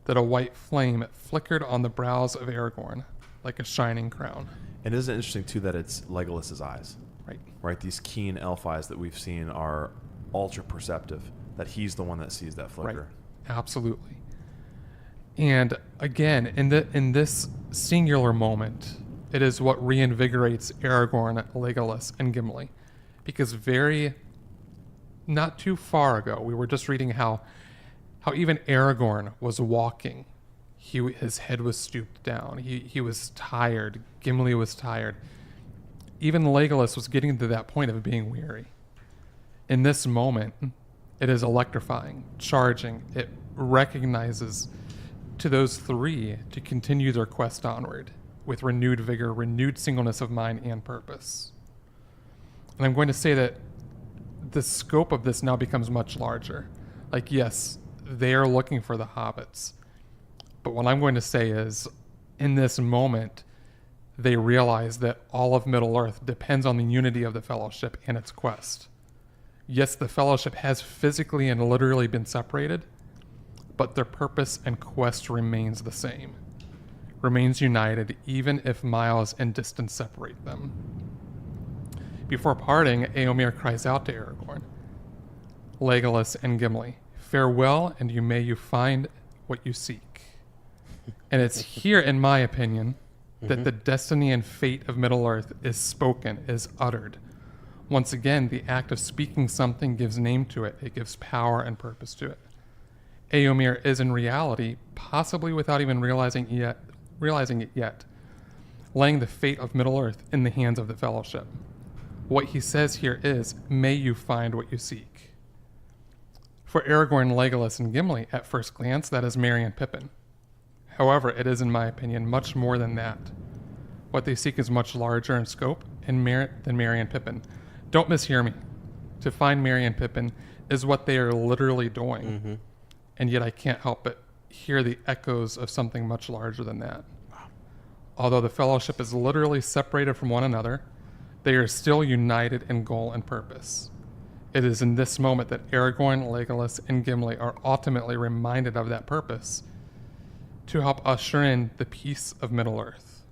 [SPEAKER 1] that a white flame flickered on the brows of Aragorn like a shining crown.
[SPEAKER 3] And isn't it interesting, too, that it's Legolas's eyes?
[SPEAKER 1] Right.
[SPEAKER 3] Right? These keen elf eyes that we've seen are ultra perceptive, that he's the one that sees that flicker.
[SPEAKER 1] Right. Absolutely. And again, in this singular moment, it is what reinvigorates Aragorn, Legolas, and Gimli. Because not too far ago, we were just reading how even Aragorn was walking. His head was stooped down. He was tired. Gimli was tired. Even Legolas was getting to that point of being weary. In this moment, it is electrifying, charging. It recognizes to those three to continue their quest onward with renewed vigor, renewed singleness of mind and purpose. And I'm going to say that the scope of this now becomes much larger. Like, yes, they are looking for the hobbits. But what I'm going to say is, in this moment, they realize that all of Middle-earth depends on the unity of the Fellowship and its quest. Yes, the Fellowship has physically and literally been separated, but their purpose and quest remains the same. Remains united even if miles and distance separate them. Before parting, Éomer cries out to Aragorn, Legolas and Gimli, farewell, and may you find what you seek. And it's here, in my opinion, that the destiny and fate of Middle-earth is spoken, is uttered. Once again, the act of speaking something gives name to it. It gives power and purpose to it. Éomer is in reality, possibly without even realizing it yet, laying the fate of Middle-earth in the hands of the Fellowship. What he says here is, may you find what you seek. For Aragorn, Legolas, and Gimli, at first glance, that is Merry and Pippin. However, it is, in my opinion, much more than that. What they seek is much larger in scope and merit than Merry and Pippin. Don't mishear me. To find Merry and Pippin is what they are literally doing. And yet I can't help but hear the echoes of something much larger than that. Although the Fellowship is literally separated from one another, they are still united in goal and purpose. It is in this moment that Aragorn, Legolas, and Gimli are ultimately reminded of that purpose to help usher in the peace of Middle-earth.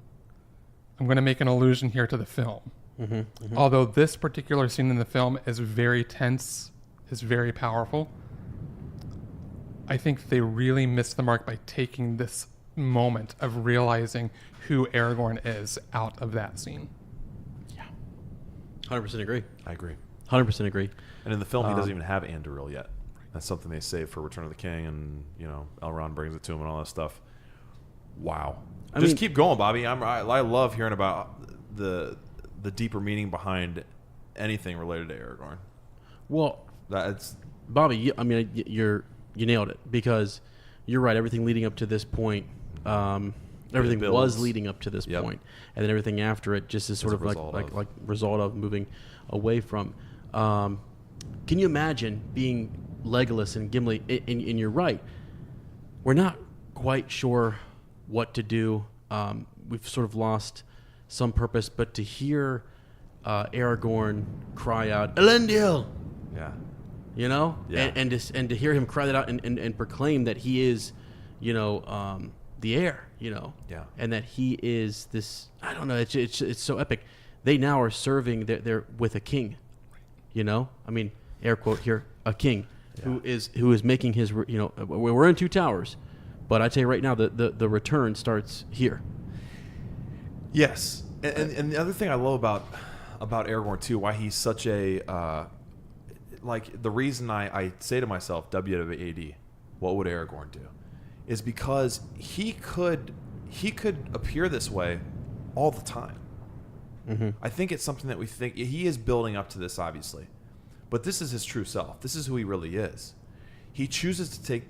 [SPEAKER 1] I'm going to make an allusion here to the film. Although this particular scene in the film is very tense, is very powerful, I think they really missed the mark by taking this moment of realizing who Aragorn is out of that scene.
[SPEAKER 2] 100% agree.
[SPEAKER 3] I agree.
[SPEAKER 2] 100% agree.
[SPEAKER 3] And in the film, he doesn't even have Anduril yet. That's something they save for Return of the King, and Elrond brings it to him and all that stuff. Wow. I mean, keep going, Bobby. I love hearing about the deeper meaning behind anything related to Aragorn.
[SPEAKER 2] Well,
[SPEAKER 3] that's
[SPEAKER 2] Bobby. You nailed it, because you're right. Everything leading up to this point, everything was leading up to this point, and then everything after it just is sort of like result of moving away from. Can you imagine being Legolas and Gimli? And you're right. We're not quite sure what to do. We've sort of lost some purpose, but to hear Aragorn cry out, Elendil!
[SPEAKER 3] Yeah.
[SPEAKER 2] And to hear him cry that out and proclaim that he is, the heir, and that he is this, I don't know, it's so epic. They now are serving, they're with a king, air quote here, a king, who is making his, we're in Two Towers, but I tell you right now, the return starts here.
[SPEAKER 3] Yes. And the other thing I love about Aragorn too, why he's such a the reason I say to myself, WWAD, what would Aragorn do, is because he could appear this way all the time. I think it's something that we think he is building up to this, obviously, but this is his true self. This is who he really is. He chooses to take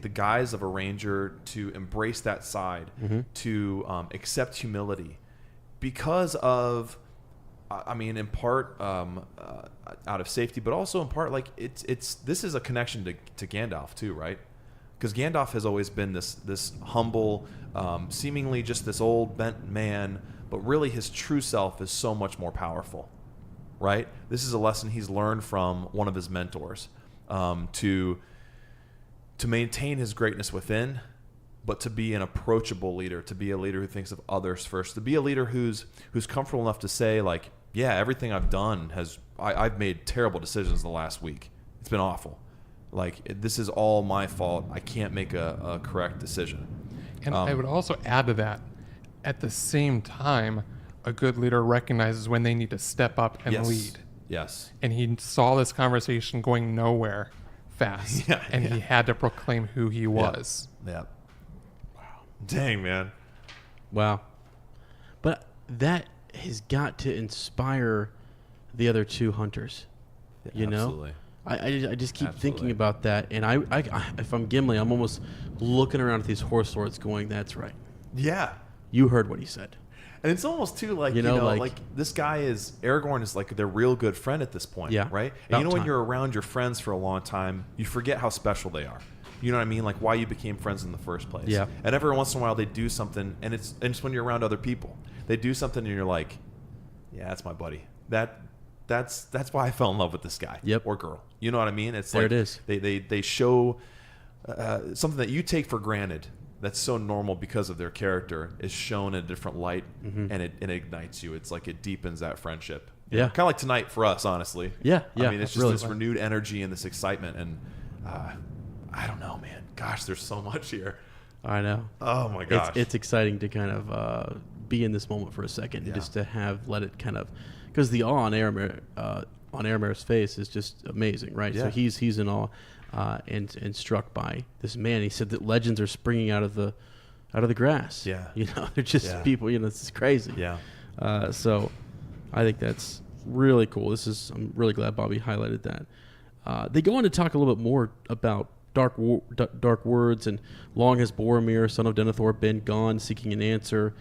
[SPEAKER 3] the guise of a ranger, to embrace that side, to accept humility, because of, in part out of safety, but also in part this is a connection to Gandalf too, right? Because Gandalf has always been this humble, seemingly just this old bent man, but really his true self is so much more powerful, right? This is a lesson he's learned from one of his mentors, to maintain his greatness within, but to be an approachable leader, to be a leader who thinks of others first, to be a leader who's comfortable enough to say, everything I've done I've made terrible decisions the last week. It's been awful. This is all my fault. I can't make a correct decision.
[SPEAKER 1] And I would also add to that, at the same time, a good leader recognizes when they need to step up and lead.
[SPEAKER 3] Yes.
[SPEAKER 1] And he saw this conversation going nowhere fast, and he had to proclaim who he was.
[SPEAKER 3] Yeah. Wow. Dang, man.
[SPEAKER 2] Wow. But that has got to inspire the other two hunters.
[SPEAKER 3] Absolutely.
[SPEAKER 2] I just keep thinking about that, and I if I'm Gimli, I'm almost looking around at these horse lords going, that's right.
[SPEAKER 3] Yeah.
[SPEAKER 2] You heard what he said.
[SPEAKER 3] And it's almost too this guy Aragorn is their real good friend at this point, right? And when you're around your friends for a long time, you forget how special they are. You know what I mean? Why you became friends in the first place.
[SPEAKER 2] Yeah.
[SPEAKER 3] And every once in a while they do something, and it's when you're around other people. They do something and you're like, yeah, that's my buddy. That's why I fell in love with this guy or girl. You know what I mean? It's
[SPEAKER 2] there
[SPEAKER 3] like
[SPEAKER 2] it is.
[SPEAKER 3] They show something that you take for granted that's so normal because of their character is shown in a different light, and it ignites you. It's like it deepens that friendship.
[SPEAKER 2] Yeah.
[SPEAKER 3] Kind of like tonight for us, honestly.
[SPEAKER 2] Yeah.
[SPEAKER 3] I mean, it's just
[SPEAKER 2] really
[SPEAKER 3] this renewed energy and this excitement. And I don't know, man. Gosh, there's so much here.
[SPEAKER 2] I know.
[SPEAKER 3] Oh, my gosh.
[SPEAKER 2] It's exciting to kind of be in this moment for a second and just to let it kind of, because the awe on Aramir's face is just amazing, right?
[SPEAKER 3] Yeah.
[SPEAKER 2] So he's in awe and struck by this man. He said that legends are springing out of the grass.
[SPEAKER 3] Yeah.
[SPEAKER 2] You know, they're just people. You know, this is crazy.
[SPEAKER 3] Yeah.
[SPEAKER 2] So I think that's really cool. I'm really glad Bobby highlighted that. They go on to talk a little bit more about dark words, and long has Boromir, son of Denethor, been gone, seeking an answer.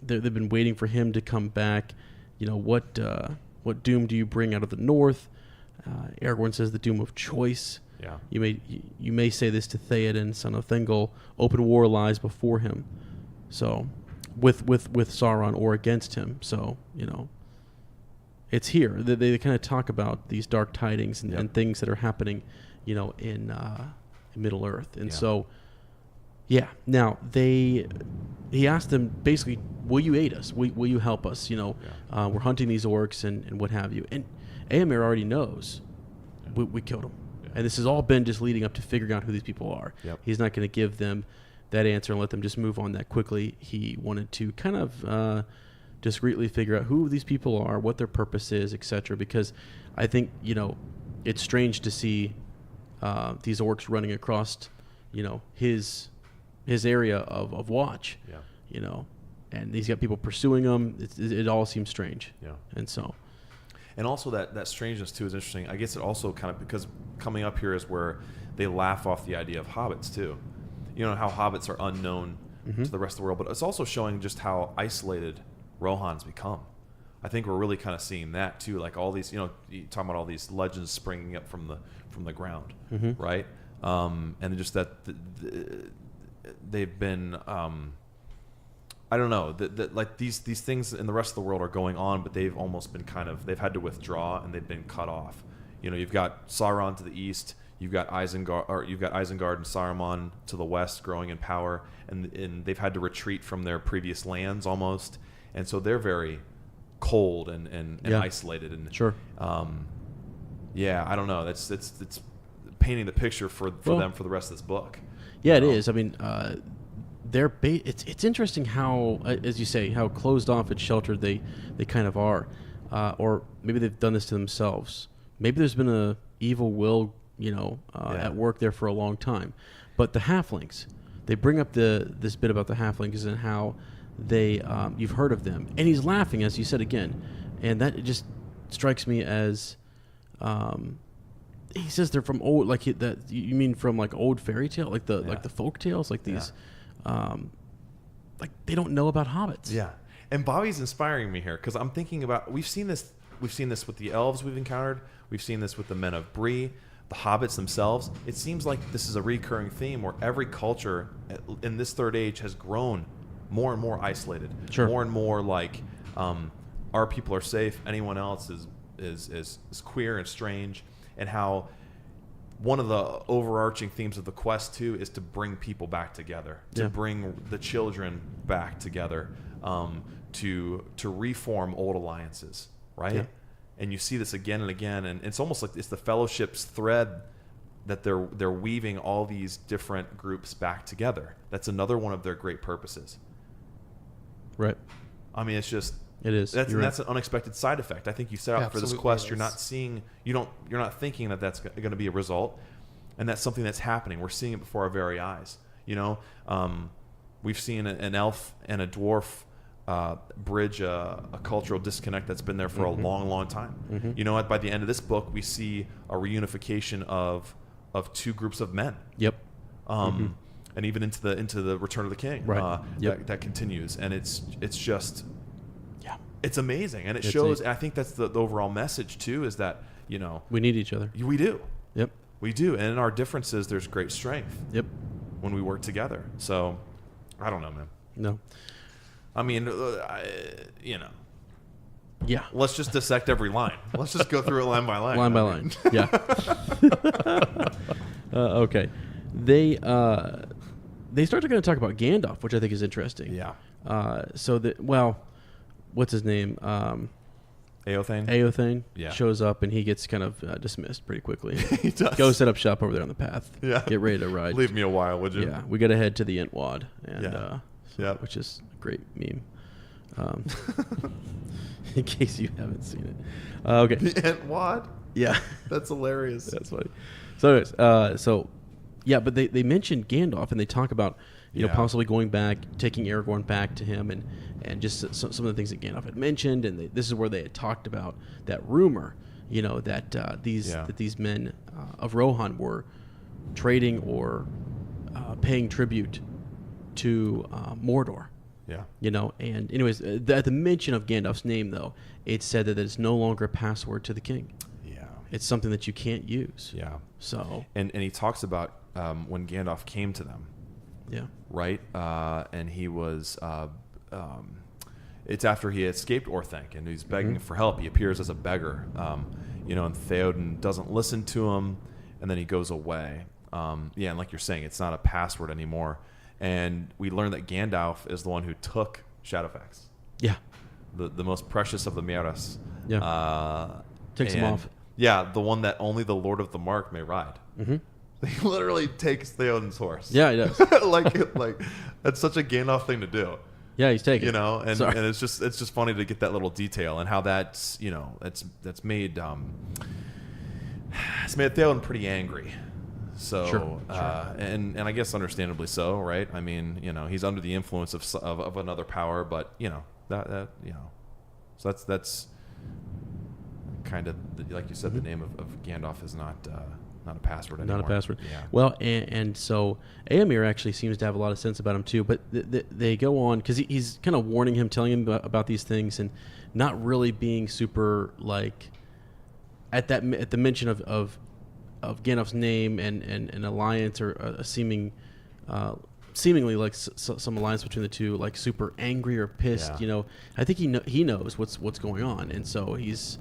[SPEAKER 2] They've been waiting for him to come back. You know, what doom do you bring out of the north? Aragorn says the doom of choice.
[SPEAKER 3] Yeah.
[SPEAKER 2] You may say this to Theoden, son of Thingol. Open war lies before him. So, with Sauron or against him. So, you know, it's here. They kind of talk about these dark tidings and things that are happening, you know, in Middle Earth. And so, now he asked them basically, will you aid us? Will you help us? You know, we're hunting these orcs and what have you. And Éomer already knows we killed him. Yeah. And this has all been just leading up to figuring out who these people are.
[SPEAKER 3] Yep.
[SPEAKER 2] He's not going to give them that answer and let them just move on that quickly. He wanted to kind of discreetly figure out who these people are, what their purpose is, etc. Because I think, you know, it's strange to see these orcs running across, you know, his area of watch.
[SPEAKER 3] Yeah.
[SPEAKER 2] You know, and he's got people pursuing him. It all seems strange.
[SPEAKER 3] Yeah.
[SPEAKER 2] And so.
[SPEAKER 3] And also that strangeness too is interesting. I guess it also kind of, because coming up here is where they laugh off the idea of hobbits too. You know how hobbits are unknown to the rest of the world, but it's also showing just how isolated Rohan's become. I think we're really kind of seeing that too, like all these, you know, talking about all these legends springing up from the ground, right? And just that they've been. I don't know that like these things in the rest of the world are going on, but they've almost been they've had to withdraw and they've been cut off. You know, you've got Sauron to the east, you've got Isengard and Saruman to the west, growing in power, and they've had to retreat from their previous lands almost, and so they're very cold and isolated. And
[SPEAKER 2] sure,
[SPEAKER 3] I don't know. It's painting the picture for them for the rest of this book.
[SPEAKER 2] Yeah, it is. I mean. It's interesting how, as you say, how closed off and sheltered they kind of are, or maybe they've done this to themselves. Maybe there's been a evil will, you know, at work there for a long time. But the halflings, they bring up this bit about the halflings and how they you've heard of them, and he's laughing as you said again, and that just strikes me as. He says they're from old, like that. You mean from like old fairy tale, like the folk tales, like these. Like they don't know about hobbits.
[SPEAKER 3] Yeah, and Bobby's inspiring me here because I'm thinking about we've seen this with the elves we've encountered. We've seen this with the men of Bree, the hobbits themselves. It seems like this is a recurring theme where every culture in this third age has grown more and more isolated.
[SPEAKER 2] Sure.
[SPEAKER 3] More and more like our people are safe. Anyone else is queer and strange, and how. One of the overarching themes of the quest too is to bring people back together, to bring the children back together, to reform old alliances, right? Yeah. And you see this again and again, and it's almost like it's the fellowship's thread that they're weaving all these different groups back together. That's another one of their great purposes.
[SPEAKER 2] Right.
[SPEAKER 3] I mean, it's just.
[SPEAKER 2] It is.
[SPEAKER 3] That's an unexpected side effect. I think you set out for this quest. You're not thinking that that's going to be a result, and that's something that's happening. We're seeing it before our very eyes. You know, we've seen an elf and a dwarf bridge a cultural disconnect that's been there for a long, long time. You know what? By the end of this book, we see a reunification of two groups of men.
[SPEAKER 2] Yep.
[SPEAKER 3] And even into the Return of the King.
[SPEAKER 2] Right.
[SPEAKER 3] That continues, and it's just. It's amazing, and it shows. I think that's the overall message too. Is that you know
[SPEAKER 2] we need each other.
[SPEAKER 3] We do.
[SPEAKER 2] Yep.
[SPEAKER 3] We do, and in our differences, there's great strength.
[SPEAKER 2] Yep.
[SPEAKER 3] When we work together, so I don't know, man.
[SPEAKER 2] No.
[SPEAKER 3] I mean,
[SPEAKER 2] Yeah.
[SPEAKER 3] let's just dissect every line. Let's just go through it line by line.
[SPEAKER 2] Line by line. Yeah. Okay. They start to kind of talk about Gandalf, which I think is interesting.
[SPEAKER 3] Yeah.
[SPEAKER 2] What's his name?
[SPEAKER 3] Eothane? Yeah.
[SPEAKER 2] Shows up and he gets kind of dismissed pretty quickly.
[SPEAKER 3] He does.
[SPEAKER 2] Go set up shop over there on the path.
[SPEAKER 3] Yeah.
[SPEAKER 2] Get ready to ride.
[SPEAKER 3] Leave me a while, would you?
[SPEAKER 2] Yeah. We got to head to the Entwad, which is a great meme. In case you haven't seen it. Okay.
[SPEAKER 3] The Entwad?
[SPEAKER 2] Yeah.
[SPEAKER 3] That's hilarious.
[SPEAKER 2] That's funny. So anyways, but they mentioned Gandalf and they talk about possibly going back, taking Aragorn back to him, and just some of the things that Gandalf had mentioned, and this is where they had talked about that rumor, that these men of Rohan were trading or paying tribute to Mordor.
[SPEAKER 3] Yeah.
[SPEAKER 2] And anyways, at the mention of Gandalf's name, though, it said that it's no longer a password to the king.
[SPEAKER 3] Yeah.
[SPEAKER 2] It's something that you can't use.
[SPEAKER 3] Yeah.
[SPEAKER 2] So.
[SPEAKER 3] And he talks about when Gandalf came to them.
[SPEAKER 2] Yeah.
[SPEAKER 3] Right? And he was, it's after he escaped Orthanc and he's begging for help. He appears as a beggar, and Theoden doesn't listen to him, and then he goes away. And like you're saying, it's not a password anymore. And we learn that Gandalf is the one who took Shadowfax. Yeah. The most precious of the Mearas.
[SPEAKER 2] Yeah. Takes him off.
[SPEAKER 3] Yeah, the one that only the Lord of the Mark may ride.
[SPEAKER 2] Mm-hmm.
[SPEAKER 3] He literally takes Theoden's horse.
[SPEAKER 2] Yeah, he does.
[SPEAKER 3] like that's such a Gandalf thing to do.
[SPEAKER 2] Yeah, he's taking.
[SPEAKER 3] And it's just funny to get that little detail and how that's that's made it's made Theoden pretty angry. So
[SPEAKER 2] sure.
[SPEAKER 3] And I guess understandably so, right? I mean, he's under the influence of another power, but that so that's kind of like you said, the name of Gandalf is not a password anymore.
[SPEAKER 2] Not a password.
[SPEAKER 3] Yeah.
[SPEAKER 2] Well, and so Éomer actually seems to have a lot of sense about him too. But they go on because he's kind of warning him, telling him about these things, and not really being super like at the mention of Gandalf's name and an alliance or a seemingly like some alliance between the two, like super angry or pissed.
[SPEAKER 3] Yeah.
[SPEAKER 2] I think he knows what's going on, and so he's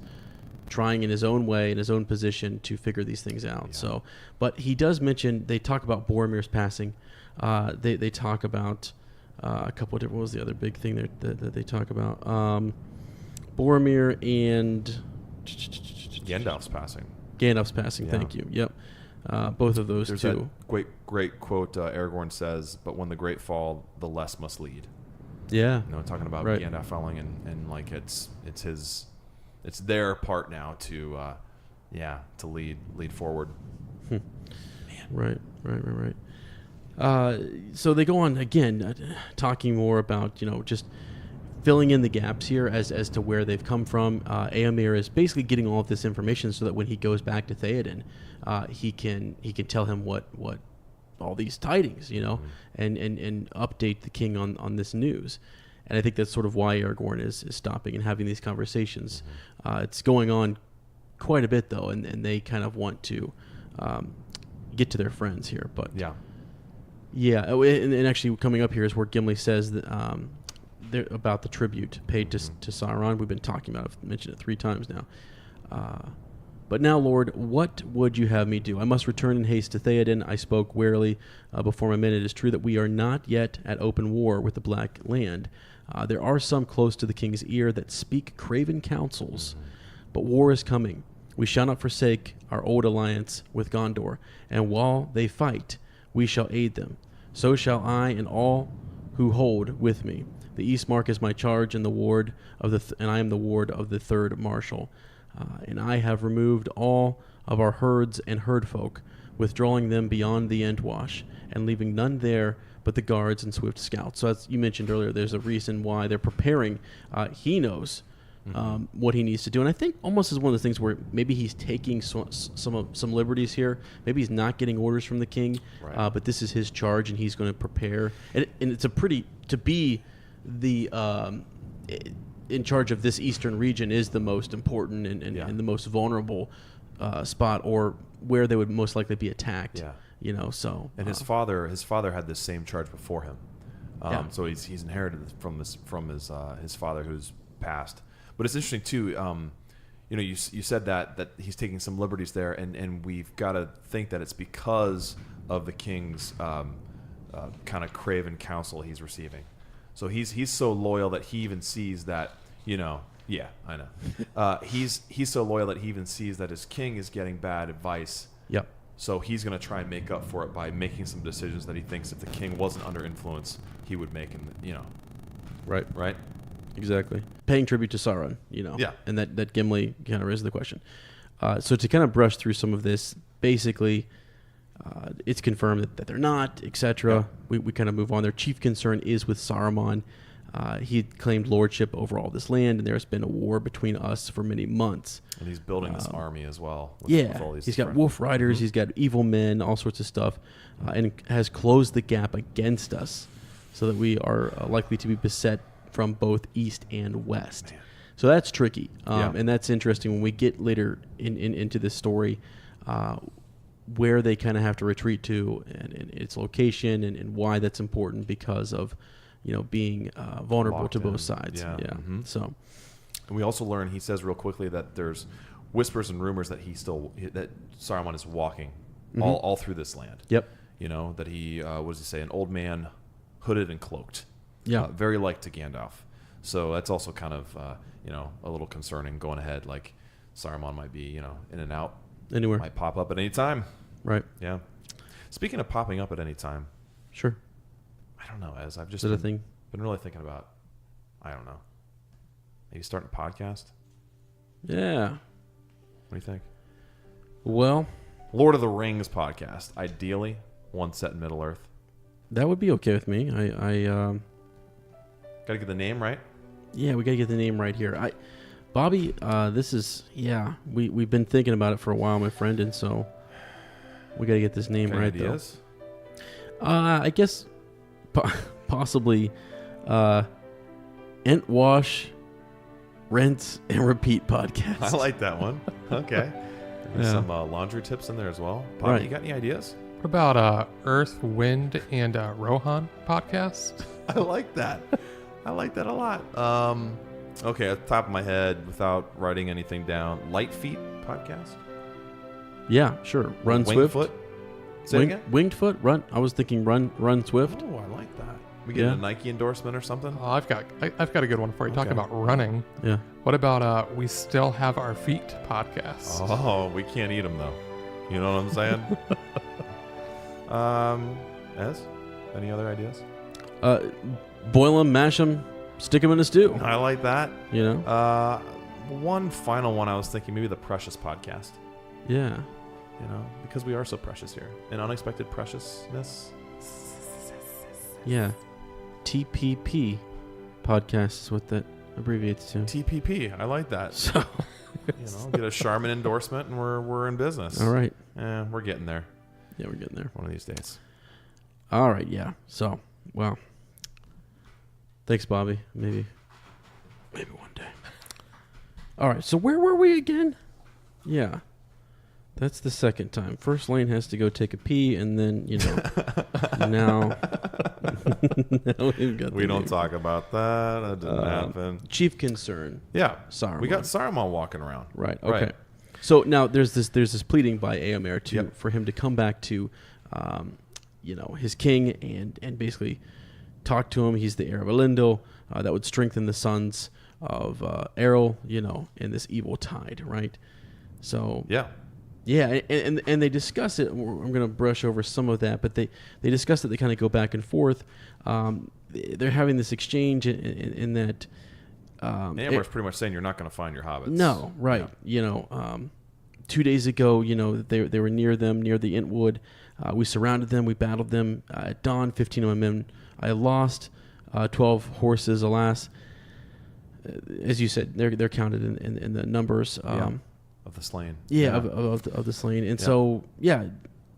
[SPEAKER 2] trying in his own way, in his own position, to figure these things out. Yeah. So, but he does mention, they talk about Boromir's passing. They talk about a couple of different. What was the other big thing that they talk about? Boromir and
[SPEAKER 3] Gandalf's passing.
[SPEAKER 2] Gandalf's passing. Yeah. Thank you. Yep. Both of those
[SPEAKER 3] There's
[SPEAKER 2] two.
[SPEAKER 3] That great quote Aragorn says, "But when the great fall, the less must lead."
[SPEAKER 2] Yeah.
[SPEAKER 3] Talking about Gandalf falling and like it's their part now to lead forward.
[SPEAKER 2] Man. Right. So they go on again, talking more about just filling in the gaps here as to where they've come from. Éomer is basically getting all of this information so that when he goes back to Theoden, he can tell him what all these tidings, and update the king on this news. And I think that's sort of why Aragorn is stopping and having these conversations. It's going on quite a bit, though, and they kind of want to get to their friends here. But and actually coming up here is where Gimli says that about the tribute paid to Sauron. We've been talking about it. I've mentioned it 3 times now. But now, Lord, what would you have me do? I must return in haste to Theoden. I spoke warily before my men. It is true that we are not yet at open war with the Black Land. There are some close to the king's ear that speak craven counsels. But war is coming. We shall not forsake our old alliance with Gondor. And while they fight, we shall aid them. So shall I and all who hold with me. The East Mark is my charge, and the ward of and I am the ward of the third marshal. And I have removed all of our herds and herdfolk, withdrawing them beyond the Entwash, and leaving none there but the guards and swift scouts. So as you mentioned earlier, there's a reason why they're preparing. He knows what he needs to do, and I think almost is one of the things where maybe he's taking some liberties here. Maybe he's not getting orders from the king, but this is his charge, and he's going to prepare. And it's to be the in charge of this eastern region is the most important and the most vulnerable spot, or where they would most likely be attacked.
[SPEAKER 3] Yeah.
[SPEAKER 2] So
[SPEAKER 3] and his father had this same charge before him. So he's inherited from his father who's passed. But it's interesting too. You said that he's taking some liberties there, and we've got to think that it's because of the king's kind of craven counsel he's receiving. So he's so loyal that he even sees that, yeah, I know. He's so loyal that he even sees that his king is getting bad advice.
[SPEAKER 2] Yep.
[SPEAKER 3] So he's going to try and make up for it by making some decisions that he thinks if the king wasn't under influence, he would make.
[SPEAKER 2] Right.
[SPEAKER 3] Right.
[SPEAKER 2] Exactly. Paying tribute to Sauron,
[SPEAKER 3] Yeah.
[SPEAKER 2] And that Gimli kind of raises the question. So to kind of brush through some of this, basically, it's confirmed that they're not, etc. Yeah. We kind of move on. Their chief concern is with Saruman. He claimed lordship over all this land, and there's been a war between us for many months.
[SPEAKER 3] And he's building this army as well.
[SPEAKER 2] With all these he's got wolf riders, he's got evil men, all sorts of stuff, and has closed the gap against us so that we are likely to be beset from both east and west. Man. So that's tricky, and that's interesting when we get later into this story, where they kind of have to retreat to and its location and why that's important because of being vulnerable to both sides. Yeah. Mm-hmm. So,
[SPEAKER 3] and we also learn, he says real quickly that there's whispers and rumors that that Saruman is walking all through this land.
[SPEAKER 2] Yep.
[SPEAKER 3] That he what does he say? An old man, hooded and cloaked.
[SPEAKER 2] Yeah.
[SPEAKER 3] Very like to Gandalf. So that's also kind of a little concerning going ahead. Like Saruman might be in and out,
[SPEAKER 2] anywhere,
[SPEAKER 3] might pop up at any time.
[SPEAKER 2] Right.
[SPEAKER 3] Yeah. Speaking of popping up at any time.
[SPEAKER 2] Sure.
[SPEAKER 3] I don't know, Ez. I've just
[SPEAKER 2] been
[SPEAKER 3] really thinking about, I don't know, maybe starting a podcast?
[SPEAKER 2] Yeah.
[SPEAKER 3] What do you think?
[SPEAKER 2] Well,
[SPEAKER 3] Lord of the Rings podcast, ideally one set in Middle Earth.
[SPEAKER 2] That would be okay with me. I
[SPEAKER 3] got to get the name right.
[SPEAKER 2] Yeah, we got to get the name right here. Bobby, this is we've been thinking about it for a while, my friend, and so we got to get this name right.
[SPEAKER 3] Ideas?
[SPEAKER 2] Though. I guess possibly Entwash, Rinse and Repeat podcast.
[SPEAKER 3] I like that one. Okay. Some laundry tips in there as well. Bobby,
[SPEAKER 2] right.
[SPEAKER 3] You got any ideas?
[SPEAKER 1] What about Earth, Wind, and Rohan podcast?
[SPEAKER 3] I like that. I like that a lot. Okay, at the top of my head, without writing anything down, Light Feet podcast?
[SPEAKER 2] Yeah, sure. Run
[SPEAKER 3] Winged
[SPEAKER 2] Swift.
[SPEAKER 3] Foot? Say it again?
[SPEAKER 2] Winged Foot? Run. I was thinking Run Swift.
[SPEAKER 3] Oh, I like that. We get a Nike endorsement or something?
[SPEAKER 1] Oh, I've got a good one for you.
[SPEAKER 3] Okay.
[SPEAKER 1] Talking about running.
[SPEAKER 2] Yeah.
[SPEAKER 1] What about We Still Have Our Feet podcast?
[SPEAKER 3] Oh, we can't eat them, though. You know what I'm saying? Ez? Any other ideas?
[SPEAKER 2] Boil them, mash them, stick them in a stew.
[SPEAKER 3] I like that.
[SPEAKER 2] One
[SPEAKER 3] final one I was thinking, maybe the Precious podcast.
[SPEAKER 2] Yeah.
[SPEAKER 3] Because we are so precious here. And unexpected preciousness.
[SPEAKER 2] Yeah. TPP podcast is what that abbreviates to.
[SPEAKER 3] TPP. I like that.
[SPEAKER 2] So,
[SPEAKER 3] get a Charmin endorsement and we're in business.
[SPEAKER 2] All right.
[SPEAKER 3] We're getting there.
[SPEAKER 2] Yeah, we're getting there.
[SPEAKER 3] One of these days.
[SPEAKER 2] All right. Yeah. So, well, thanks, Bobby. Maybe one day. All right. So where were we again? Yeah. That's the second time. First, Lane has to go take a pee, and then, now we've got
[SPEAKER 3] we don't talk about that. That didn't happen.
[SPEAKER 2] Chief concern.
[SPEAKER 3] Yeah.
[SPEAKER 2] Saruman.
[SPEAKER 3] We got Saruman walking around.
[SPEAKER 2] Right. Okay.
[SPEAKER 3] Right.
[SPEAKER 2] So now there's this pleading by Éomer for him to come back to, his king and basically talk to him. He's the heir of Elendil. That would strengthen the sons of Errol, in this evil tide, right? So yeah, and they discuss it. I'm going to brush over some of that, but they discuss it. They kind of go back and forth. They're having this exchange in that.
[SPEAKER 3] Éomer's pretty much saying you're not going to find your hobbits.
[SPEAKER 2] No, right. Yeah. 2 days ago, they were near the Entwood. We surrounded them. We battled them at dawn. 15 of my men I lost. 12 horses, alas. As you said, they're counted in the numbers.
[SPEAKER 3] Of the slain.
[SPEAKER 2] Yeah, of the slain. And so,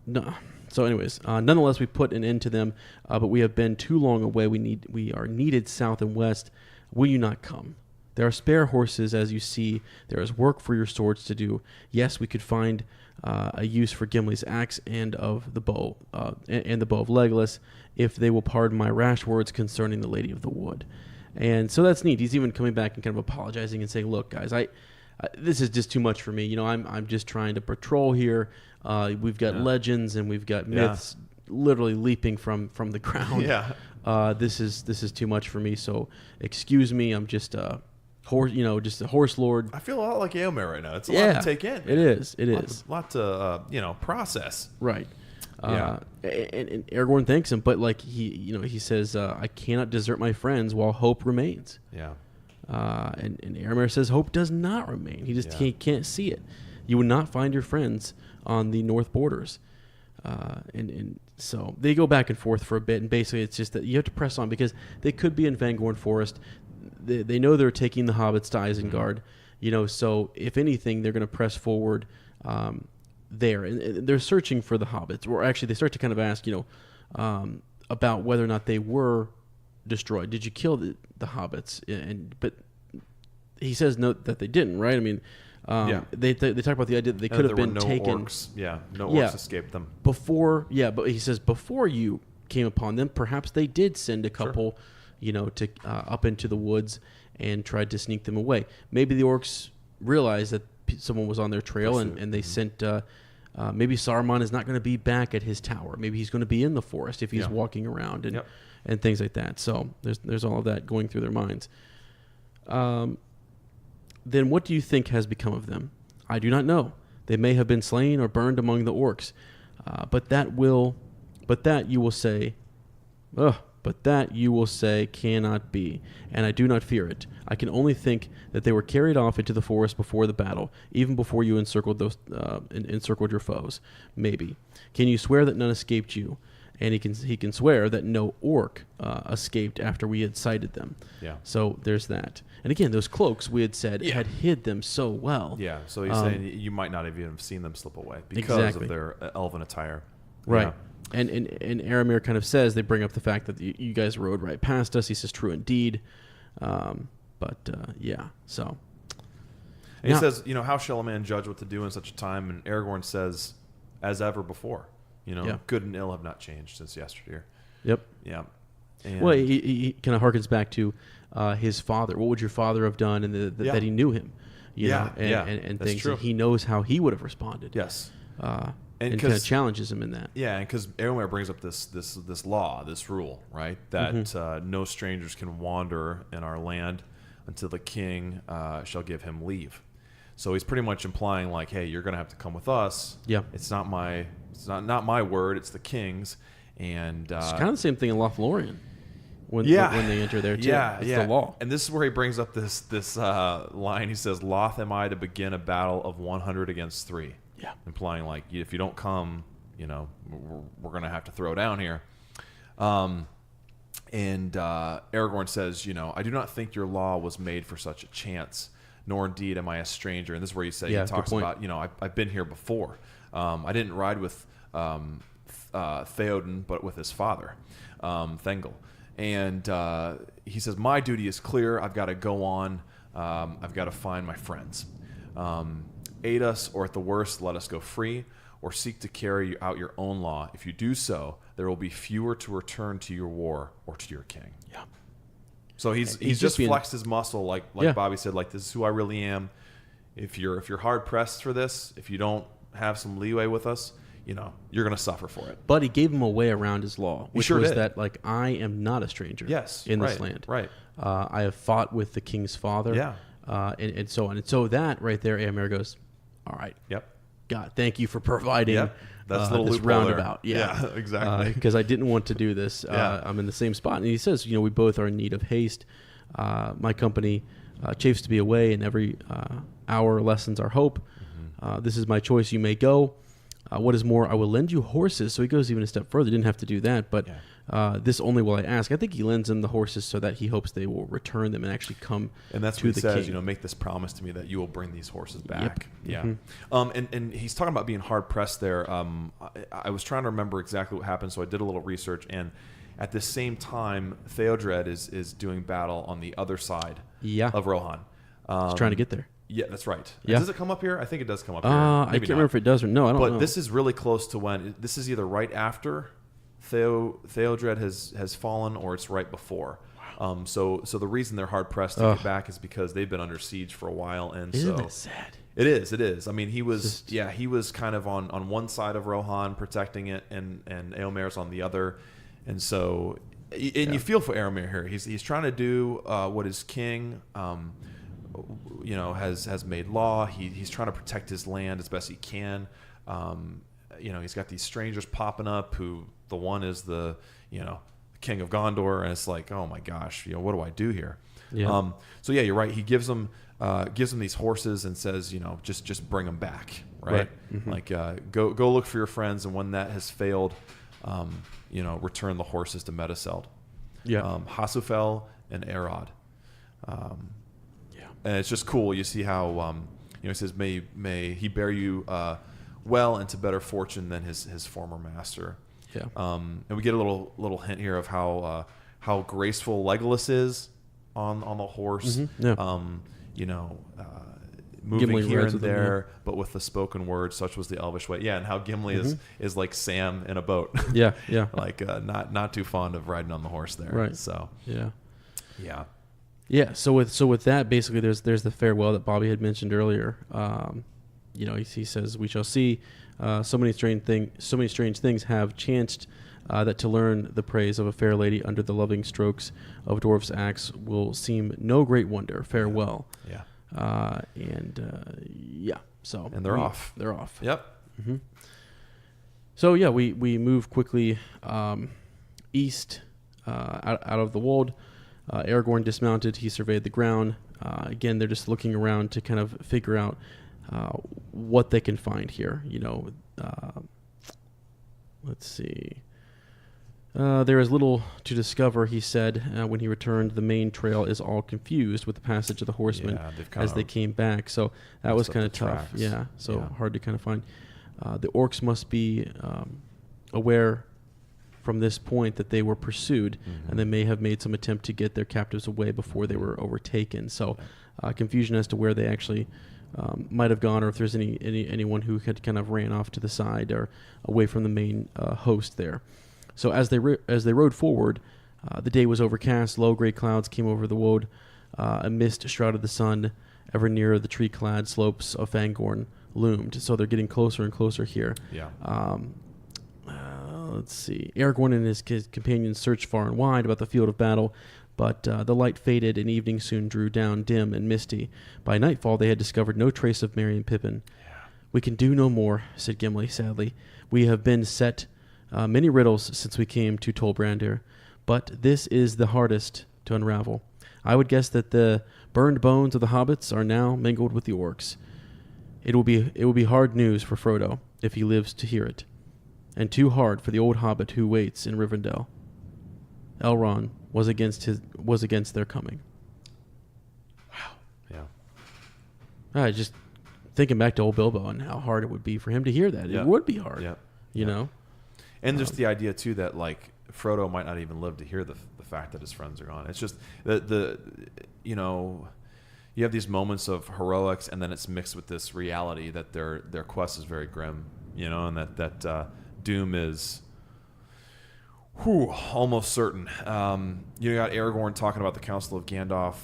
[SPEAKER 2] no. So anyways, nonetheless, we put an end to them, but we have been too long away. We are needed south and west. Will you not come? There are spare horses, as you see. There is work for your swords to do. Yes, we could find a use for Gimli's axe and of the bow, and the bow of Legolas, if they will pardon my rash words concerning the Lady of the Wood. And so that's neat. He's even coming back and kind of apologizing and saying, "Look, guys, this is just too much for me. I'm just trying to patrol here. We've got legends and we've got myths literally leaping from the ground. This is too much for me. So excuse me. I'm just horse, just a horse lord."
[SPEAKER 3] I feel a lot like Eomer right now. It's a lot to take in.
[SPEAKER 2] It is.
[SPEAKER 3] A lot to process.
[SPEAKER 2] Right. And Aragorn thanks him, but he says, "I cannot desert my friends while hope remains."
[SPEAKER 3] Yeah.
[SPEAKER 2] And Eomer says hope does not remain. He can't see it. You will not find your friends on the north borders. And so they go back and forth for a bit, and basically it's just that you have to press on because they could be in Fangorn Forest. They know they're taking the hobbits to Isengard, so if anything, they're going to press forward there. And they're searching for the hobbits, or actually they start to kind of ask, about whether or not they were destroyed. Did you kill the hobbits? But he says no, that they didn't, right? I mean, they talk about the idea that they could have been taken.
[SPEAKER 3] Orcs. Yeah, no orcs escaped them.
[SPEAKER 2] But he says before you came upon them, perhaps they did send a couple, to up into the woods and tried to sneak them away. Maybe the orcs realized that someone was on their trail and they sent. Maybe Saruman is not going to be back at his tower. Maybe he's going to be in the forest if he's walking around and things like that. So there's all of that going through their minds. Then what do you think has become of them? I do not know. They may have been slain or burned among the orcs. But that you will say cannot be, and I do not fear it. I can only think that they were carried off into the forest before the battle, even before you encircled your foes. Maybe. Can you swear that none escaped you? And he can swear that no orc escaped after we had sighted them. Yeah. So there's that. And again, those cloaks we had said had hid them so well.
[SPEAKER 3] Yeah. So he's saying you might not have even seen them slip away because of their elven attire.
[SPEAKER 2] Right. Yeah. And Aramir kind of says, they bring up the fact that you guys rode right past us. He says, true indeed. So.
[SPEAKER 3] And he says, how shall a man judge what to do in such a time? And Aragorn says, as ever before, good and ill have not changed since yesteryear.
[SPEAKER 2] Yep.
[SPEAKER 3] Yeah.
[SPEAKER 2] And he kind of harkens back to his father. What would your father have done? And that he knew him, and things. True. And he knows how he would have responded.
[SPEAKER 3] Yes.
[SPEAKER 2] And kind of challenges him in that.
[SPEAKER 3] Yeah, and because Eomer brings up this law, this rule, right? That no strangers can wander in our land until the king shall give him leave. So he's pretty much implying like, hey, you're going to have to come with us. Yeah. It's not my word, it's the king's. And
[SPEAKER 2] it's kind of the same thing in Lothlorien when they enter there too. It's the law.
[SPEAKER 3] And this is where he brings up this line. He says, "Loth am I to begin a battle of 100 against 3." Yeah, implying like if you don't come, we're going to have to throw down here. And Aragorn says, I do not think your law was made for such a chance, nor indeed am I a stranger. And this is where he talks about, I've been here before. I didn't ride with Theoden, but with his father, Thengel. And he says, my duty is clear. I've got to go on. I've got to find my friends. Aid us, or at the worst, let us go free, or seek to carry out your own law. If you do so, there will be fewer to return to your war or to your king. Yeah. So he's just flexed his muscle, like Bobby said, like, this is who I really am. If you're hard pressed for this, if you don't have some leeway with us, you're going to suffer for it.
[SPEAKER 2] But he gave him a way around his law, which was that, like, I am not a stranger. In this land.
[SPEAKER 3] Right.
[SPEAKER 2] I have fought with the king's father. Yeah. And so on. And so that right there, Eomer goes, all right.
[SPEAKER 3] Yep.
[SPEAKER 2] God, thank you for providing
[SPEAKER 3] that's a little
[SPEAKER 2] this roundabout.
[SPEAKER 3] There. Yeah, exactly.
[SPEAKER 2] Because I didn't want to do this. I'm in the same spot. And he says, we both are in need of haste. My company chafes to be away, and every hour lessens our hope. Mm-hmm. This is my choice. You may go. What is more, I will lend you horses. So he goes even a step further. Didn't have to do that, but this only will I ask. I think he lends them the horses so that he hopes they will return them and actually come.
[SPEAKER 3] And that's
[SPEAKER 2] to
[SPEAKER 3] what he says.
[SPEAKER 2] king.
[SPEAKER 3] Make this promise to me that you will bring these horses back.
[SPEAKER 2] Yep.
[SPEAKER 3] Yeah.
[SPEAKER 2] Mm-hmm.
[SPEAKER 3] And he's talking about being hard pressed there. I was trying to remember exactly what happened, so I did a little research. And At the same time, Theodred is doing battle on the other side of Rohan.
[SPEAKER 2] He's trying to get there.
[SPEAKER 3] Yeah, that's right.
[SPEAKER 2] Yeah.
[SPEAKER 3] Does it come up here? I think it does come up here.
[SPEAKER 2] I can't remember if it does or no. I don't know.
[SPEAKER 3] But this is really close to when this is either right after Theodred has fallen or it's right before. Wow. So the reason they're hard pressed to get back is because they've been under siege for a while, and
[SPEAKER 2] Isn't that sad?
[SPEAKER 3] It is. I mean, he was kind of on one side of Rohan protecting it, and Eomer's on the other, and so you feel for Eomer here. He's trying to do what his king has made law. He's trying to protect his land as best he can. He's got these strangers popping up who the one is the king of Gondor, and it's like, oh my gosh, what do I do here? Yeah. So you're right. He gives them these horses and says, just bring them back, right? Mm-hmm. Like go look for your friends, and when that has failed, return the horses to Meduseld. Yeah. Hasufel and Erod. And it's just cool. You see how he says, may he bear you well into better fortune than his former master. Yeah. And we get a little hint here of how graceful Legolas is on the horse. Mm-hmm. Yeah. Moving Gimli here and there, but with the spoken word, such was the Elvish way. Yeah, and how Gimli is like Sam in a boat. Yeah. Like not too fond of riding on the horse there. Right. So yeah.
[SPEAKER 2] Yeah. So with that, basically, there's the farewell that Bobby had mentioned earlier. He says, "We shall see. So many strange things have chanced that to learn the praise of a fair lady under the loving strokes of dwarf's axe will seem no great wonder. Farewell." Yeah. So
[SPEAKER 3] they're off.
[SPEAKER 2] They're off.
[SPEAKER 3] Yep.
[SPEAKER 2] Mm-hmm. So we move quickly east out of the wold. Aragorn dismounted. He surveyed the ground. Again, they're just looking around to kind of figure out what they can find here. Let's see. There is little to discover, he said. When he returned, the main trail is all confused with the passage of the horsemen as they came back. So that was kind of tough. Tracks. Yeah, so hard to kind of find. The orcs must be aware from this point that they were pursued, and they may have made some attempt to get their captives away before they were overtaken. So confusion as to where they actually might have gone, or if there's anyone who had kind of ran off to the side or away from the main host there. So as they rode forward, the day was overcast. Low gray clouds came over the wold. A mist shrouded the sun. Ever nearer the tree-clad slopes of Fangorn loomed. So they're getting closer and closer here. Yeah. Let's see. Aragorn and his companions searched far and wide about the field of battle, but the light faded and evening soon drew down dim and misty. By nightfall, they had discovered no trace of Merry and Pippin. Yeah. "We can do no more," said Gimli sadly. "We have been set many riddles since we came to Tol Brandir, but this is the hardest to unravel. I would guess that the burned bones of the hobbits are now mingled with the orcs. It will be hard news for Frodo if he lives to hear it, and too hard for the old hobbit who waits in Rivendell. Elrond was against their coming." Wow. Yeah. Just thinking back to old Bilbo and how hard it would be for him to hear that. It would be hard. Yeah. You know.
[SPEAKER 3] And just the idea too that like Frodo might not even live to hear the fact that his friends are gone. It's just you have these moments of heroics, and then it's mixed with this reality that their quest is very grim, and that doom is almost certain. You got Aragorn talking about the Council of Gandalf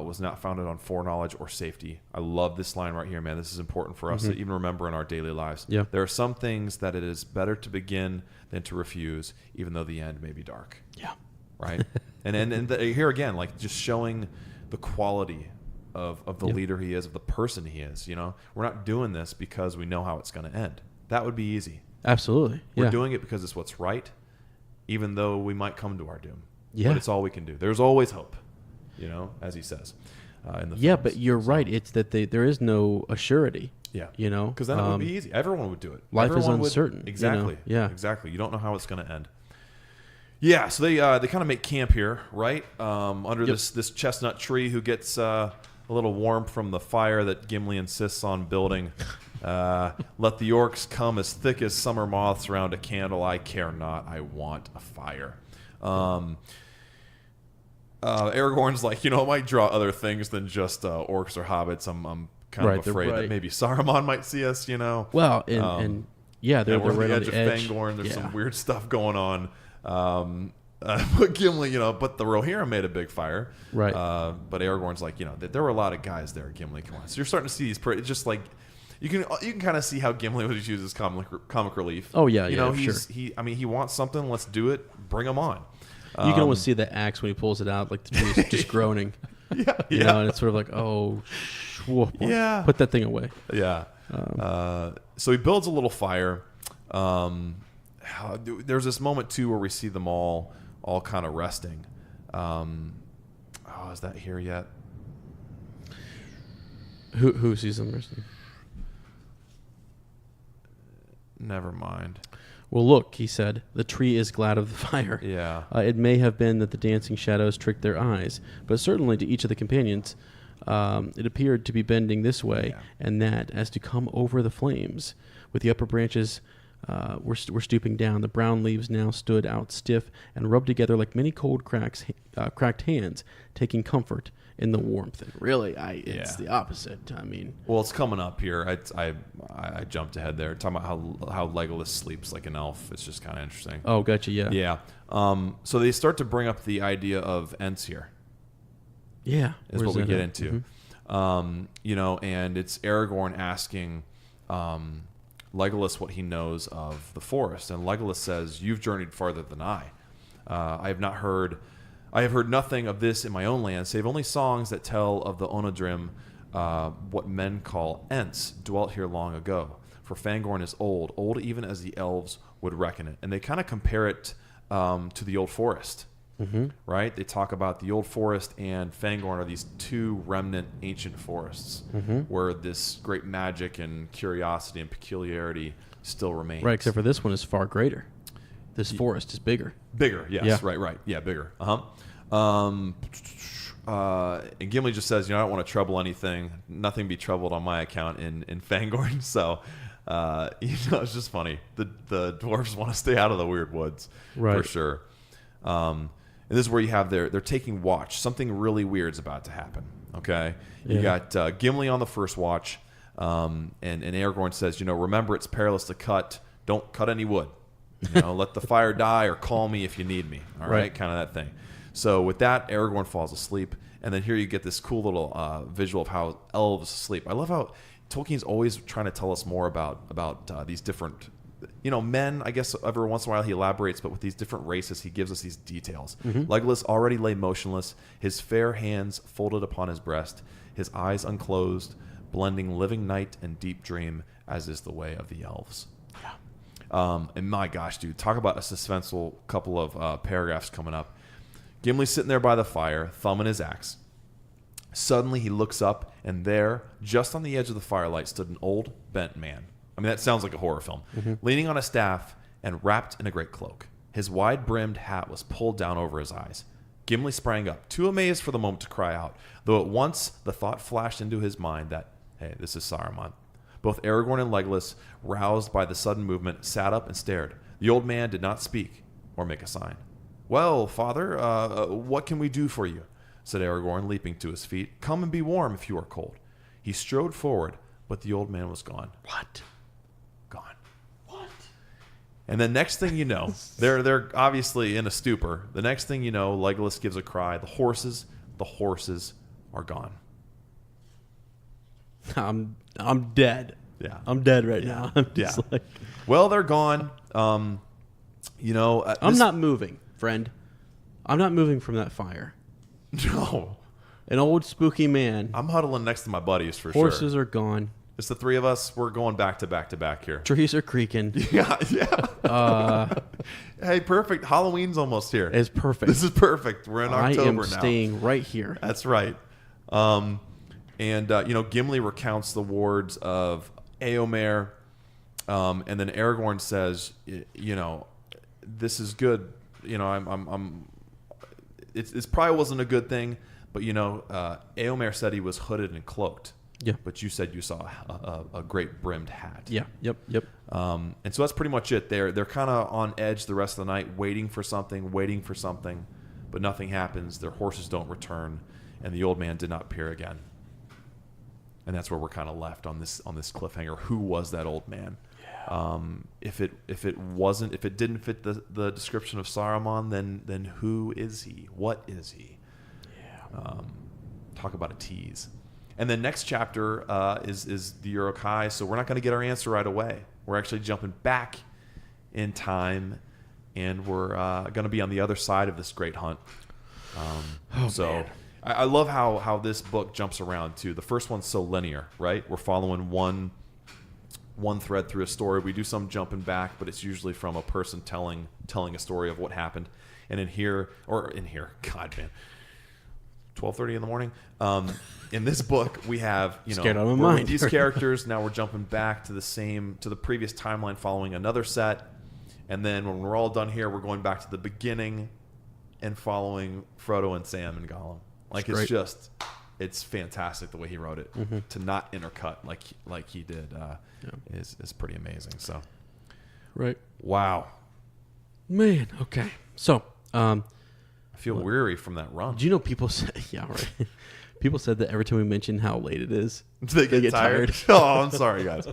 [SPEAKER 3] was not founded on foreknowledge or safety. I love this line right here, man. This is important for us to even remember in our daily lives. Yeah. There are some things that it is better to begin than to refuse, even though the end may be dark. Yeah. Right? and here again, like just showing the quality of the leader he is, of the person he is. We're not doing this because we know how it's going to end. That would be easy.
[SPEAKER 2] Absolutely.
[SPEAKER 3] We're doing it because it's what's right, even though we might come to our doom. Yeah. But it's all we can do. There's always hope, as he says. In the films.
[SPEAKER 2] But you're right. It's that there is no assurity. Yeah.
[SPEAKER 3] Because then it would be easy. Everyone would do it.
[SPEAKER 2] Life is uncertain.
[SPEAKER 3] Exactly. Yeah. Exactly. You don't know how it's going to end. Yeah. So they kind of make camp here, right? Under this chestnut tree, who gets a little warmth from the fire that Gimli insists on building. Let the orcs come as thick as summer moths around a candle. I care not. I want a fire. Aragorn's like, it might draw other things than just orcs or hobbits. I'm kind of afraid that maybe Saruman might see us,
[SPEAKER 2] Well, and yeah, they're
[SPEAKER 3] we're
[SPEAKER 2] right
[SPEAKER 3] on
[SPEAKER 2] on
[SPEAKER 3] the
[SPEAKER 2] the
[SPEAKER 3] edge
[SPEAKER 2] edge.
[SPEAKER 3] of Fangorn. There's some weird stuff going on. But Gimli, but the Rohirrim made a big fire.
[SPEAKER 2] Right.
[SPEAKER 3] But Aragorn's like, there were a lot of guys there, Gimli. Come on. So you're starting to see these. It's just like you can kind of see how Gimli would use his comic relief.
[SPEAKER 2] Oh yeah,
[SPEAKER 3] sure.
[SPEAKER 2] He
[SPEAKER 3] He wants something. Let's do it. Bring him on.
[SPEAKER 2] You can almost see the axe when he pulls it out, like the tree is just groaning.
[SPEAKER 3] Yeah.
[SPEAKER 2] And it's sort of like, oh,
[SPEAKER 3] yeah.
[SPEAKER 2] Put that thing away.
[SPEAKER 3] Yeah. So he builds a little fire. There's this moment too where we see them all kind of resting. Is that here yet?
[SPEAKER 2] Who sees them resting?
[SPEAKER 3] Never mind.
[SPEAKER 2] Well, look, he said, the tree is glad of the fire.
[SPEAKER 3] Yeah.
[SPEAKER 2] It may have been that the dancing shadows tricked their eyes, but certainly to each of the companions, it appeared to be bending this way and that as to come over the flames. With the upper branches were stooping down, the brown leaves now stood out stiff and rubbed together like many cold cracked hands, taking comfort in the warmth. And really, it's the opposite. I mean,
[SPEAKER 3] well, it's coming up here. I jumped ahead there, talking about how Legolas sleeps like an elf. It's just kind of interesting.
[SPEAKER 2] Oh, gotcha. Yeah.
[SPEAKER 3] Yeah. So they start to bring up the idea of Ents here.
[SPEAKER 2] Yeah,
[SPEAKER 3] is what we get into. Mm-hmm. And it's Aragorn asking Legolas what he knows of the forest, and Legolas says, "You've journeyed farther than I. I have heard nothing of this in my own land, save only songs that tell of the Onodrim, what men call Ents, dwelt here long ago. For Fangorn is old even as the elves would reckon it." And they kind of compare it to the old forest. Mm-hmm. Right? They talk about the old forest and Fangorn are these two remnant ancient forests where this great magic and curiosity and peculiarity still remains.
[SPEAKER 2] Right, except for this one is far greater. This forest is bigger.
[SPEAKER 3] Bigger, yes.
[SPEAKER 2] Yeah.
[SPEAKER 3] Right. Yeah, bigger. And Gimli just says, I don't want to trouble anything. Nothing be troubled on my account in Fangorn. So, it's just funny. The dwarves want to stay out of the weird woods, for sure. And this is where you have they're taking watch. Something really weird's about to happen. Okay, you got Gimli on the first watch, and Aragorn says, remember it's perilous to cut. Don't cut any wood. Let the fire die, or call me if you need me. All right, kind of that thing. So with that, Aragorn falls asleep, and then here you get this cool little visual of how elves sleep. I love how Tolkien's always trying to tell us more about these different. Men, I guess every once in a while he elaborates, but with these different races, he gives us these details. Mm-hmm. Legolas already lay motionless, his fair hands folded upon his breast, his eyes unclosed, blending living night and deep dream, as is the way of the elves. Yeah. And my gosh, dude, talk about a suspenseful couple of paragraphs coming up. Gimli's sitting there by the fire, thumbing his axe. Suddenly he looks up, and there, just on the edge of the firelight, stood an old, bent man. I mean, that sounds like a horror film. Mm-hmm. Leaning on a staff and wrapped in a great cloak. His wide-brimmed hat was pulled down over his eyes. Gimli sprang up, too amazed for the moment to cry out, though at once the thought flashed into his mind that, hey, this is Saruman. Both Aragorn and Legolas, roused by the sudden movement, sat up and stared. The old man did not speak or make a sign. "Well, father, what can we do for you?" said Aragorn, leaping to his feet. "Come and be warm if you are cold." He strode forward, but the old man was gone.
[SPEAKER 2] What?
[SPEAKER 3] Gone. What? And the next thing you know, they're obviously in a stupor. The next thing you know, Legolas gives a cry. The horses are gone.
[SPEAKER 2] I'm dead.
[SPEAKER 3] Yeah,
[SPEAKER 2] I'm dead right now. I'm just like,
[SPEAKER 3] well, they're gone.
[SPEAKER 2] I'm not moving, friend. I'm not moving from that fire.
[SPEAKER 3] No,
[SPEAKER 2] an old spooky man.
[SPEAKER 3] I'm huddling next to my buddies for sure.
[SPEAKER 2] Horses are gone.
[SPEAKER 3] It's the three of us. We're going back to back here.
[SPEAKER 2] Trees are creaking.
[SPEAKER 3] Yeah. Hey, perfect. Halloween's almost here.
[SPEAKER 2] It's perfect.
[SPEAKER 3] This is perfect. We're in October now.
[SPEAKER 2] I am staying right here.
[SPEAKER 3] That's right. Gimli recounts the words of Éomer, and then Aragorn says, this is good. It probably wasn't a good thing, but Éomer said he was hooded and cloaked.
[SPEAKER 2] Yeah.
[SPEAKER 3] But you said you saw a great brimmed hat.
[SPEAKER 2] Yeah. Yep.
[SPEAKER 3] And so that's pretty much it. They're kind of on edge the rest of the night, waiting for something, but nothing happens. Their horses don't return, and the old man did not appear again. And that's where we're kind of left on this cliffhanger. Who was that old man? Yeah. If it didn't fit the description of Saruman, then who is he? What is he? Yeah. Talk about a tease. And then next chapter is the Uruk-hai, so we're not going to get our answer right away. We're actually jumping back in time, and we're going to be on the other side of this great hunt. Man. I love how this book jumps around too. The first one's so linear, right? We're following one thread through a story. We do some jumping back, but it's usually from a person telling a story of what happened. And in here, God man, 12:30 in the morning. In this book, we have
[SPEAKER 2] Scared out of my
[SPEAKER 3] we're
[SPEAKER 2] mind.
[SPEAKER 3] with these characters. Now we're jumping back to the previous timeline, following another set, and then when we're all done here, we're going back to the beginning and following Frodo and Sam and Gollum. Like it's fantastic the way he wrote it. Mm-hmm. To not intercut like he did is pretty amazing. So,
[SPEAKER 2] right.
[SPEAKER 3] Wow,
[SPEAKER 2] man. Okay, so
[SPEAKER 3] I feel weary from that run.
[SPEAKER 2] Do you know people say? Yeah, right. People said that every time we mention how late it is,
[SPEAKER 3] they get tired. Oh, I'm sorry, guys.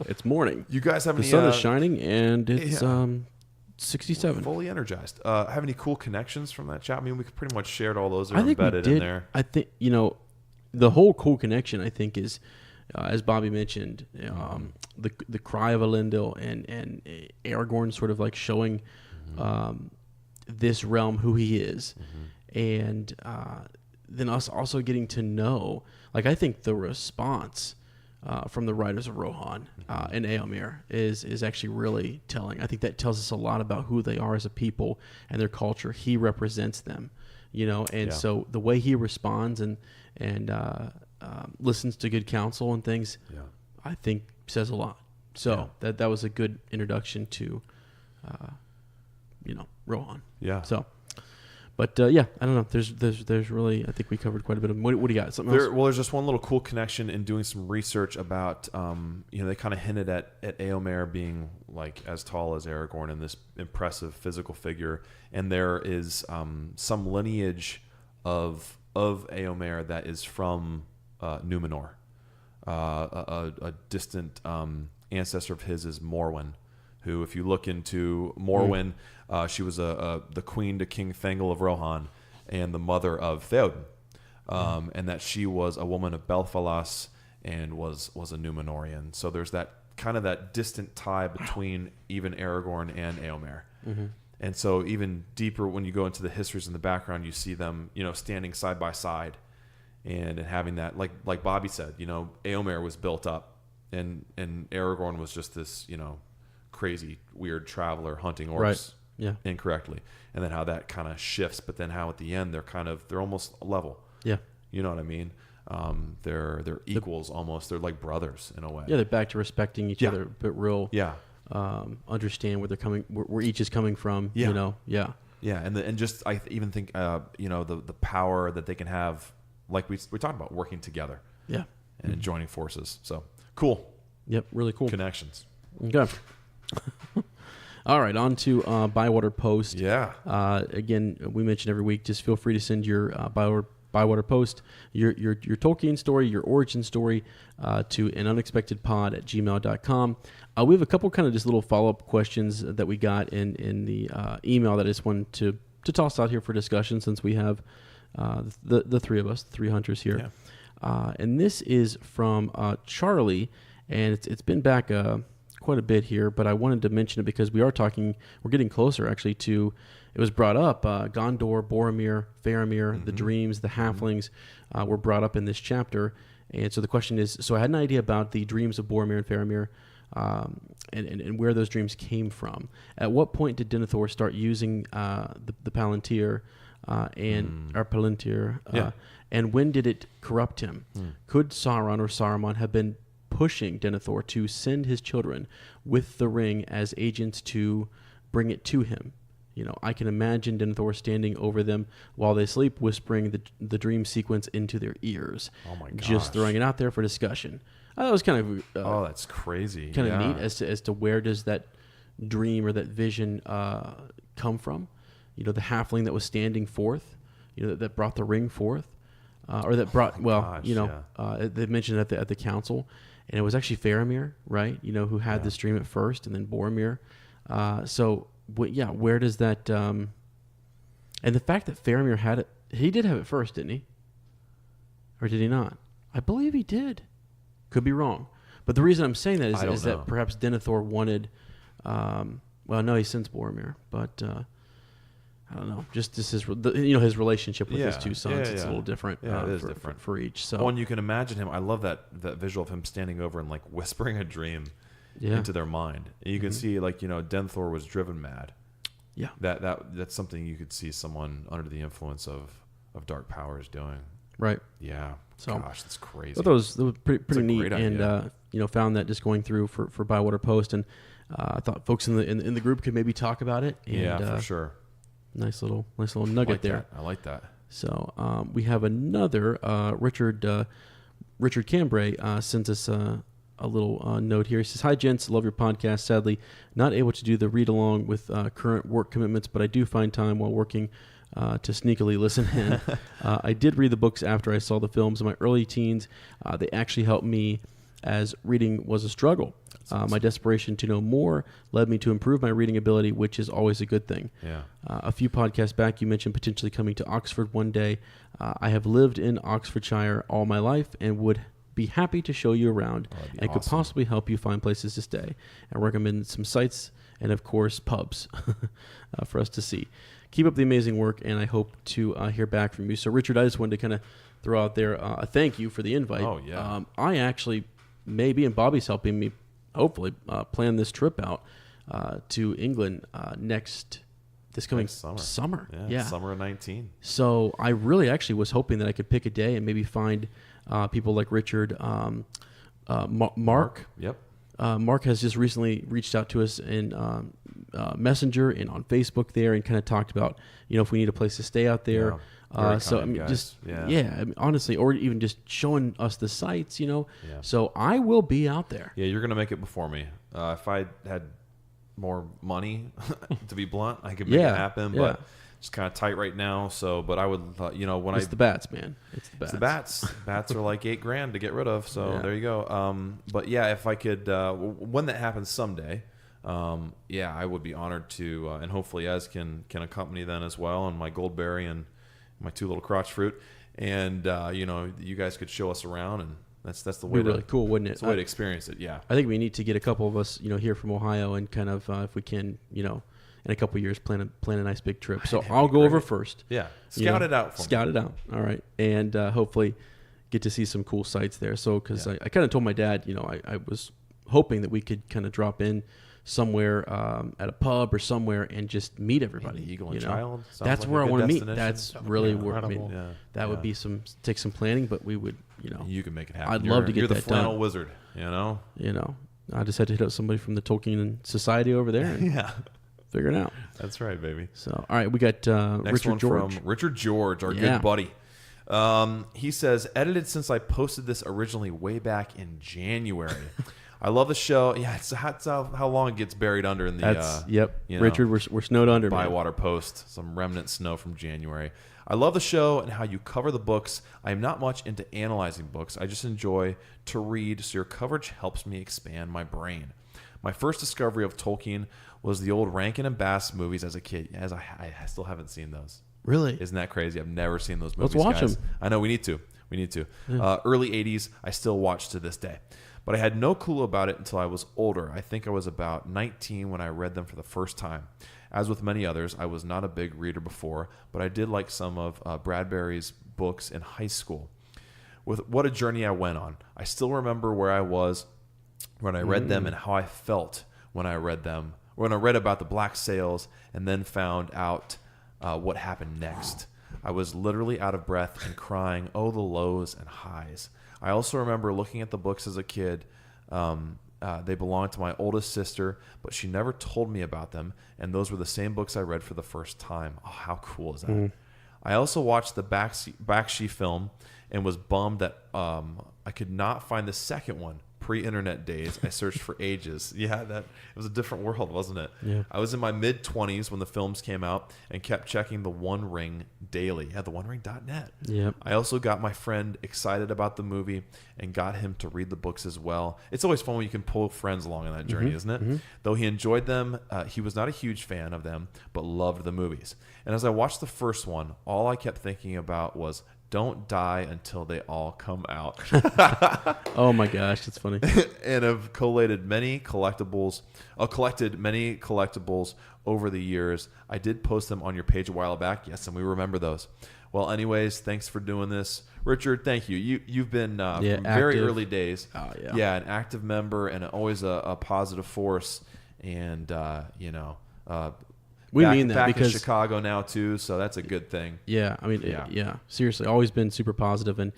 [SPEAKER 2] It's morning.
[SPEAKER 3] You guys have
[SPEAKER 2] the sun is shining and it's 67.
[SPEAKER 3] Fully energized. Have any cool connections from that chat? I mean, we pretty much shared all those that are embedded in there.
[SPEAKER 2] I think, the whole cool connection, I think, is, as Bobby mentioned, the cry of Elendil and Aragorn sort of like showing this realm who he is. Mm-hmm. And then us also getting to know, like, I think the response from the writers of Rohan and Éomer is actually really telling. I think that tells us a lot about who they are as a people and their culture. He represents them, so the way he responds and listens to good counsel and things, I think says a lot. So that was a good introduction to, Rohan. Yeah. So. But I don't know. There's really, I think we covered quite a bit of. What do you got? Something else?
[SPEAKER 3] Well, there's just one little cool connection in doing some research about. They kind of hinted at Éomer being like as tall as Aragorn and this impressive physical figure, and there is some lineage of Éomer that is from Númenor. A distant ancestor of his is Morwen, who, if you look into Morwen, she was the queen to King Thengel of Rohan and the mother of Theoden, and that she was a woman of Belfalas and was a Númenorian. So there's that kind of that distant tie between even Aragorn and Éomer. Mm-hmm. And so even deeper when you go into the histories in the background, you see them, standing side by side and having that, like Bobby said, Éomer was built up and Aragorn was just this, crazy, weird traveler hunting orcs incorrectly, and then how that kind of shifts, but then how at the end they're almost level. Yeah, you know what I mean. They're equals almost. They're like brothers in a way.
[SPEAKER 2] Yeah, they're back to respecting each other, but real. Yeah, understand where they're coming, where each is coming from. Yeah,
[SPEAKER 3] Yeah, and just I even think the power that they can have, like we talked about, working together. Yeah, and joining forces. So cool.
[SPEAKER 2] Yep, really cool
[SPEAKER 3] connections.
[SPEAKER 2] Okay. All right, on to Bywater Post. Yeah. Again, we mention every week, just feel free to send your Bywater Post, your Tolkien story, your origin story to anunexpectedpod@gmail.com. We have a couple kind of just little follow-up questions that we got in the email that I just wanted to toss out here for discussion, since we have the three of us, the three hunters here. Yeah. And this is from Charlie, and it's been back quite a bit here, but I wanted to mention it because we're getting closer actually to, it was brought up, Gondor, Boromir, Faramir, the dreams, the halflings were brought up in this chapter. And so the question is, so I had an idea about the dreams of Boromir and Faramir and where those dreams came from. At what point did Denethor start using the Palantir or Palantir, and when did it corrupt him? Could Sauron or Saruman have been pushing Denethor to send his children with the ring as agents to bring it to him? I can imagine Denethor standing over them while they sleep, whispering the dream sequence into their ears.
[SPEAKER 3] Oh my gosh.
[SPEAKER 2] Just throwing it out there for discussion. That was kind of
[SPEAKER 3] that's crazy.
[SPEAKER 2] kind of neat as to where does that dream or that vision come from? The halfling that was standing forth, that brought the ring forth, or that brought they mentioned it at the council, and it was actually Faramir, right? Who had this dream at first, and then Boromir. Where does that? And the fact that Faramir had it, he did have it first, didn't he? Or did he not? I believe he did. Could be wrong. But the reason I'm saying that is that perhaps Denethor wanted. No, he sends Boromir, but I don't know. Just his relationship with his two sons. It's a little different.
[SPEAKER 3] Yeah, it is different
[SPEAKER 2] for each. So,
[SPEAKER 3] and you can imagine him. I love that visual of him standing over and like whispering a dream into their mind. And you can see Denethor was driven mad. Yeah, that's something you could see someone under the influence of dark powers doing.
[SPEAKER 2] Right.
[SPEAKER 3] Yeah.
[SPEAKER 2] So,
[SPEAKER 3] gosh, that's crazy.
[SPEAKER 2] But that was pretty neat, and found that just going through for Bywater Post, and I thought folks in the group could maybe talk about it. And,
[SPEAKER 3] for sure.
[SPEAKER 2] Nice little nugget there.
[SPEAKER 3] I like that.
[SPEAKER 2] So we have another Richard Cambray sends us a little note here. He says, "Hi gents, love your podcast. Sadly, not able to do the read along with current work commitments, but I do find time while working to sneakily listen in. I did read the books after I saw the films in my early teens. They actually helped me as reading was a struggle. My desperation to know more led me to improve my reading ability, which is always a good thing. Yeah. A few podcasts back, you mentioned potentially coming to Oxford one day. I have lived in Oxfordshire all my life and would be happy to show you around and could possibly help you find places to stay and recommend some sites and, of course, pubs for us to see. Keep up the amazing work, and I hope to hear back from you." So, Richard, I just wanted to kind of throw out there a thank you for the invite.
[SPEAKER 3] Oh, yeah.
[SPEAKER 2] I actually maybe, and Bobby's helping me hopefully plan this trip out to England this coming summer.
[SPEAKER 3] Yeah, summer of 19.
[SPEAKER 2] So I really actually was hoping that I could pick a day and maybe find people like Richard, Mark.
[SPEAKER 3] Yep.
[SPEAKER 2] Mark has just recently reached out to us in Messenger and on Facebook there, and kind of talked about if we need a place to stay out there. Honestly, or even just showing us the sites, So I will be out there.
[SPEAKER 3] Yeah, you're gonna make it before me. If I had more money, to be blunt, I could make it happen. But it's kind of tight right now. So, but I would, when
[SPEAKER 2] it's the bats, man. It's the bats.
[SPEAKER 3] The bats. Bats are like $8,000 to get rid of. So there you go. But yeah, if I could, when that happens someday. I would be honored to, and hopefully Ez can accompany then as well, and my Goldberry and my two little crotch fruit, and you guys could show us around, and that's the way.
[SPEAKER 2] It'd be really cool, wouldn't it?
[SPEAKER 3] It's the way to experience it. Yeah,
[SPEAKER 2] I think we need to get a couple of us, here from Ohio, and kind of if we can, in a couple of years, plan a nice big trip. So I'll go over first.
[SPEAKER 3] Yeah, scout it out for me.
[SPEAKER 2] Scout it out. All right, and hopefully get to see some cool sites there. So because I kind of told my dad, I was hoping that we could kind of drop in somewhere at a pub or somewhere and just meet everybody.
[SPEAKER 3] Eagle and Child.
[SPEAKER 2] That's where I want to meet. That's really where that would be take some planning, but we would,
[SPEAKER 3] You can make it happen.
[SPEAKER 2] I'd love to get that done.
[SPEAKER 3] You're the flannel wizard,
[SPEAKER 2] I just had to hit up somebody from the Tolkien Society over there and figure it out.
[SPEAKER 3] That's right, baby.
[SPEAKER 2] So, all right, we got
[SPEAKER 3] next
[SPEAKER 2] Richard
[SPEAKER 3] one
[SPEAKER 2] George.
[SPEAKER 3] From Richard George, our good buddy. He says, edited since I posted this originally way back in January. I love the show. Yeah, it's how long it gets buried under in the.
[SPEAKER 2] Richard, we're snowed under.
[SPEAKER 3] Bywater Post, some remnant snow from January. I love the show and how you cover the books. I am not much into analyzing books. I just enjoy to read, so your coverage helps me expand my brain. My first discovery of Tolkien was the old Rankin and Bass movies as a kid. As I still haven't seen those.
[SPEAKER 2] Really?
[SPEAKER 3] Isn't that crazy? I've never seen those movies.
[SPEAKER 2] Let's watch them.
[SPEAKER 3] I know we need to. Yeah. Early 80s, I still watch to this day. But I had no clue about it until I was older. I think I was about 19 when I read them for the first time. As with many others, I was not a big reader before, but I did like some of Bradbury's books in high school. With what a journey I went on. I still remember where I was when I read them and how I felt when I read them. When I read about the black sails and then found out what happened next. I was literally out of breath and crying, oh, the lows and highs. I also remember looking at the books as a kid They belong to my oldest sister, but she never told me about them, and those were the same books I read for the first time. Oh, how cool is that? I also watched the Bakshi film and was bummed that I could not find the second one. Pre-internet days, I searched for ages. Yeah, it was a different world, wasn't it?
[SPEAKER 2] Yeah.
[SPEAKER 3] I was in my mid-20s when the films came out and kept checking the One Ring daily. Yeah, the OneRing.net.
[SPEAKER 2] Yep.
[SPEAKER 3] I also got my friend excited about the movie and got him to read the books as well. It's always fun when you can pull friends along on that journey, isn't it? Though he enjoyed them, he was not a huge fan of them, but loved the movies. And as I watched the first one, all I kept thinking about was, don't die until they all come out.
[SPEAKER 2] Oh my gosh, that's funny.
[SPEAKER 3] And have collected many collectibles over the years. I did post them on your page a while back. Yes, and we remember those. Well, anyways, thanks for doing this. Richard, thank you. You've been from very early days.
[SPEAKER 2] Oh, yeah.
[SPEAKER 3] Yeah, an active member and always a positive force. And,
[SPEAKER 2] we mean that
[SPEAKER 3] back
[SPEAKER 2] because
[SPEAKER 3] in Chicago now too, so that's a good thing.
[SPEAKER 2] Yeah, I mean, yeah, seriously, always been super positive and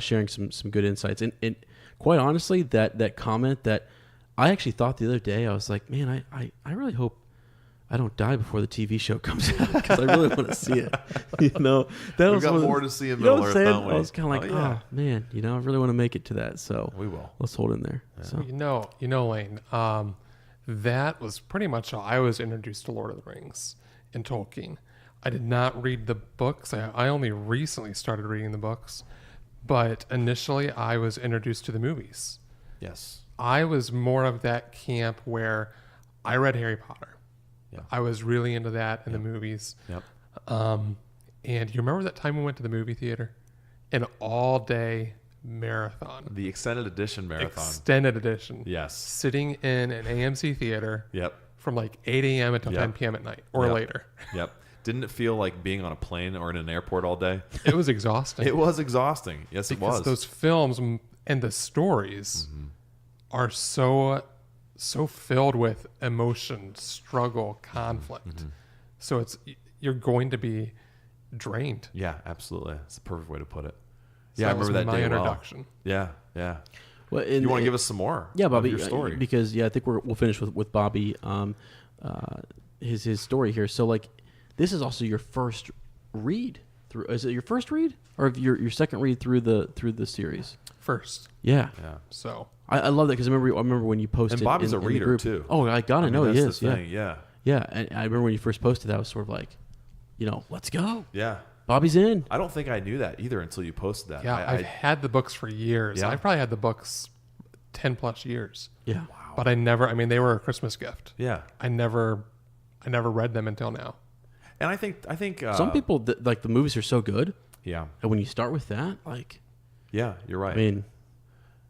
[SPEAKER 2] sharing some good insights. And quite honestly, that comment that I actually thought the other day, I was like, man, I really hope I don't die before the TV show comes out because I really want to see it.
[SPEAKER 3] We've got more to see in Middle Earth, don't we?
[SPEAKER 2] I was kind of like, oh man, I really want to make it to that. So
[SPEAKER 3] we will.
[SPEAKER 2] Let's hold in there.
[SPEAKER 3] Yeah.
[SPEAKER 2] So
[SPEAKER 1] Lane. That was pretty much how I was introduced to Lord of the Rings and Tolkien. I did not read the books. I only recently started reading the books, but initially I was introduced to the movies.
[SPEAKER 3] Yes.
[SPEAKER 1] I was more of that camp where I read Harry Potter.
[SPEAKER 3] Yeah.
[SPEAKER 1] I was really into that in the movies.
[SPEAKER 3] Yep.
[SPEAKER 1] And you remember that time we went to the movie theater? An all-day marathon.
[SPEAKER 3] The extended edition marathon.
[SPEAKER 1] Extended edition.
[SPEAKER 3] Yes.
[SPEAKER 1] Sitting in an AMC theater.
[SPEAKER 3] Yep.
[SPEAKER 1] From like 8 a.m. until 10 p.m. at night or later.
[SPEAKER 3] Yep. Didn't it feel like being on a plane or in an airport all day?
[SPEAKER 1] It was exhausting.
[SPEAKER 3] It was exhausting. Yes, it was.
[SPEAKER 1] Because those films and the stories are so filled with emotion, struggle, conflict. So you're going to be drained.
[SPEAKER 3] Yeah, absolutely. That's the perfect way to put it.
[SPEAKER 1] So
[SPEAKER 3] yeah, I remember that
[SPEAKER 1] my
[SPEAKER 3] day
[SPEAKER 1] introduction.
[SPEAKER 3] Well. Yeah.
[SPEAKER 2] Well,
[SPEAKER 3] you want to give us some more?
[SPEAKER 2] Yeah, Bobby.
[SPEAKER 3] Of your story
[SPEAKER 2] because I think we'll finish with Bobby. His story here. So like, this is also your first read through. Is it your first read or your second read through the series?
[SPEAKER 1] First.
[SPEAKER 2] Yeah.
[SPEAKER 1] So
[SPEAKER 2] I love that because I remember when you posted.
[SPEAKER 3] And Bobby's
[SPEAKER 2] in
[SPEAKER 3] a reader
[SPEAKER 2] the group.
[SPEAKER 3] too.
[SPEAKER 2] Oh, I gotta know he is.
[SPEAKER 3] Yeah.
[SPEAKER 2] Yeah, and I remember when you first posted that, I was sort of like, let's go.
[SPEAKER 3] Yeah.
[SPEAKER 2] Bobby's in.
[SPEAKER 3] I don't think I knew that either until you posted that.
[SPEAKER 1] Yeah, I've had the books for years.
[SPEAKER 3] Yeah.
[SPEAKER 1] I've probably had the books 10 plus years.
[SPEAKER 2] Yeah.
[SPEAKER 3] Wow.
[SPEAKER 1] But they were a Christmas gift.
[SPEAKER 3] Yeah.
[SPEAKER 1] I never read them until now.
[SPEAKER 3] And I think
[SPEAKER 2] some people like the movies are so good.
[SPEAKER 3] Yeah.
[SPEAKER 2] And when you start with that, like,
[SPEAKER 3] yeah, you're right.
[SPEAKER 2] I mean,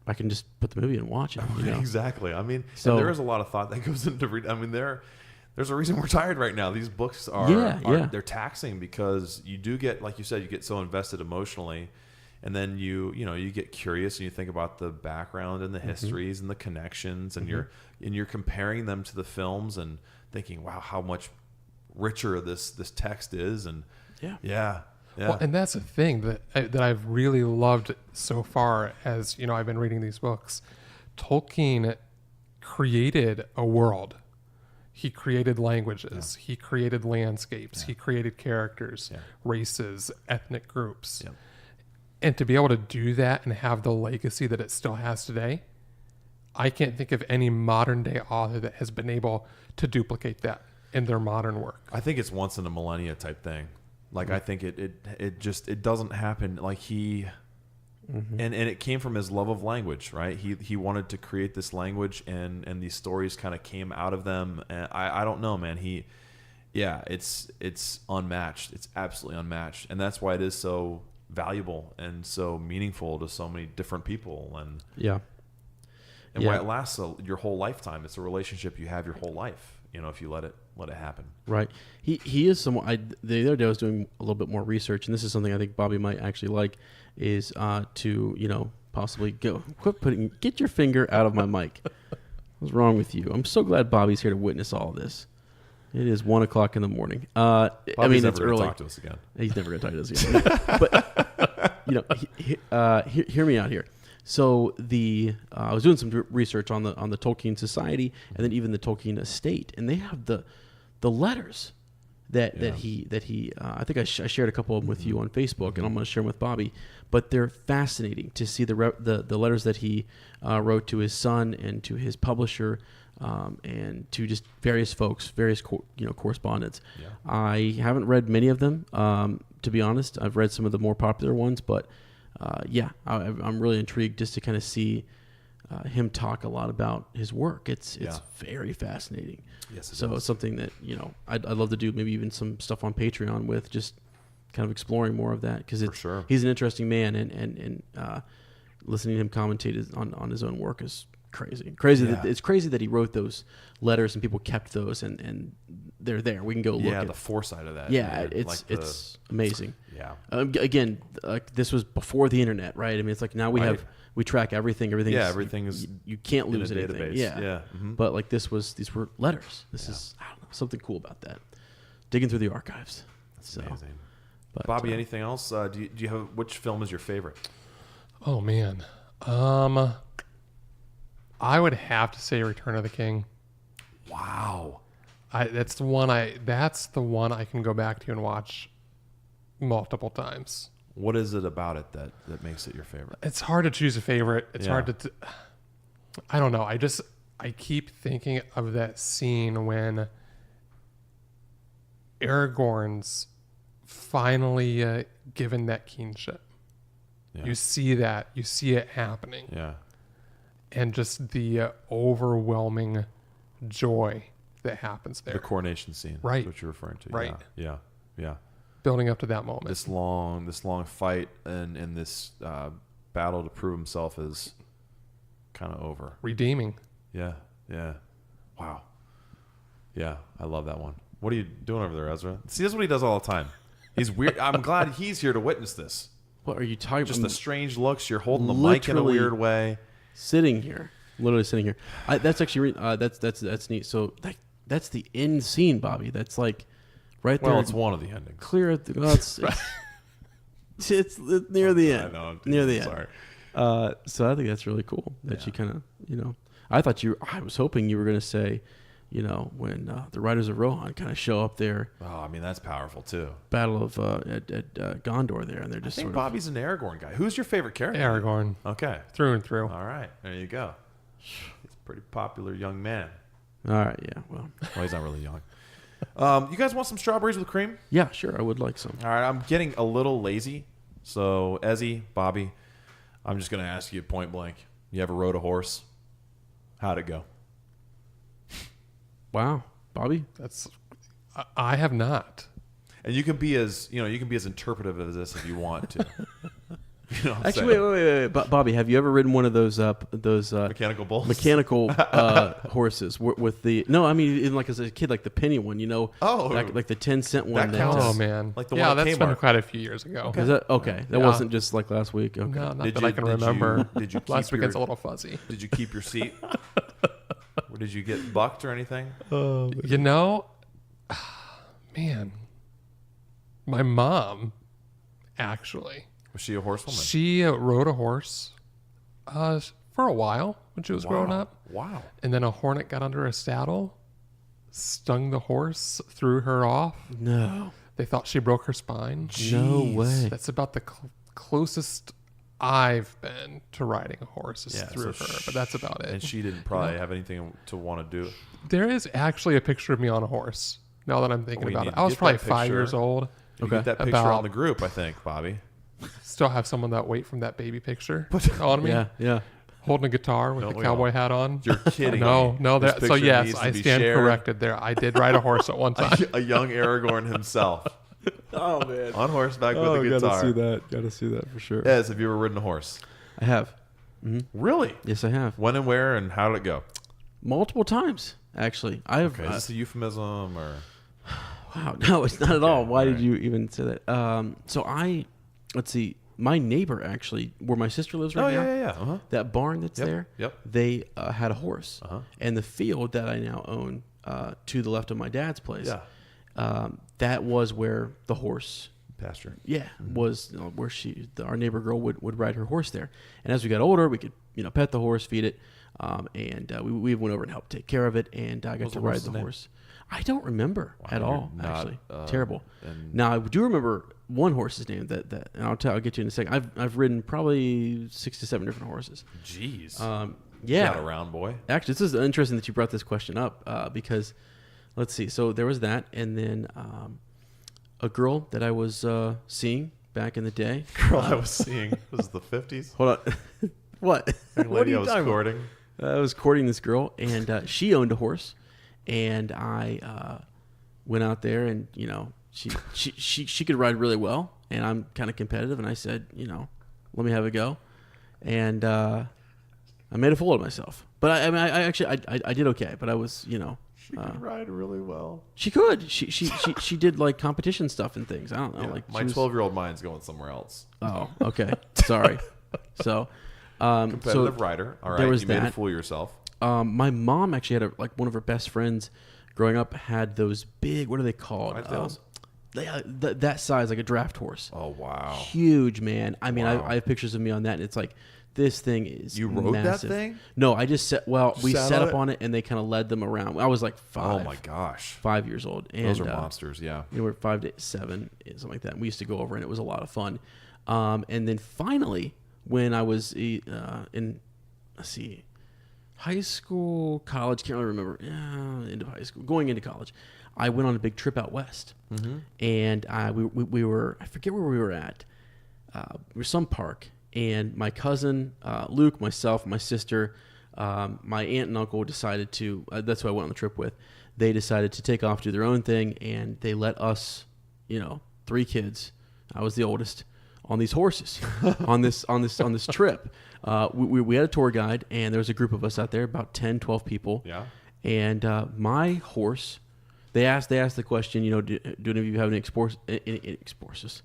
[SPEAKER 2] I can just put the movie and watch it.
[SPEAKER 3] Exactly. I mean,
[SPEAKER 2] so,
[SPEAKER 3] and there is a lot of thought that goes into reading. I mean, there's a reason we're tired right now. These books are they're taxing because you do get, like you said, you get so invested emotionally, and then you get curious and you think about the background and the histories and the connections, and you're comparing them to the films and thinking, wow, how much richer this text is, and yeah.
[SPEAKER 1] Well, and that's the thing that I've really loved so far as I've been reading these books. Tolkien created a world. He created languages. He created landscapes. He created characters, races, ethnic groups. And to be able to do that and have the legacy that it still has today, I can't think of any modern day author that has been able to duplicate that in their modern work.
[SPEAKER 3] I think it's once in a millennia type thing. Like, I think it doesn't happen. Like and it came from his love of language, right? He wanted to create this language, and these stories kind of came out of them. And I don't know, man. It's unmatched. It's absolutely unmatched, and that's why it is so valuable and so meaningful to so many different people. And why it lasts your whole lifetime. It's a relationship you have your whole life. If you let it happen.
[SPEAKER 2] Right. He is someone. The other day I was doing a little bit more research, and this is something I think Bobby might actually like, is to possibly get your finger out of my mic. What's wrong with you? I'm so glad Bobby's here to witness all of this. It is 1:00 in the morning.
[SPEAKER 3] Bobby's
[SPEAKER 2] it's early.
[SPEAKER 3] Talk to us again.
[SPEAKER 2] He's never going to talk to us again. But hear me out here. So I was doing some research on the Tolkien Society and then even the Tolkien Estate, and they have the letters that he I think I shared a couple of them with you on Facebook, and I'm going to share them with Bobby. But they're fascinating to see the letters that he wrote to his son and to his publisher, and to just various folks, correspondence.
[SPEAKER 3] Yeah.
[SPEAKER 2] I haven't read many of them, to be honest. I've read some of the more popular ones, but I'm really intrigued just to kind of see him talk a lot about his work. It's very fascinating.
[SPEAKER 3] Yes,
[SPEAKER 2] so it's something that I'd love to do, maybe even some stuff on Patreon with, just kind of exploring more of that, because he's an interesting man, and listening to him commentate on his own work is crazy. It's crazy that he wrote those letters and people kept those, and they're there. We can go look.
[SPEAKER 3] Yeah,
[SPEAKER 2] at
[SPEAKER 3] the foresight of that.
[SPEAKER 2] Yeah,
[SPEAKER 3] man.
[SPEAKER 2] it's amazing.
[SPEAKER 3] Yeah.
[SPEAKER 2] Again, this was before the internet, right? I mean, it's like now we track everything.
[SPEAKER 3] Everything is
[SPEAKER 2] you can't lose
[SPEAKER 3] in a
[SPEAKER 2] anything.
[SPEAKER 3] database.
[SPEAKER 2] Yeah.
[SPEAKER 3] Mm-hmm.
[SPEAKER 2] But like these were letters. This is, I don't know, something cool about that. Digging through the archives.
[SPEAKER 3] That's amazing. But, Bobby, anything else? Do you have, which film is your favorite?
[SPEAKER 1] Oh man, I would have to say Return of the King.
[SPEAKER 3] Wow.
[SPEAKER 1] That's the one I can go back to and watch multiple times.
[SPEAKER 3] What is it about it that makes it your favorite?
[SPEAKER 1] It's hard to choose a favorite. It's hard to. I don't know. I keep thinking of that scene when Aragorn's finally given that kingship.
[SPEAKER 3] Yeah.
[SPEAKER 1] You see that. You see it happening.
[SPEAKER 3] Yeah.
[SPEAKER 1] And just the overwhelming joy that happens there.
[SPEAKER 3] The coronation scene.
[SPEAKER 1] Right.
[SPEAKER 3] That's what you're referring to.
[SPEAKER 1] Right.
[SPEAKER 3] Yeah. Yeah.
[SPEAKER 1] Building up to that moment.
[SPEAKER 3] This long fight and this battle to prove himself is kind of over.
[SPEAKER 1] Redeeming.
[SPEAKER 3] Yeah. Yeah. Wow. Yeah. I love that one. What are you doing over there, Ezra? See, this is what he does all the time. He's weird. I'm glad he's here to witness this.
[SPEAKER 2] What are you talking about?
[SPEAKER 3] Just the strange looks. You're holding the mic in a weird way.
[SPEAKER 2] Literally sitting here. That's actually that's neat. So that's the end scene, Bobby. That's like right there.
[SPEAKER 3] Well, it's one of the endings.
[SPEAKER 2] Clear at the. It's near the end.
[SPEAKER 3] I know.
[SPEAKER 2] Near the
[SPEAKER 3] Sorry.
[SPEAKER 2] end. So I think that's really cool that you kind of I was hoping you were going to say, when the Riders of Rohan kind of show up there.
[SPEAKER 3] Oh, I mean, that's powerful too.
[SPEAKER 2] Battle of at Gondor there, and they're just
[SPEAKER 3] I think
[SPEAKER 2] sort of.
[SPEAKER 3] Bobby's an Aragorn guy. Who's your favorite character?
[SPEAKER 1] Aragorn.
[SPEAKER 3] Okay.
[SPEAKER 1] Through and through.
[SPEAKER 3] All right. There you go. He's a pretty popular young man.
[SPEAKER 2] All right. Yeah. Well,
[SPEAKER 3] he's not really young. You guys want some strawberries with cream?
[SPEAKER 2] Yeah, sure. I would like some.
[SPEAKER 3] All right. I'm getting a little lazy. So, Ezzy, Bobby, I'm just going to ask you point blank. You ever rode a horse? How'd it go?
[SPEAKER 2] Wow. Bobby?
[SPEAKER 1] I have not.
[SPEAKER 3] And you can be as interpretive as this if you want to.
[SPEAKER 2] Actually, wait. Bobby, have you ever ridden one of those
[SPEAKER 3] mechanical bulls?
[SPEAKER 2] Mechanical horses with the? No, I mean, as a kid, like the penny one,
[SPEAKER 3] Oh,
[SPEAKER 2] like the 10-cent one.
[SPEAKER 3] That counts.
[SPEAKER 1] Oh man,
[SPEAKER 3] like the one at
[SPEAKER 1] that's
[SPEAKER 3] Kmart.
[SPEAKER 1] been quite a few years ago.
[SPEAKER 2] Okay. Is that okay? That wasn't just like last week. Okay.
[SPEAKER 1] No, not that I can remember.
[SPEAKER 3] Did you keep
[SPEAKER 1] last weekend's a little fuzzy.
[SPEAKER 3] Did you keep your seat? Or did you get bucked or anything?
[SPEAKER 1] Man, my mom actually.
[SPEAKER 3] Was she a horsewoman?
[SPEAKER 1] She rode a horse for a while when she was growing up.
[SPEAKER 3] Wow.
[SPEAKER 1] And then a hornet got under her saddle, stung the horse, threw her off.
[SPEAKER 2] No.
[SPEAKER 1] They thought she broke her spine.
[SPEAKER 2] No way.
[SPEAKER 1] That's about the closest I've been to riding a horse is through her, but that's about it.
[SPEAKER 3] And she didn't probably have anything to want to do.
[SPEAKER 1] There is actually a picture of me on a horse, now that I'm thinking about
[SPEAKER 3] need
[SPEAKER 1] it.
[SPEAKER 3] to
[SPEAKER 1] I was
[SPEAKER 3] get
[SPEAKER 1] probably
[SPEAKER 3] that
[SPEAKER 1] 5
[SPEAKER 3] picture.
[SPEAKER 1] years old.
[SPEAKER 3] You get that picture on the group, I think, Bobby.
[SPEAKER 1] Still have some of that weight from that baby picture on me.
[SPEAKER 2] Yeah.
[SPEAKER 1] Holding a guitar with the cowboy hat on.
[SPEAKER 3] You're kidding
[SPEAKER 1] No.
[SPEAKER 3] me. This
[SPEAKER 1] So
[SPEAKER 3] picture
[SPEAKER 1] yes,
[SPEAKER 3] needs to
[SPEAKER 1] I
[SPEAKER 3] be
[SPEAKER 1] stand
[SPEAKER 3] shared.
[SPEAKER 1] corrected there. I did ride a horse at one time.
[SPEAKER 3] A young Aragorn himself.
[SPEAKER 2] Oh man.
[SPEAKER 3] On horseback with a guitar.
[SPEAKER 2] Gotta see that for sure.
[SPEAKER 3] Ez, have you ever ridden a horse?
[SPEAKER 2] I have.
[SPEAKER 3] Really?
[SPEAKER 2] Yes, I have.
[SPEAKER 3] When and where and how did it go?
[SPEAKER 2] Multiple times, actually. I have.
[SPEAKER 3] Okay, is this a euphemism or?
[SPEAKER 2] Wow, no, it's not at all. Why did you even say that? Let's see. My neighbor actually, where my sister lives right now.
[SPEAKER 3] Yeah. Uh-huh.
[SPEAKER 2] That barn that's there.
[SPEAKER 3] Yep.
[SPEAKER 2] They had a horse,
[SPEAKER 3] and
[SPEAKER 2] the field that I now own to the left of my dad's place. That was where the horse
[SPEAKER 3] pasture.
[SPEAKER 2] Yeah, was where our neighbor girl would ride her horse there. And as we got older, we could pet the horse, feed it, and we went over and helped take care of it. And I got to ride the horse. I don't remember at all. Actually, terrible. Now I do remember one horse's name that and I'll get you in a second. I've ridden probably 6 to 7 different horses.
[SPEAKER 3] Jeez.
[SPEAKER 2] Yeah.
[SPEAKER 3] Got around, boy.
[SPEAKER 2] Actually, this is interesting that you brought this question up because let's see. So there was that, and then a girl that I was seeing back in the day.
[SPEAKER 3] Girl I was seeing was the 50s.
[SPEAKER 2] Hold on. What? What are you talking
[SPEAKER 3] courting?
[SPEAKER 2] I was courting this girl, and she owned a horse, and I went out there, and she could ride really well, and I'm kind of competitive, and I said, let me have a go, and I made a fool of myself. But I did okay. But I was,
[SPEAKER 3] She could ride really well.
[SPEAKER 2] She could. She did like competition stuff and things. I don't know.
[SPEAKER 3] Yeah,
[SPEAKER 2] like
[SPEAKER 3] my 12-year-old mind's going somewhere else.
[SPEAKER 2] Oh, okay. Sorry. So,
[SPEAKER 3] competitive rider. All right.
[SPEAKER 2] There was
[SPEAKER 3] you made
[SPEAKER 2] that.
[SPEAKER 3] a fool of yourself.
[SPEAKER 2] My mom actually had one of her best friends growing up had those big. What are they called?
[SPEAKER 3] Clydesdales?
[SPEAKER 2] That size, like a draft horse.
[SPEAKER 3] Oh wow.
[SPEAKER 2] Huge, man. I mean,
[SPEAKER 3] Wow.
[SPEAKER 2] I have pictures of me on that, and it's like. This thing is
[SPEAKER 3] You rode
[SPEAKER 2] massive.
[SPEAKER 3] that thing?
[SPEAKER 2] No, I just we
[SPEAKER 3] Sat
[SPEAKER 2] set
[SPEAKER 3] on
[SPEAKER 2] up
[SPEAKER 3] it?
[SPEAKER 2] on it, and they kind of led them around. I was like 5.
[SPEAKER 3] Oh my gosh.
[SPEAKER 2] 5 years old. And,
[SPEAKER 3] Those are monsters, yeah.
[SPEAKER 2] We were 5 to 7, something like that. And we used to go over, and it was a lot of fun. And then finally, when I was in, high school, college, can't really remember, end of high school, going into college, I went on a big trip out west. Mm-hmm. And we were, I forget where we were at. We were some park. And my cousin, Luke, myself, my sister, my aunt and uncle decided to, that's who I went on the trip with. They decided to take off, do their own thing, and they let us, 3 kids, I was the oldest, on these horses, on this trip. We had a tour guide, and there was a group of us out there, about 10, 12 people.
[SPEAKER 3] Yeah.
[SPEAKER 2] And my horse, they asked the question, do any of you have any experiences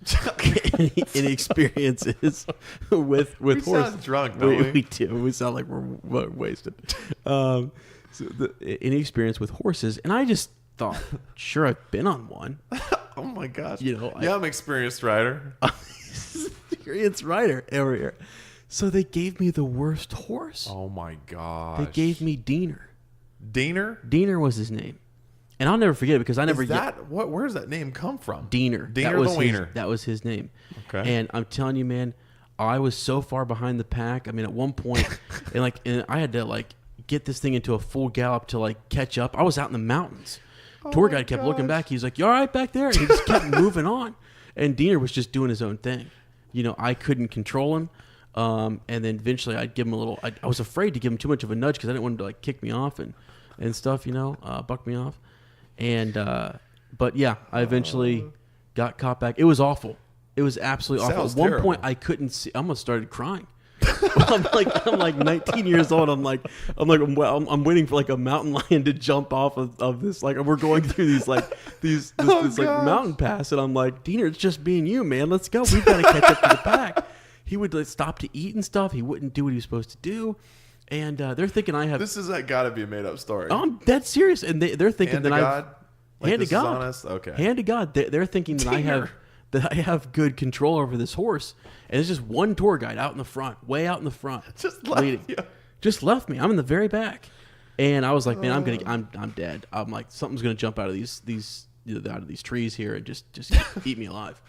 [SPEAKER 2] with horses?
[SPEAKER 3] We sound drunk, don't we?
[SPEAKER 2] We do. We sound like we're wasted. Any experience with horses? And I just thought, sure, I've been on one.
[SPEAKER 3] Oh my gosh.
[SPEAKER 2] Yeah,
[SPEAKER 3] I'm an experienced rider.
[SPEAKER 2] Experienced rider over here. So they gave me the worst horse.
[SPEAKER 3] Oh my gosh.
[SPEAKER 2] They gave me Diener.
[SPEAKER 3] Diener?
[SPEAKER 2] Diener was his name. And I'll never forget it because I never.
[SPEAKER 3] Where does that name come from?
[SPEAKER 2] Diener.
[SPEAKER 3] Diener the Wiener.
[SPEAKER 2] That was his name.
[SPEAKER 3] Okay.
[SPEAKER 2] And I'm telling you, man, I was so far behind the pack. I mean, at one point, and I had to get this thing into a full gallop to catch up. I was out in the mountains. Tour guide kept looking back. He's like, "You all right back there?" And he just kept moving on. And Diener was just doing his own thing. I couldn't control him. And then eventually, I'd give him a little. I was afraid to give him too much of a nudge because I didn't want him to kick me off and stuff. Buck me off. And but yeah, I eventually got caught back. It was awful. It was absolutely awful.
[SPEAKER 3] Sounds
[SPEAKER 2] At one
[SPEAKER 3] terrible.
[SPEAKER 2] point, I couldn't see. I almost started crying. I'm like 19 years old. I'm waiting for a mountain lion to jump off of this. We're going through this mountain pass, and I'm like, Diener, it's just me and you, man. Let's go. We've got to catch up to the pack. He would stop to eat and stuff. He wouldn't do what he was supposed to do. And they're thinking I have.
[SPEAKER 3] This is got to be a made up story.
[SPEAKER 2] I'm dead serious, and they're thinking
[SPEAKER 3] Hand
[SPEAKER 2] that
[SPEAKER 3] to
[SPEAKER 2] I
[SPEAKER 3] God?
[SPEAKER 2] hand to
[SPEAKER 3] this is
[SPEAKER 2] God,
[SPEAKER 3] honest? Okay.
[SPEAKER 2] hand to God. They're thinking that I have good control over this horse, and it's just one tour guide out in the front, way out in the front,
[SPEAKER 3] Just left
[SPEAKER 2] leading.
[SPEAKER 3] you.
[SPEAKER 2] Just left me. I'm in the very back, and I was like, man, I'm dead. I'm like, something's gonna jump out of these out of these trees here and just eat me alive.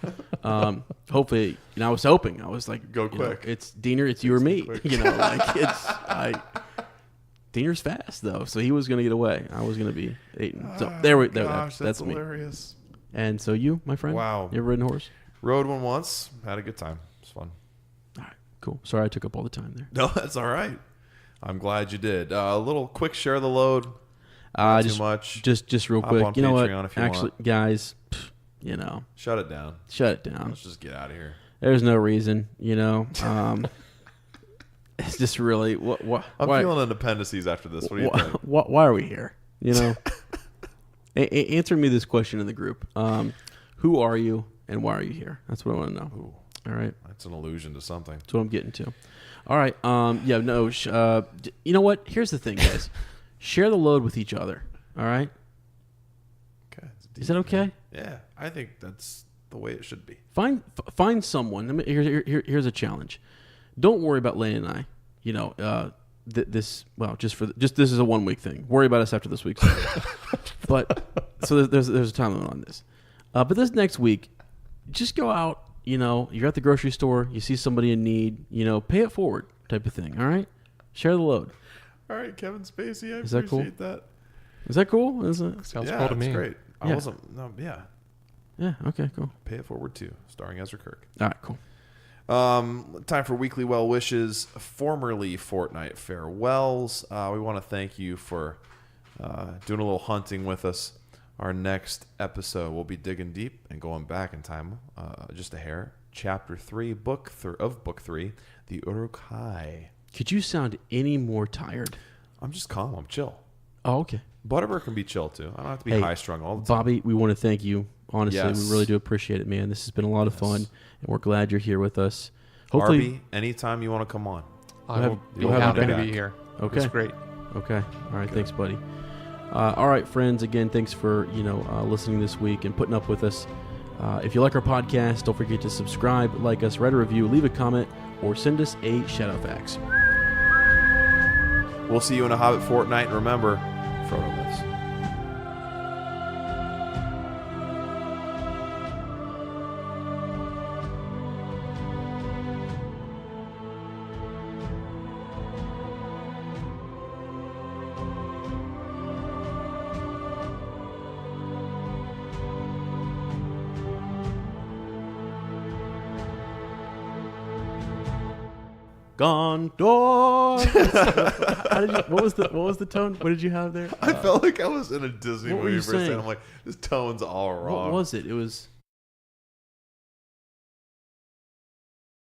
[SPEAKER 2] Hopefully, I was hoping. I was like,
[SPEAKER 3] Go quick.
[SPEAKER 2] It's Diener. It's you or me.
[SPEAKER 3] quick.
[SPEAKER 2] Diener's fast though, so he was going to get away. I was going to be eaten. So there we go.
[SPEAKER 3] Gosh,
[SPEAKER 2] That's me.
[SPEAKER 3] hilarious.
[SPEAKER 2] And so you, my friend,
[SPEAKER 3] Wow.
[SPEAKER 2] you ever ridden a horse?
[SPEAKER 3] Rode one once. Had a good time. It was fun.
[SPEAKER 2] All right, cool. Sorry I took up all the time there.
[SPEAKER 3] No, that's all right. I'm glad you did. A little quick share of the load. Not too much.
[SPEAKER 2] Just real
[SPEAKER 3] Hop
[SPEAKER 2] quick.
[SPEAKER 3] on
[SPEAKER 2] You know what?
[SPEAKER 3] Patreon if you
[SPEAKER 2] Actually,
[SPEAKER 3] want.
[SPEAKER 2] guys,
[SPEAKER 3] Shut it down.
[SPEAKER 2] shut it down.
[SPEAKER 3] Let's just get out of here.
[SPEAKER 2] There's no reason. It's just really what?
[SPEAKER 3] I'm
[SPEAKER 2] why,
[SPEAKER 3] feeling an appendices after this. What do you think?
[SPEAKER 2] why are we here? Answer me this question in the group. Who are you and why are you here? That's what I want to know.
[SPEAKER 3] Ooh,
[SPEAKER 2] All right.
[SPEAKER 3] that's an allusion to something.
[SPEAKER 2] That's what I'm getting to. All right. You know what? Here's the thing, guys. Share the load with each other. All right.
[SPEAKER 3] Okay.
[SPEAKER 2] Is that okay?
[SPEAKER 3] Yeah, I think that's the way it should be.
[SPEAKER 2] Find someone. Here's a challenge. Don't worry about Lane and I. You know, this is a 1 week thing. Worry about us after this week. But so there's a time limit on this. But this next week, just go out. You know, you're at the grocery store. You see somebody in need. You know, pay it forward type of thing. All right, share the load.
[SPEAKER 3] All right, Kevin Spacey. I
[SPEAKER 2] Is that cool?
[SPEAKER 3] appreciate that.
[SPEAKER 2] Is that cool?
[SPEAKER 1] Sounds cool to me.
[SPEAKER 3] That's great. I
[SPEAKER 2] Yeah.
[SPEAKER 3] wasn't. No, yeah.
[SPEAKER 2] Yeah. Okay. Cool.
[SPEAKER 3] Pay It Forward 2, starring Ezra Kirk.
[SPEAKER 2] All right. Cool.
[SPEAKER 3] Time for weekly well wishes, formerly Fortnite farewells. We want to thank you for doing a little hunting with us. Our next episode, we'll be digging deep and going back in time just a hair. Chapter 3, Book 3, The Uruk-hai.
[SPEAKER 2] Could you sound any more tired?
[SPEAKER 3] I'm just calm. I'm chill.
[SPEAKER 2] Oh, okay.
[SPEAKER 3] Butterbur can be chill, too. I don't have to be high strung all the time.
[SPEAKER 2] Bobby, we want to thank you. Honestly,
[SPEAKER 3] Yes.
[SPEAKER 2] we really do appreciate it, man. This has been a lot of fun, and we're glad you're here with us. Hopefully,
[SPEAKER 3] Arby, anytime you want to come on.
[SPEAKER 1] I will be
[SPEAKER 2] we'll have
[SPEAKER 1] happy
[SPEAKER 2] you
[SPEAKER 1] to
[SPEAKER 3] back.
[SPEAKER 1] be here.
[SPEAKER 2] Okay.
[SPEAKER 1] It's great.
[SPEAKER 2] Okay. All right. Thanks, buddy. All right, friends. Again, thanks for listening this week and putting up with us. If you like our podcast, don't forget to subscribe, like us, write a review, leave a comment, or send us a shadow fax.
[SPEAKER 3] We'll see you in a Hobbit fortnight. And remember, Frodo lives.
[SPEAKER 2] Gondor. What was the tone? What did you have there?
[SPEAKER 3] I felt like I was in a Disney
[SPEAKER 2] what were
[SPEAKER 3] movie
[SPEAKER 2] you
[SPEAKER 3] for a second.
[SPEAKER 2] saying?
[SPEAKER 3] I'm like, this tone's all wrong.
[SPEAKER 2] What was it? It was.